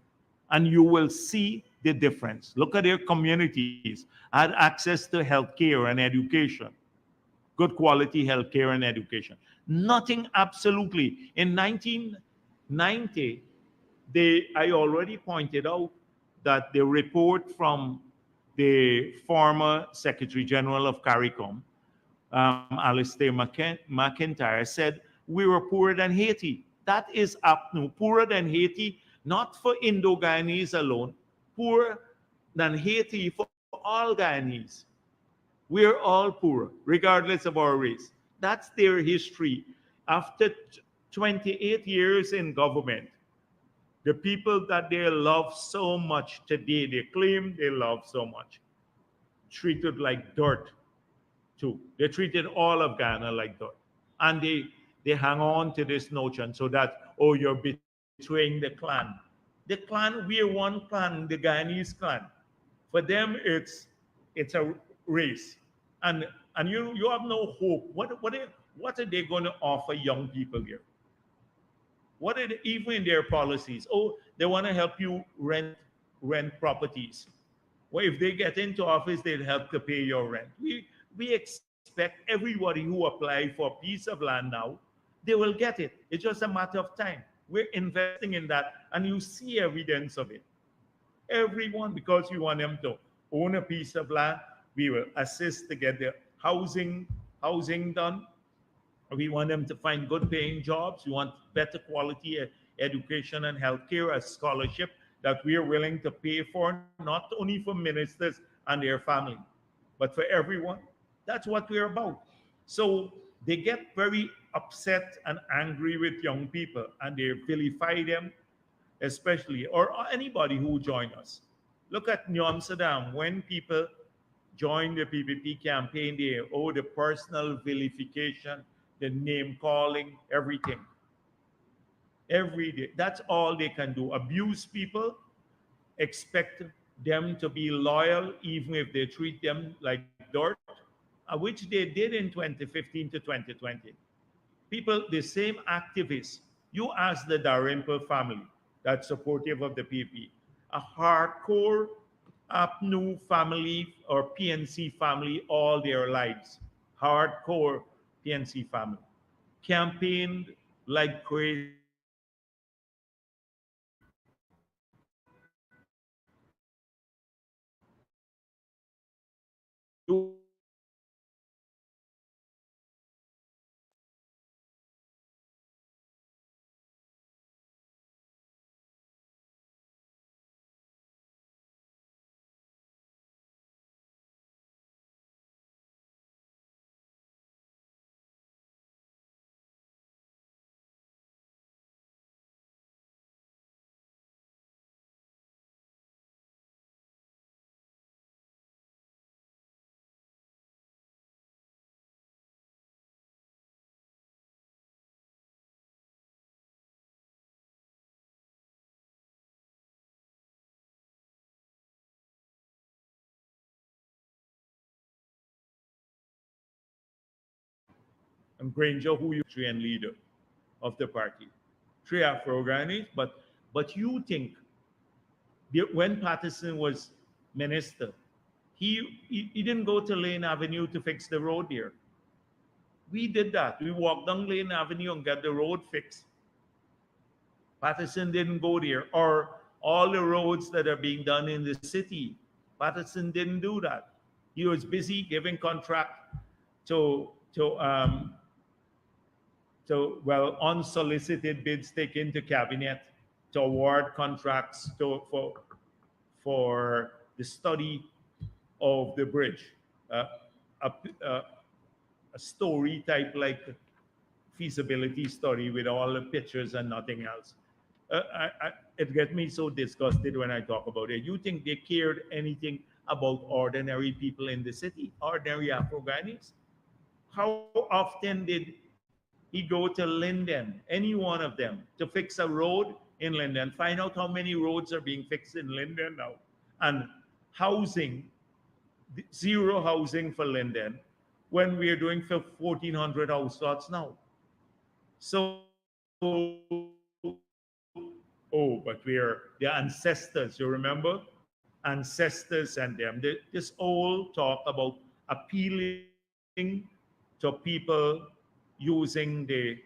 And you will see the difference. Look at their communities, had access to healthcare and education, good quality healthcare and education. Nothing absolutely. In 1990, I already pointed out that the report from the former Secretary General of CARICOM, Alistair McIntyre, said we were poorer than Haiti. That is poorer than Haiti, not for Indo-Guyanese alone, poorer than Haiti for all Guyanese. We're all poor, regardless of our race. That's their history. After 28 years in government, the people that they love so much today, they claim they love so much, treated like dirt too. They treated all of Ghana like dirt. And they hang on to this notion so that, oh, you're betraying the clan. The clan, we're one clan, the Guyanese clan. For them, it's a race. And you have no hope. What are they going to offer young people here? What are even in their policies? Oh, they want to help you rent properties. Well, if they get into office, they'll help to pay your rent. We expect everybody who apply for a piece of land now, they will get it. It's just a matter of time. We're investing in that, and you see evidence of it. Everyone, because we want them to own a piece of land, we will assist to get their housing done. We want them to find good paying jobs. We want better quality education and healthcare, a scholarship that we are willing to pay for, not only for ministers and their family, but for everyone. That's what we're about. So they get very upset and angry with young people and they vilify them, especially, or anybody who join us. Look at New Amsterdam. When people join the PPP campaign, they owe the personal vilification, the name calling, everything. Every day. That's all they can do. Abuse people, expect them to be loyal even if they treat them like dirt, which they did in 2015 to 2020. People, the same activists, you ask the Dalrymple family that's supportive of the PP, a hardcore APNU family or PNC family all their lives, hardcore PNC family, campaigned like crazy for the PP. You and Granger, who you and leader of the party, three Afro-Ghanaians, but you think when Patterson was minister, he didn't go to Lane Avenue to fix the road there. We did that. We walked down Lane Avenue and got the road fixed. Patterson didn't go there. Or all the roads that are being done in the city, Patterson didn't do that. He was busy giving contract to unsolicited bids taken to cabinet to award contracts for the study of the bridge, a, a, a story type like feasibility study with all the pictures and nothing else. It gets me so disgusted when I talk about it. You think they cared anything about ordinary people in the city, ordinary Afro-Ghanaians? How often did he go to Linden, any one of them, to fix a road in Linden? Find out how many roads are being fixed in Linden now. And housing, zero housing for Linden, when we are doing for 1,400 house lots now. So, but we are the ancestors, you remember? Ancestors and them. This old talk about appealing to people using the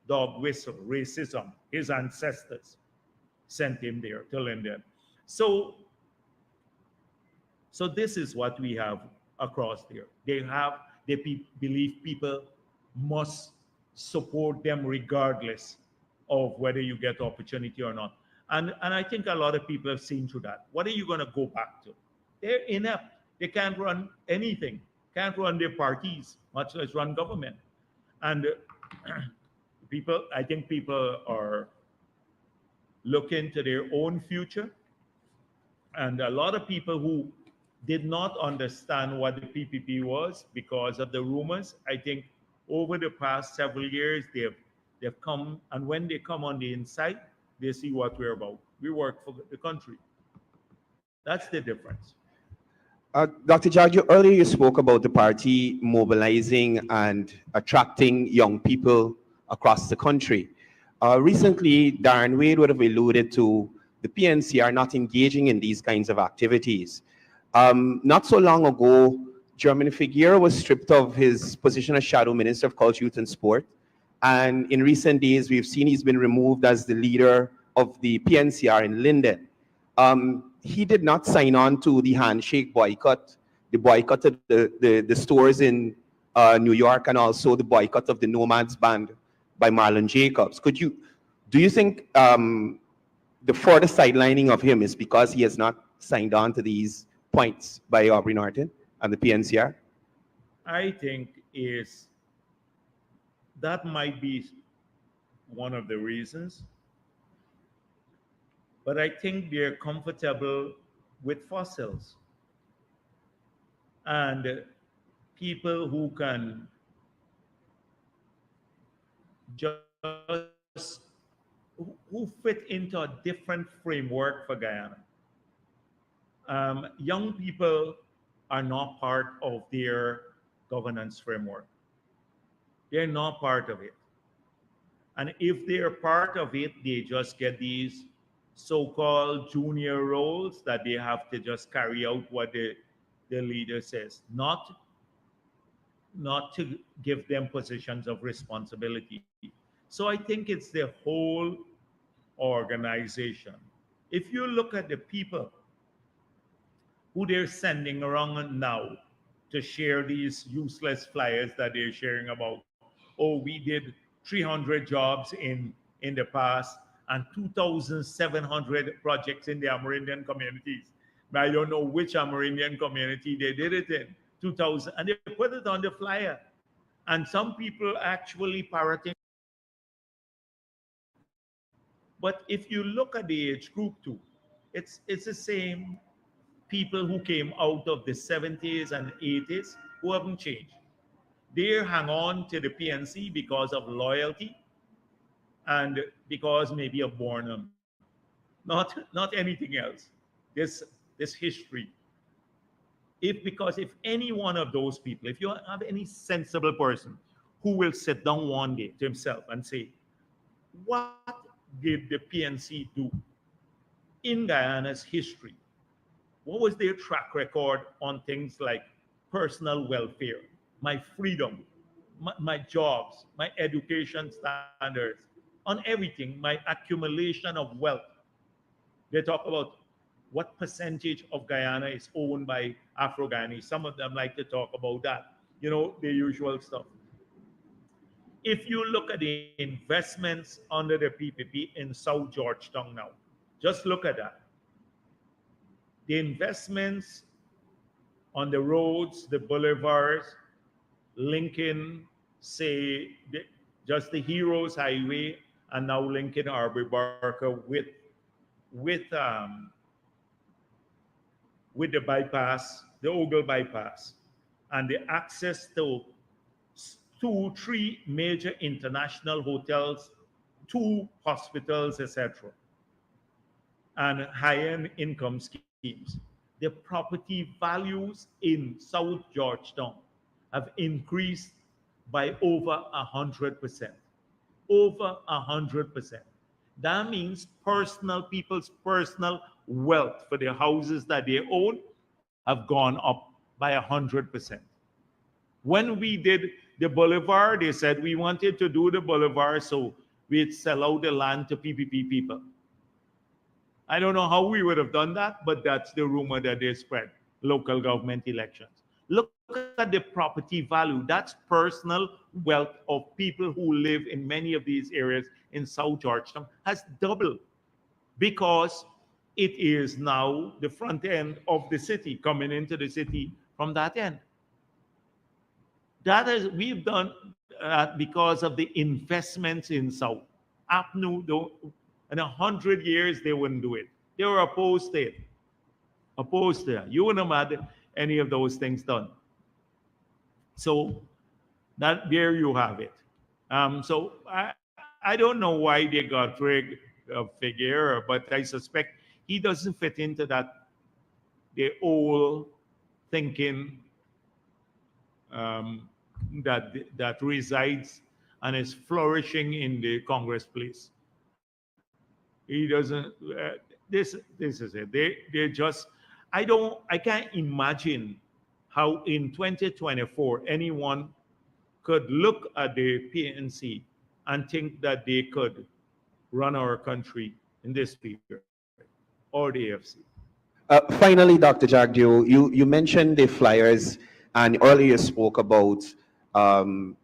dog whistle, racism. His ancestors sent him there to Linden. So, so this is what we have across there. Believe people must support them regardless of whether you get opportunity or not. And I think a lot of people have seen through that. What are you going to go back to? They're inept. They can't run anything, can't run their parties, much less run government. And I think people are looking to their own future. And a lot of people who did not understand what the PPP was because of the rumors, I think over the past several years, they've come, and when they come on the inside, they see what we're about. We work for the country. That's the difference. Dr. Jagdeo, earlier you spoke about the party mobilizing and attracting young people across the country. Recently, Darren Wade would have alluded to the PNCR not engaging in these kinds of activities. Not so long ago, German Figueroa was stripped of his position as Shadow Minister of Culture, Youth and Sport. And in recent days, we've seen he's been removed as the leader of the PNCR in Linden. He did not sign on to the handshake boycott, the boycott of the stores in New York, and also the boycott of the Nomads band by Marlon Jacobs. Do you think the further sidelining of him is because he has not signed on to these points by Aubrey Norton and the PNCR? I think is that might be one of the reasons, but I think they're comfortable with fossils and people who can just who fit into a different framework for Guyana. Young people are not part of their governance framework. They're not part of it. And if they're part of it, they just get these so-called junior roles that they have to just carry out what the leader says, not to give them positions of responsibility. So I think it's the whole organization. If you look at the people who they're sending around now to share these useless flyers that they're sharing about, oh, we did 300 jobs in the past and 2,700 projects in the Amerindian communities. But I don't know which Amerindian community they did it in, 2,000, and they put it on the flyer. And some people actually parroting. But if you look at the age group too, it's the same people who came out of the 70s and 80s who haven't changed. They hang on to the PNC because of loyalty and because maybe of boredom, not anything else. This history. If any one of those people, if you have any sensible person who will sit down one day to himself and say, what did the PNC do in Guyana's history? What was their track record on things like personal welfare, my freedom, my jobs, my education standards, on everything, my accumulation of wealth? They talk about what percentage of Guyana is owned by Afro-Guyanese. Some of them like to talk about that, the usual stuff. If you look at the investments under the PPP in South Georgetown now, just look at that. The investments on the roads, the boulevards, linking, say, just the Heroes Highway, and now linking Arbor Barker with the bypass, the Ogle bypass, and the access to 3 major international hotels, 2 hospitals, etc., and high-end income schemes. The property values in South Georgetown have increased by over 100%. Over 100%. That means people's personal wealth for their houses that they own have gone up by 100%. When we did the boulevard, they said we wanted to do the boulevard so we'd sell out the land to PPP people. I don't know how we would have done that, but that's the rumor that they spread. Local government elections. Look at the property value. That's personal wealth of people who live in many of these areas in South Georgetown has doubled because it is now the front end of the city, coming into the city from that end. We've done that because of the investments in South. APNU, in 100 years, they wouldn't do it. They were opposed to it. Opposed to it. You wouldn't have had any of those things done. So there you have it. So I don't know why they got rid of Figueroa, but I suspect he doesn't fit into the old thinking that resides and is flourishing in the Congress place. He doesn't. This is it. They just. I can't imagine how in 2024 anyone could look at the PNC and think that they could run our country in this period or the AFC. Finally, Dr. Jagdeo, you mentioned the flyers and earlier spoke about um,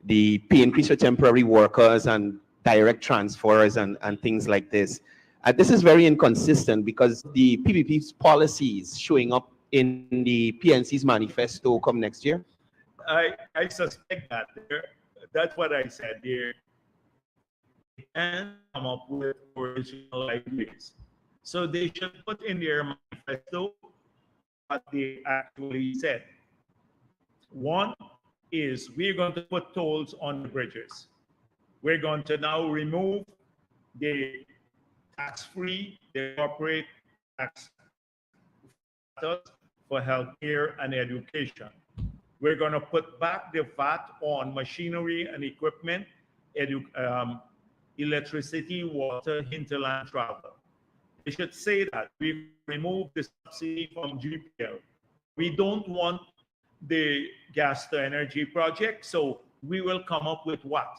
the pay increase for temporary workers and direct transfers and things like this. This is very inconsistent because the PPP's policies showing up in the PNC's manifesto come next year. I suspect that that's what I said. They can come up with original ideas. So they should put in their manifesto what they actually said. One is we're going to put tolls on the bridges. We're going to now remove the tax-free, the corporate tax for healthcare and education. We're going to put back the VAT on machinery and equipment, electricity, water, hinterland travel. They should say that we remove the subsidy from GPL. We don't want the gas to energy project, so we will come up with what?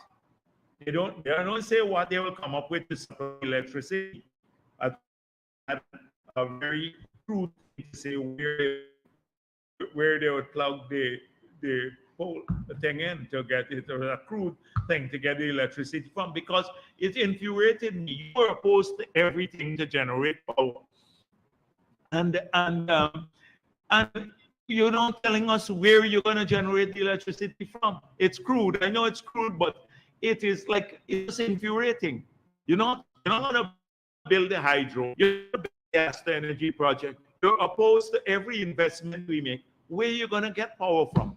They don't say what they will come up with to supply electricity. I think a very crude thing to say where they would plug the whole thing in to get it, or a crude thing to get the electricity from, because it infuriated me. You are opposed to everything to generate power, and you're not telling us where you're going to generate the electricity from. It's crude. I know it's crude, but it is like, it's infuriating. You're not going to build a hydro. You're going to build a gas to energy project. You're opposed to every investment we make. Where are you going to get power from?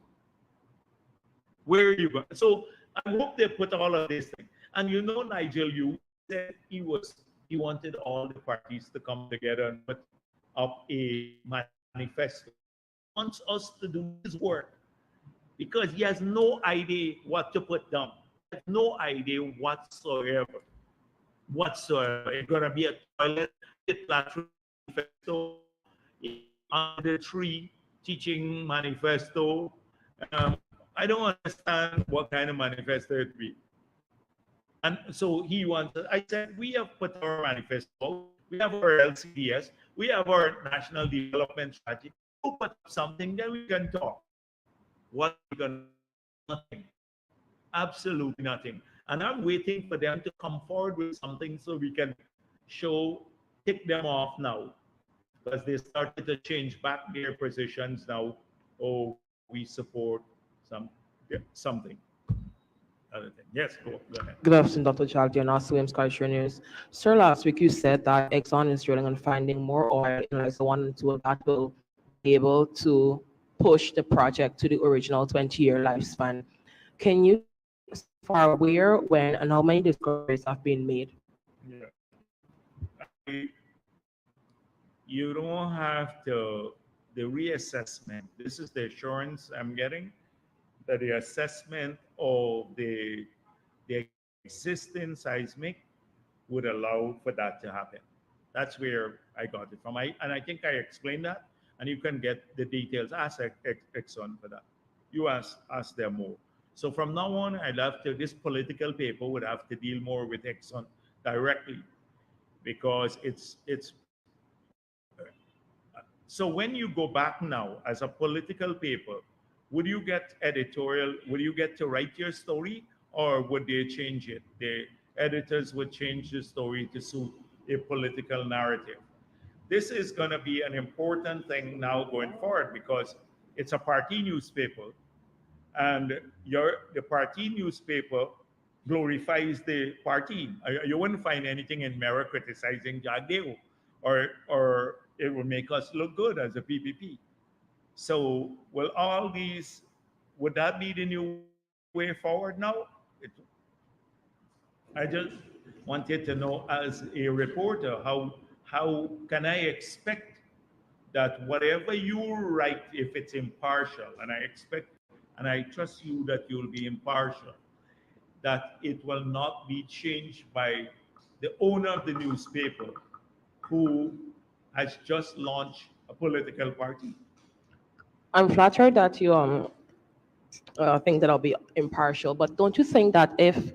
Where are you going? So I hope they put all of this thing. And Nigel, you said he wanted all the parties to come together and put up a manifesto. He wants us to do his work because he has no idea what to put down. He has no idea whatsoever. It's gonna be a toilet platform manifesto, under the tree teaching manifesto. I don't understand what kind of manifesto it be. And so he wants. I said we have put our manifesto. We have our LCDS. We have our national development strategy. We'll put up something that we can talk. What are we gonna? Nothing. Absolutely nothing. And I'm waiting for them to come forward with something so we can tick them off now, because they started to change back their positions now. Oh, we support something. Other thing. Yes, go ahead. Good afternoon, Dr. Jagdeo, and also Williams Culture News. Sir, last week you said that Exxon is drilling and finding more oil in Liza 1 and 2 that will be able to push the project to the original 20-year lifespan. Can you say so far where, when, and how many discoveries have been made? Yeah. You don't have to, the reassessment. This is the assurance I'm getting that the assessment of the existing seismic would allow for that to happen. That's where I got it from. And I think I explained that, and you can get the details. Ask Exxon for that. You ask them more. So from now on, this political paper would have to deal more with Exxon directly, because it's so when you go back now as a political paper, would you get editorial? Would you get to write your story, or would they change it? The editors would change the story to suit a political narrative. This is going to be an important thing now going forward, because it's a party newspaper, and the party newspaper glorifies the party. You wouldn't find anything in Mirror criticizing Jagdeo, or it would make us look good as a PPP. So, would that be the new way forward now? I just, wanted to know as a reporter, how can I expect that whatever you write, if it's impartial, and I expect and I trust you that you'll be impartial, that it will not be changed by the owner of the newspaper who has just launched a political party. I'm flattered that you think that I'll be impartial, but don't you think that if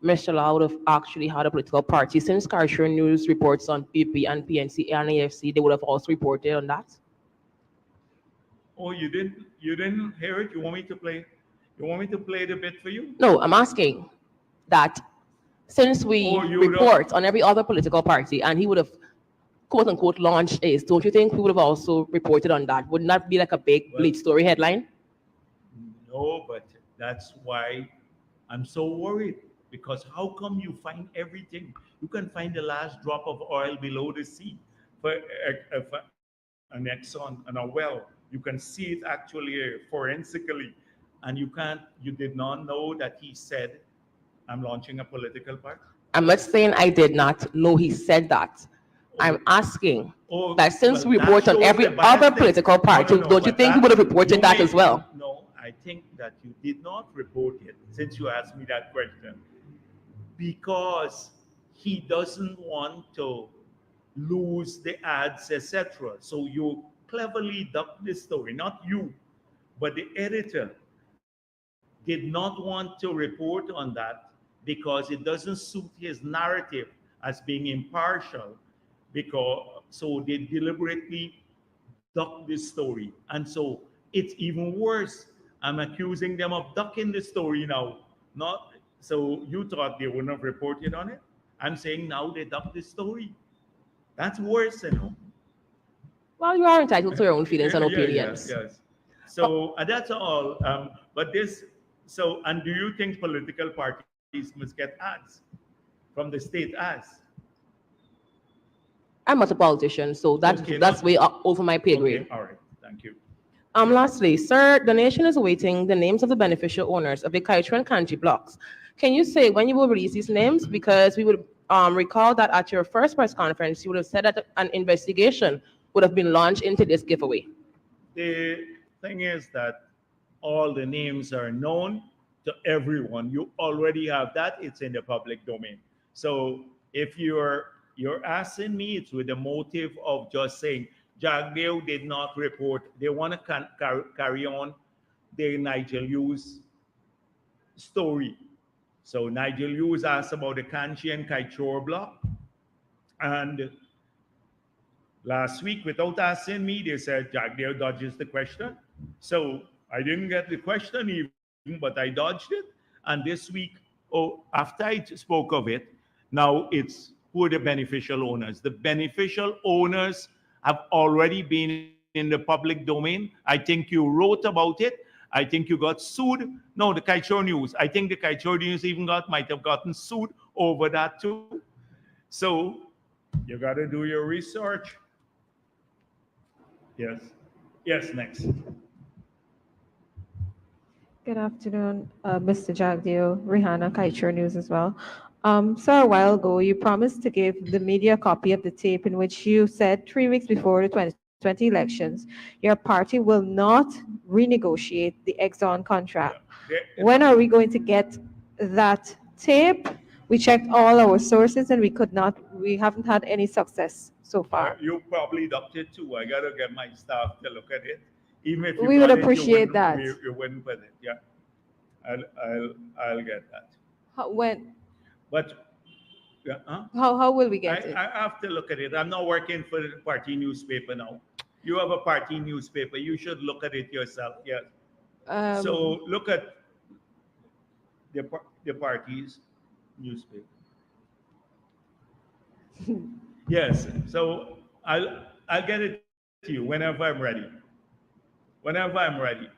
Mr. Lau would have actually had a political party, since Carshire News reports on PP and PNC and AFC, they would have also reported on that? Oh, you didn't hear it? You want me to play? You want me to play the bit for you? No, I'm asking that since we Oh, you report on every other political party and he would have quote unquote launched ACE, don't you think we would have also reported on that? Wouldn't that be like a big bleed story headline? No, but that's why I'm so worried. Because how come you find everything? You can find the last drop of oil below the sea for an Exxon and a well. You can see it actually forensically, and you did not know that he said, "I'm launching a political party." I'm not saying I did not know he said that. I'm asking that since Well, we that report on shows every the other biasness. political party, No, no, no, don't you but think we would have reported you that as well? No, I think that you did not report it since you asked me that question because he doesn't want to lose the ads, etc. So you cleverly ducked this story, not you, but the editor did not want to report on that because it doesn't suit his narrative as being impartial. Because so they deliberately duck this story, and so it's even worse. I'm accusing them of ducking the story now. Not so you thought they wouldn't have reported on it. I'm saying now they duck the story. That's worse, you know. Well, you are entitled to your own feelings and Yeah, opinions. yes. So that's all. But this. So, and do you think political parties must get ads from the state ads? I'm not a politician, so that's way over my pay grade. Okay, all right. Thank you. Lastly, sir, the nation is awaiting the names of the beneficial owners of the Kaitra and Kanji blocks. Can you say when you will release these names? Because we would recall that at your first press conference, you would have said that an investigation would have been launched into this giveaway. The thing is that all the names are known to everyone. You already have that. It's in the public domain. So if you're asking me, it's with the motive of just saying Jagdeo did not report. They want to carry on the Nigel Hughes story. So Nigel Hughes asked about the Kanchi and Kaichor block, and last week, without asking me, they said Jagdeo dodges the question. So I didn't get the question even, but I dodged it. And this week, after I spoke of it, now it's who are the beneficial owners. The beneficial owners have already been in the public domain. I think you wrote about it. I think you got sued. No, the Kaichor News. I think the Kaichor News even might have gotten sued over that too. So you got to do your research. Yes. Yes, next. Good afternoon, Mr. Jagdeo, Rihanna, Kaichur News as well. Sir, a while ago, you promised to give the media a copy of the tape in which you said 3 weeks before the 2020 elections, your party will not renegotiate the Exxon contract. Yeah. When are we going to get that tape? We checked all our sources and we haven't had any success so far. You probably dubbed it too. I got to get my staff to look at it. Even if you We would got it, appreciate that. You wouldn't put it. Yeah. I'll get that. When? But yeah, huh? How will we get it? I have to look at it. I'm not working for the party newspaper now. You have a party newspaper. You should look at it yourself. Yes. So look at the party's newspaper. Yes. So I'll get it to you whenever I'm ready. Whenever I'm ready.